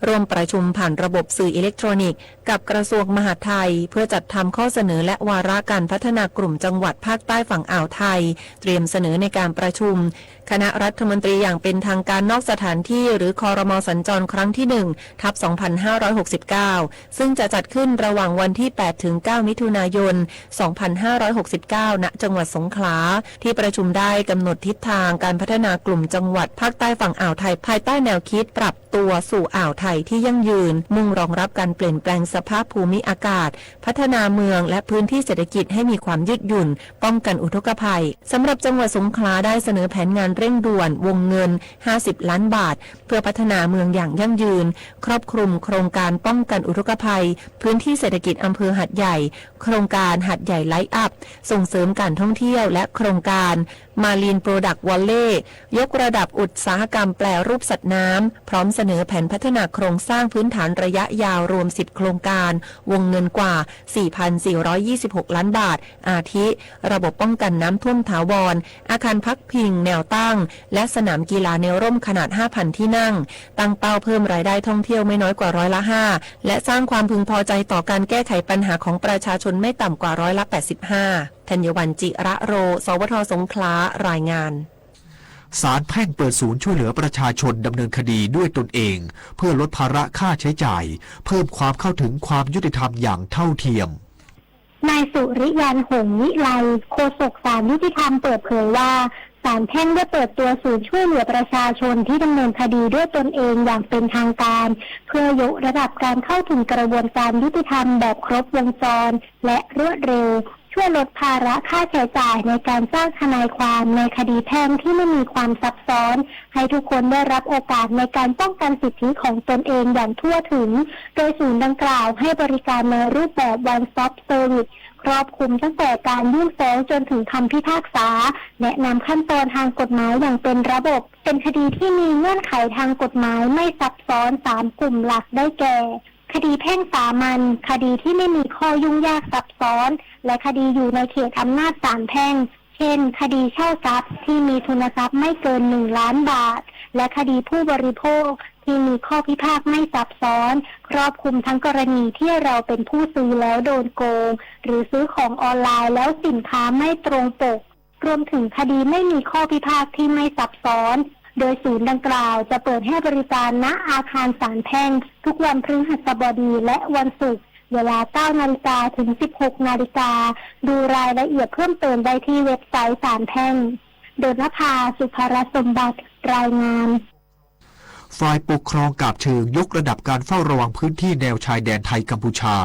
ร่วมประชุมผ่านระบบสื่ออิเล็กทรอนิกส์กับกระทรวงมหาดไทยเพื่อจัดทำข้อเสนอและวาระการพัฒนากลุ่มจังหวัดภาคใต้ฝั่งอ่าวไทยเตรียมเสนอในการประชุมคณะรัฐมนตรีอย่างเป็นทางการนอกสถานที่หรือครม.สัญจรครั้งที่ 1/2569 ซึ่งจะจัดขึ้นระหว่างวันที่ 8-9 มิถุนายน 2569 ณ จังหวัดสงขลาที่ประชุมได้กำหนดทิศทางการพัฒนากลุ่มจังหวัดภาคใต้ฝั่งอ่าวไทยภายใต้แนวคิดปรับตัวสู่อ่าวไทยที่ยั่งยืนมุ่งรองรับการเปลี่ยนแปลงสภาพภูมิอากาศพัฒนาเมืองและพื้นที่เศรษฐกิจให้มีความยืดหยุ่นป้องกันอุทกภัยสำหรับจังหวัดสงขลาได้เสนอแผนงานเร่งด่วนวงเงิน50 ล้านบาทเพื่อพัฒนาเมืองอย่างยั่งยืนครอบคลุมโครงการป้องกันอุทกภัยพื้นที่เศรษฐกิจอำเภอหาดใหญ่โครงการหาดใหญ่ไลท์อัพส่งเสริมการท่องเที่ยวและโครงการมารีนโปรดักต์วอลเล่ยกระดับอุตสาหกรรมแปรรูปสัตว์น้ำพร้อมเสนอแผนพัฒนาโครงสร้างพื้นฐานระยะยาวรวม10โครงการวงเงินกว่า 4,426 ล้านบาทอาทิระบบป้องกันน้ำท่วมถาวรอาคารพักพิงแนวตั้งและสนามกีฬาแนวร่มขนาด 5,000 ที่นั่งตั้งเป้าเพิ่มรายได้ท่องเที่ยวไม่น้อยกว่า5%และสร้างความพึงพอใจต่อการแก้ไขปัญหาของประชาชนไม่ต่ำกว่า85%ธัญวรรณ จิระโร สวท.สงขลารายงานศาลแพ่งเปิดศูนย์ช่วยเหลือประชาชนดำเนินคดีด้วยตนเองเพื่อลดภาระค่าใช้จ่ายเพิ่มความเข้าถึงความยุติธรรมอย่างเท่าเทียมนายสุริยัน หงส์วิไลโฆษกศาลยุติธรรมเปิดเผยว่าศาลแพ่งได้เปิดตัวศูนย์ช่วยเหลือประชาชนที่ดำเนินคดีด้วยตนเองอย่างเป็นทางการเพื่อยกระดับการเข้าถึงกระบวนการยุติธรรมแบบครบวงจรและรวดเร็วช่วยลดภาระค่าใช้จ่ายในการจ้างทนายความในคดีแพ่งที่ไม่มีความซับซ้อนให้ทุกคนได้รับโอกาสในการป้องกันสิทธิของตนเองอย่างทั่วถึงโดยศูนย์ดังกล่าวให้บริการในรูปแบบ One Stop Service ครอบคลุมตั้งแต่การยื่นฟ้องจนถึงคำพิพากษาแนะนำขั้นตอนทางกฎหมายอย่างเป็นระบบเป็นคดีที่มีเงื่อนไขทางกฎหมายไม่ซับซ้อน3กลุ่มหลักได้แก่คดีแพ่งสามัญคดีที่ไม่มีข้อยุ่งยากซับซ้อนและคดีอยู่ในเขตอำนาจศาลแพ่งเช่นคดีเช่าทรัพย์ที่มีทุนทรัพย์ไม่เกิน1 ล้านบาทและคดีผู้บริโภคที่มีข้อพิพาทไม่ซับซ้อนครอบคลุมทั้งกรณีที่เราเป็นผู้ซื้อแล้วโดนโกงหรือซื้อของออนไลน์แล้วสินค้าไม่ตรงปกรวมถึงคดีไม่มีข้อพิพาทที่ไม่ซับซ้อนโดยศูนย์ดังกล่าวจะเปิดให้บริการณอาคารศาลแพ่งทุกวันพฤหัสบดีและวันศุกร์เวลา 9 นาฬิกาถึง 16 นาฬิกาดูรายละเอียดเพิ่มเติมได้ที่เว็บไซต์ศาลแพ่งโดยนภา สุภรสมบัติรายงานฝ่ายปกครองกาบเชิงยกระดับการเฝ้าระวังพื้นที่แนวชายแดนไทยกัมพูชา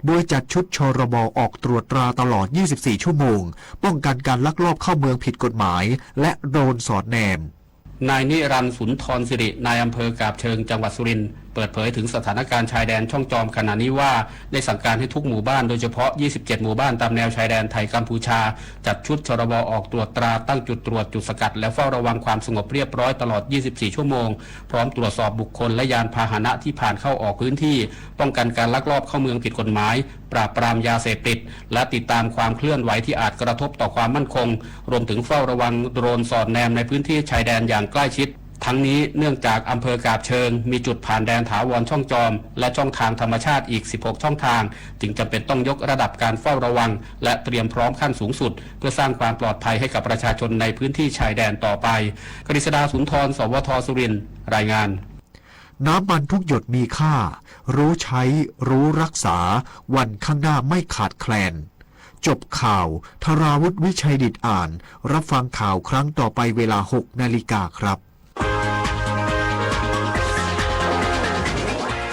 โดยจัดชุดชรบ.ออกตรวจตราตลอด 24 ชั่วโมงป้องกันการลักลอบเข้าเมืองผิดกฎหมายและโดรนสอดแนมนายนิรันดร์ สุนทรสิรินายอำเภอกาบเชิงจังหวัดสุรินทร์ เปิดเผยถึงสถานการณ์ชายแดนช่องจอมขณะนี้ว่าได้สั่งการให้ทุกหมู่บ้านโดยเฉพาะ 27 หมู่บ้านตามแนวชายแดนไทยกัมพูชาจัดชุดชรบออกตรวจตราตั้งจุดตรวจจุดสกัดและเฝ้าระวังความสงบเรียบร้อยตลอด 24 ชั่วโมงพร้อมตรวจสอบบุคคลและยานพาหนะที่ผ่านเข้าออกพื้นที่ป้องกันการลักลอบเข้าเมืองผิดกฎหมายปราบปรามยาเสพติดและติดตามความเคลื่อนไหวที่อาจกระทบต่อความมั่นคงรวมถึงเฝ้าระวังโดรนสอดแนมในพื้นที่ชายแดนอย่างใกล้ชิดทั้งนี้เนื่องจากอำเภอกาบเชิงมีจุดผ่านแดนถาวรช่องจอมและช่องทางธรรมชาติอีก 16 ช่องทางจึงจำเป็นต้องยกระดับการเฝ้าระวังและเตรียมพร้อมขั้นสูงสุดเพื่อสร้างความปลอดภัยให้กับประชาชนในพื้นที่ชายแดนต่อไปกฤษดาสุนทรสวทสุรินทร์รายงานน้ำมันทุกหยดมีค่ารู้ใช้รู้รักษาวันข้างหน้าไม่ขาดแคลนจบข่าวธราวุฒิวิชัยดิษฐ์อ่านรับฟังข่าวครั้งต่อไปเวลา 6 นาฬิกาครับ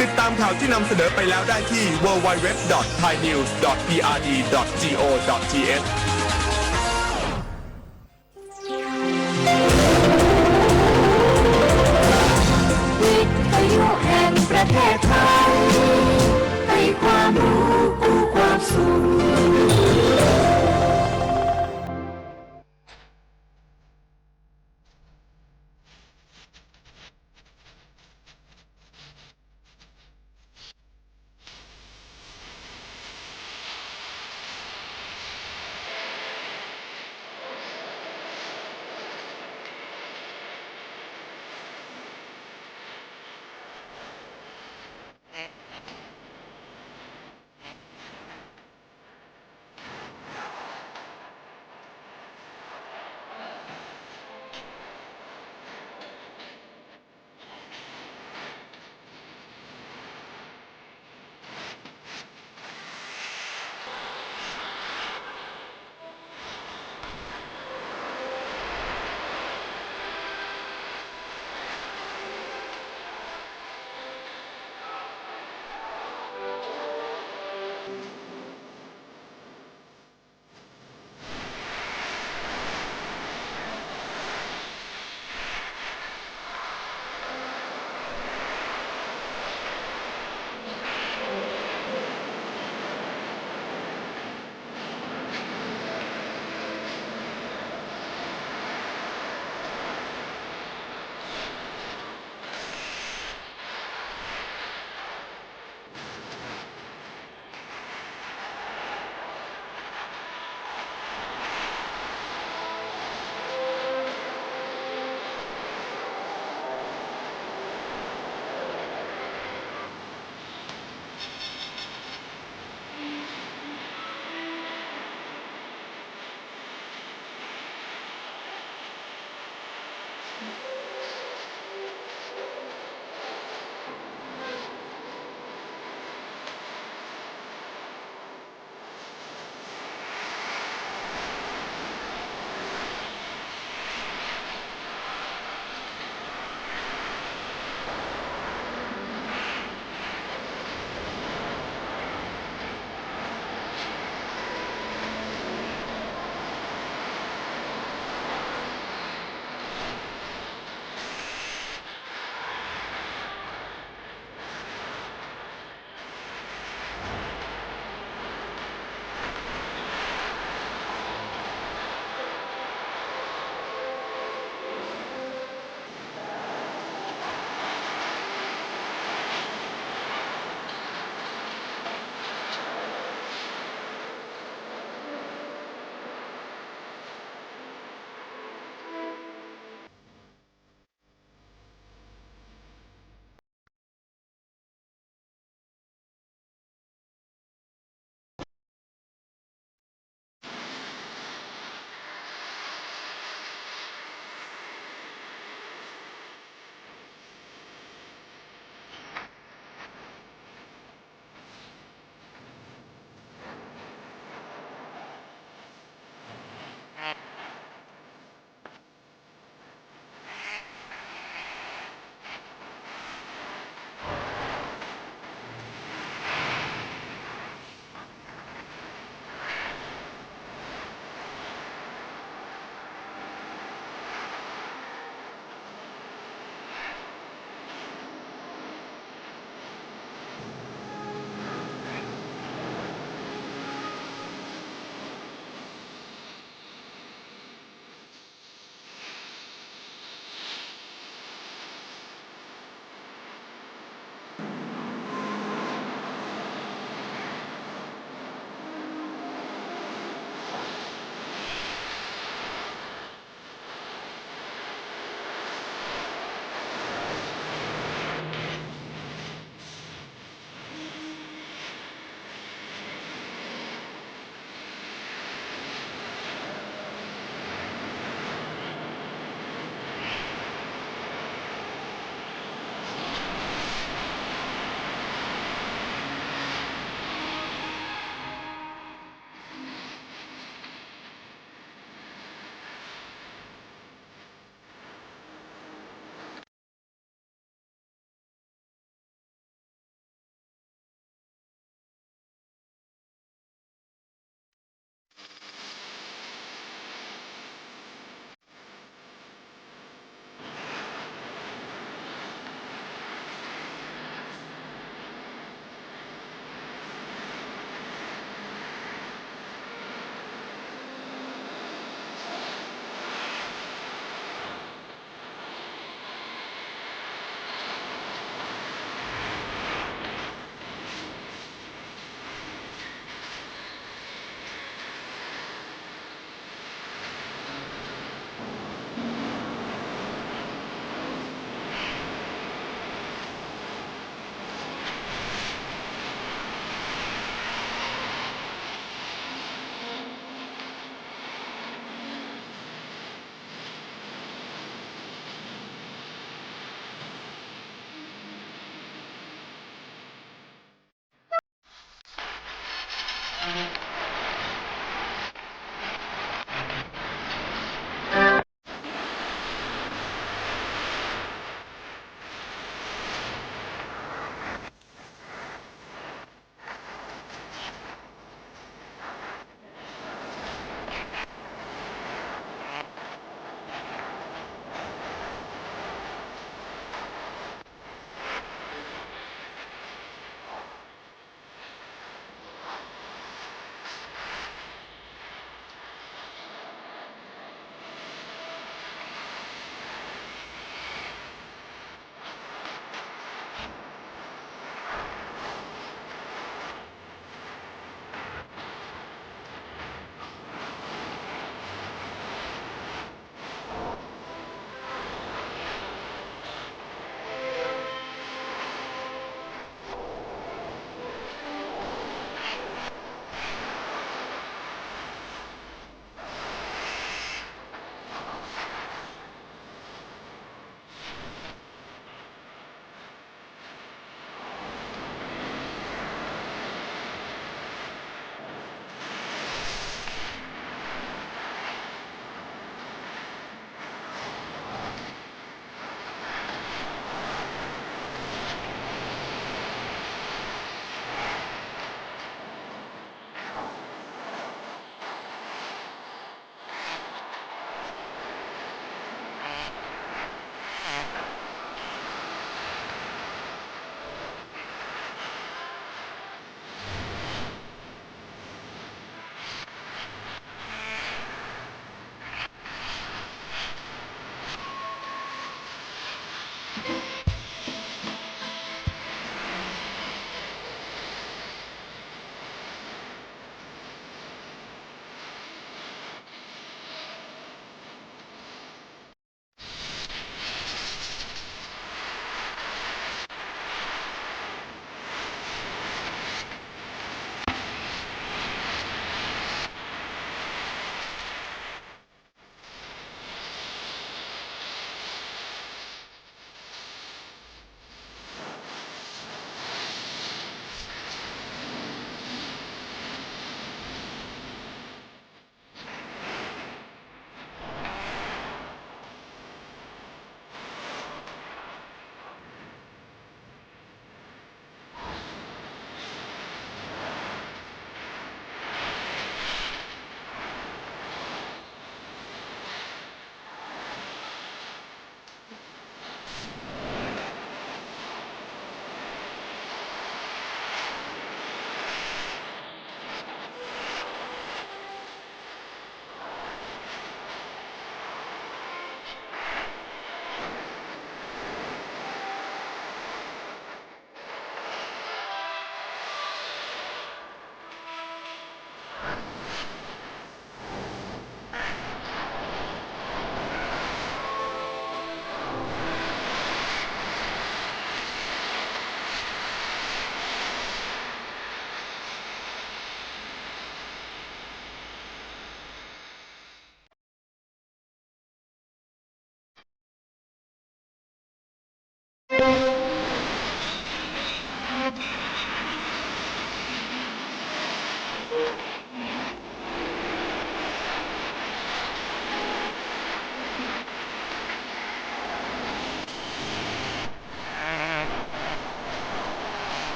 ติดตามข่าวที่นำเสนอไปแล้วได้ที่ www.thainews.prd.go.th วิทยุแห่งประเทศไทยให้ความรู้กู้ความสุข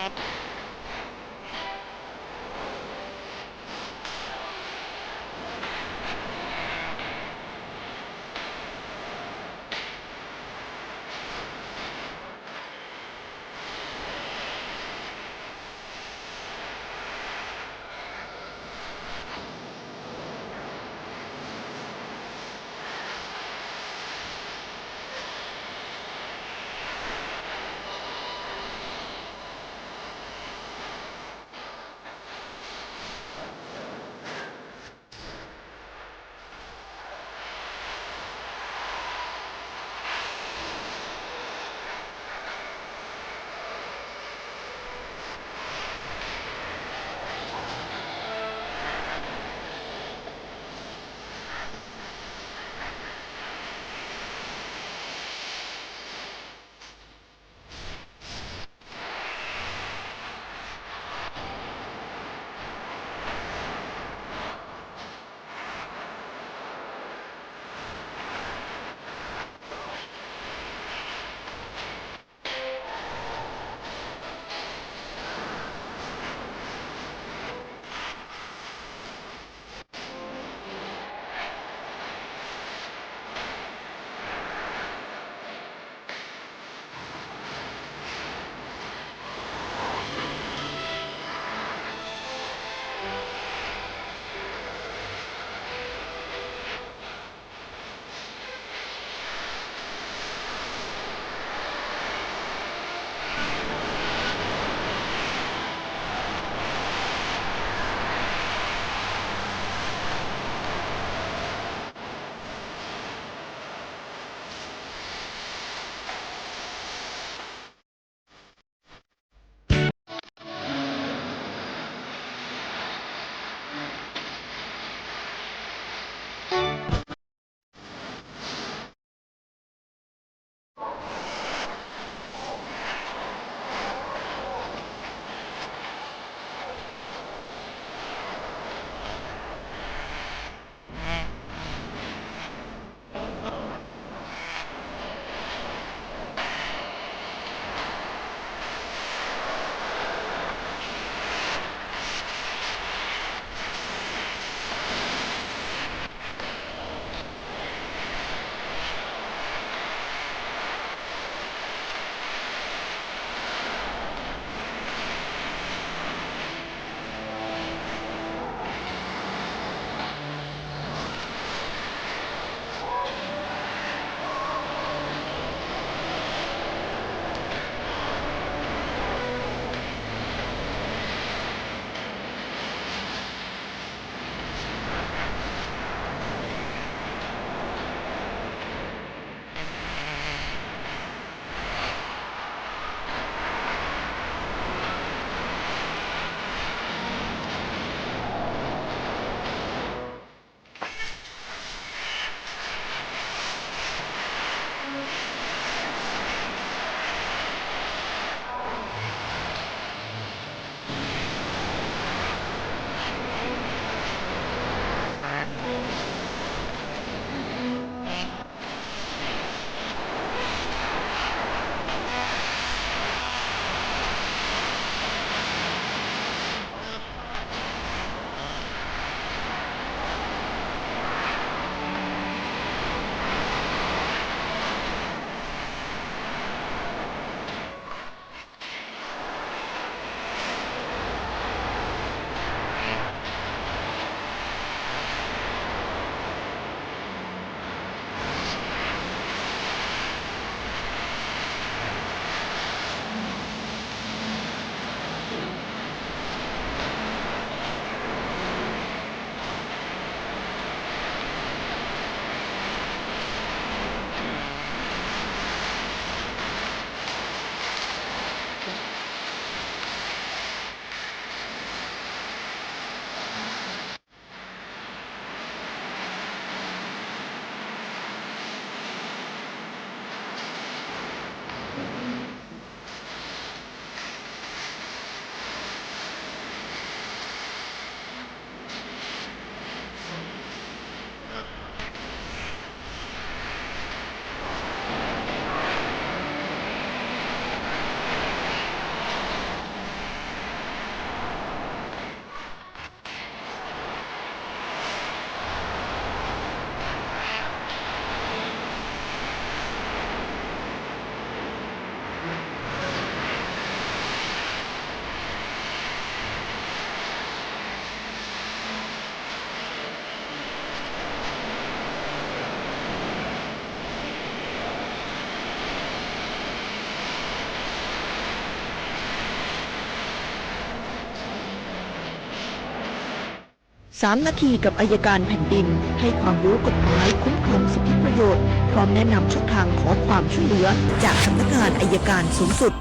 3 นาทีกับอัยการแผ่นดินให้ความรู้กฎหมายคุ้มครองสิทธิประโยชน์พร้อมแนะนำช่องทางขอความช่วยเหลือจากสำนักงานอัยการสูงสุด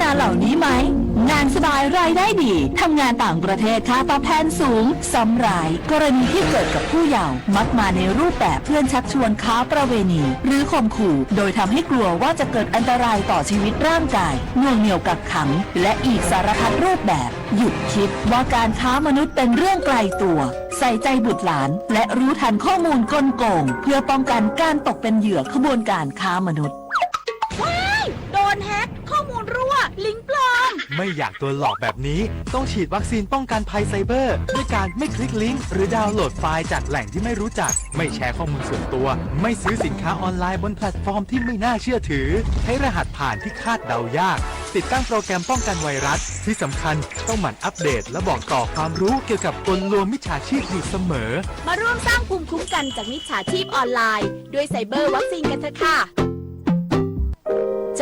งานเหล่านี้ไหมงานสบายรายได้ดีทำงานต่างประเทศค่าตอบแทนสูงซ้ำรายกรณีที่เกิดกับผู้เยาว์มักมาในรูปแบบเพื่อนชักชวนค้าประเวณีหรือข่มขู่โดยทำให้กลัวว่าจะเกิดอันตรายต่อชีวิตร่างกายน่วงเหนี่ยวกักขังและอีกสารพัดรูปแบบหยุดคิดว่าการค้ามนุษย์เป็นเรื่องไกลตัวใส่ใจบุตรหลานและรู้ทันข้อมูลกลโกงเพื่อป้องกันการตกเป็นเหยื่อขบวนการค้ามนุษย์โดนแฮกข้อมูลรั่วลิงก์ปลอม ไม่อยากโดนหลอกแบบนี้ต้องฉีดวัคซีนป้องกันภัยไซเบอร์ด้วยการไม่คลิกลิงก์หรือดาวน์โหลดไฟล์จากแหล่งที่ไม่รู้จักไม่แชร์ข้อมูลส่วนตัวไม่ซื้อสินค้าออนไลน์บนแพลตฟอร์มที่ไม่น่าเชื่อถือใช้รหัสผ่านที่คาดเดายากติดตั้งโปรแกรมป้องกันไวรัสที่สำคัญต้องหมั่นอัปเดตและบอกต่อความรู้เกี่ยวกับกลลวงมิจฉาชีพอยู่เสมอมาร่วมสร้างภูมิคุ้มกันจากมิจฉาชีพออนไลน์ด้วยไซเบอร์วัคซีนกันเถอะค่ะ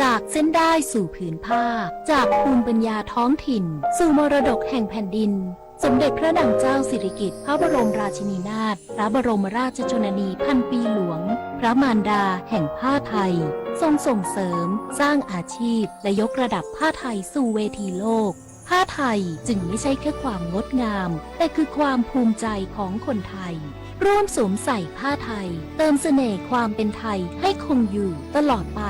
จากเส้นได้สู่ผืนผ้าจากภูมิปัญญาท้องถิ่นสู่มรดกแห่งแผ่นดินสมเด็จพระนางเจ้าสิริกิติ์พระบรมราชินีนาถพระบรมราชชนนีพันปีหลวงพระมารดาแห่งผ้าไทยทรงส่งเสริมสร้างอาชีพและยกระดับผ้าไทยสู่เวทีโลกผ้าไทยจึงไม่ใช่แค่ความงดงามแต่คือความภูมิใจของคนไทยร่วมสวมใส่ผ้าไทยเติมเสน่ห์ความเป็นไทยให้คงอยู่ตลอดไป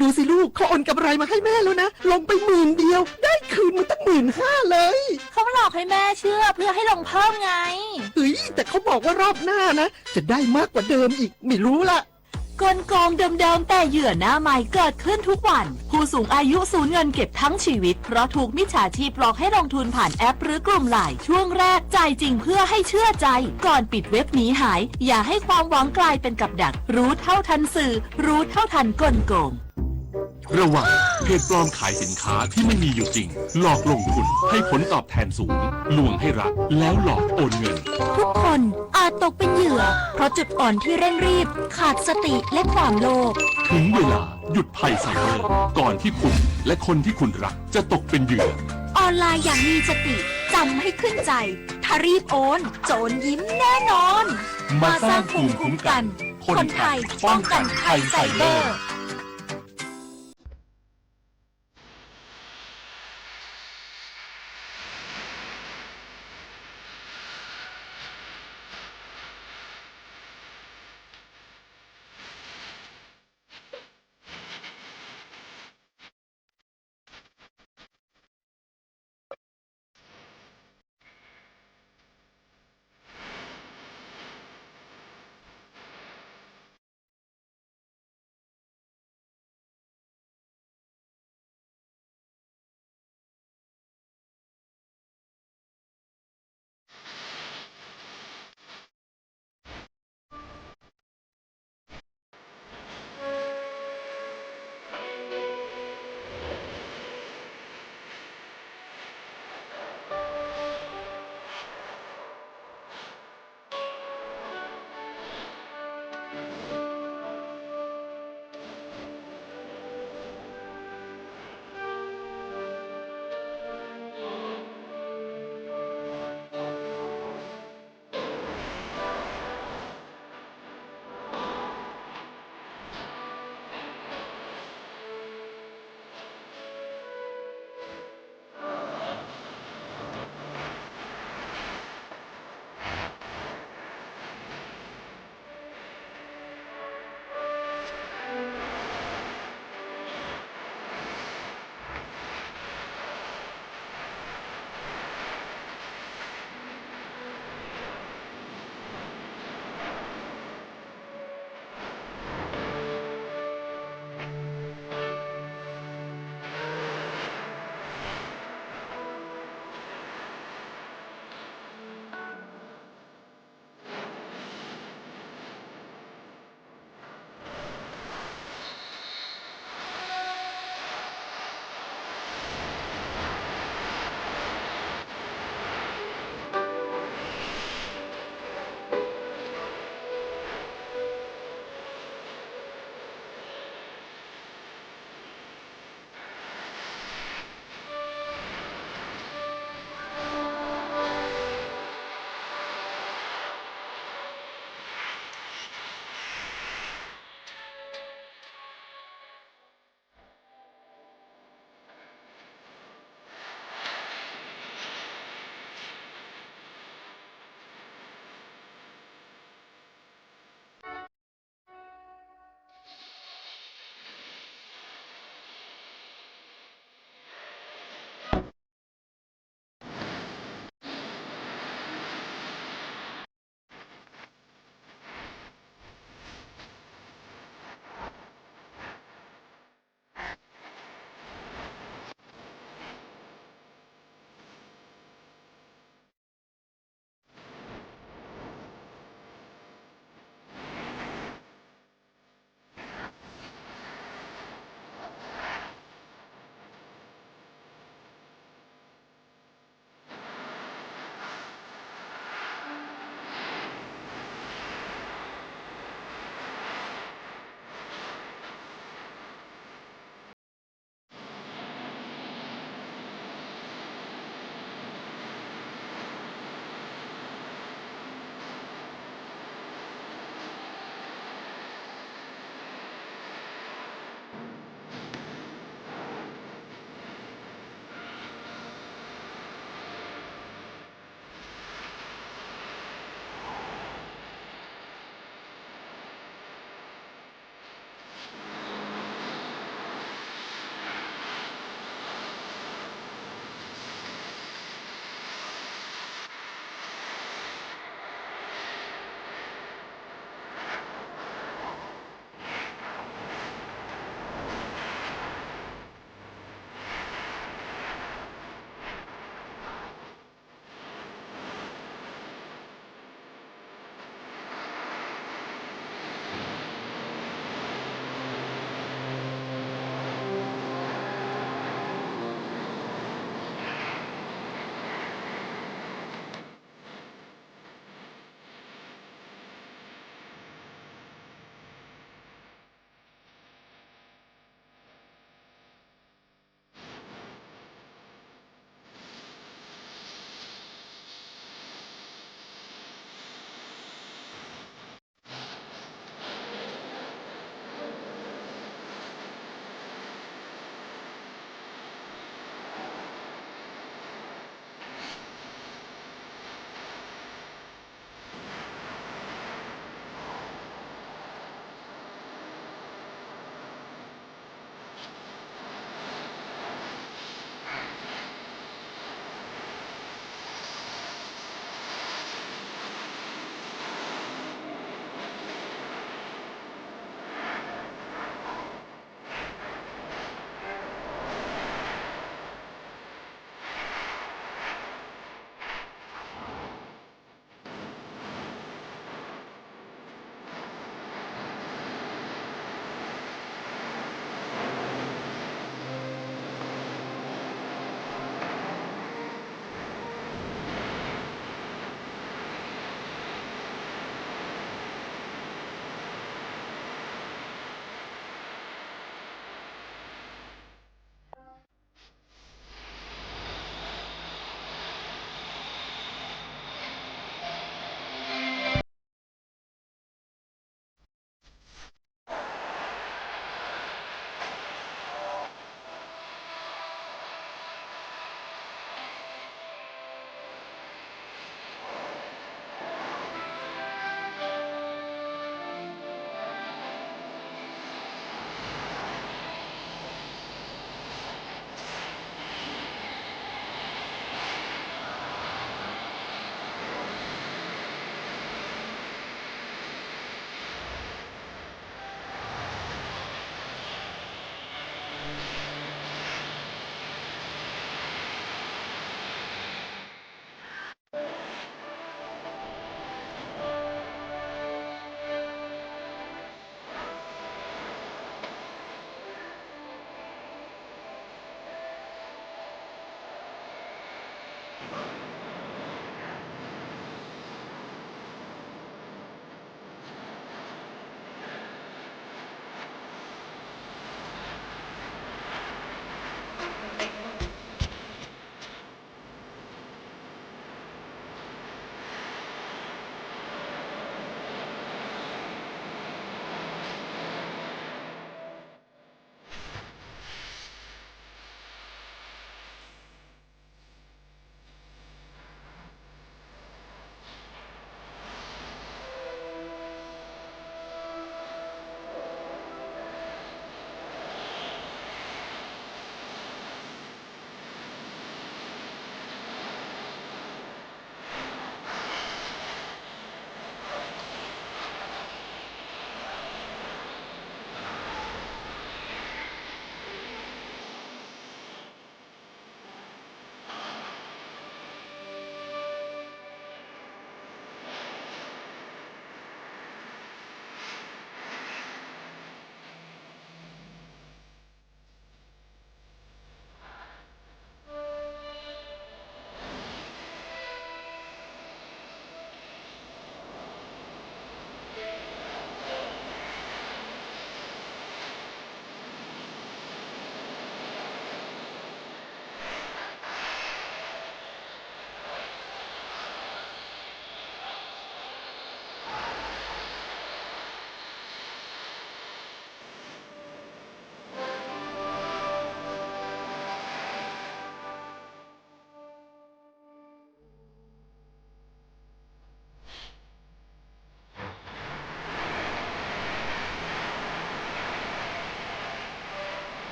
ดูสิลูกเขาโอนกำไรมาให้แม่แล้วนะลงไป10,000เดียวได้คืนมาตั้ง15,000เลยเขาหลอกให้แม่เชื่อเพื่อให้ลงเพิ่มไงแต่เขาบอกว่ารอบหน้านะจะได้มากกว่าเดิมอีกไม่รู้ละกลโกงเดิมๆแต่เหยื่อหน้าใหม่เกิดขึ้นทุกวันผู้สูงอายุสูญเงินเก็บทั้งชีวิตเพราะถูกมิจฉาชีพหลอกให้ลงทุนผ่านแอปหรือกลุ่มไลน์ช่วงแรกจ่ายจริงเพื่อให้เชื่อใจก่อนปิดเว็บหนีหายอย่าให้ความหวังกลายเป็นกับดักรู้เท่าทันสื่อรู้เท่าทันกลโกง ระวังเพจปลอมขายสินค้าที่ไม่มีอยู่จริงหลอกลงทุนให้ผลตอบแทนสูงลวงให้รักแล้วหลอกโอนเงิน ทุกคนอาจตกเป็นเหยื่อ เพราะจุดอ่อนที่เร่งรีบ ขาดสติและความโลภ ถึงเวลาหยุดภัยไซเบอร์ก่อนที่คุณและคนที่คุณรักจะตกเป็นเหยื่อ ออนไลน์อย่างมีสติจำให้ขึ้นใจ ถ้ารีบโอนโจรยิ้มแน่นอน มาสร้างภูมิคุ้มกัน คนไทยป้องกันภัยไซเบอร์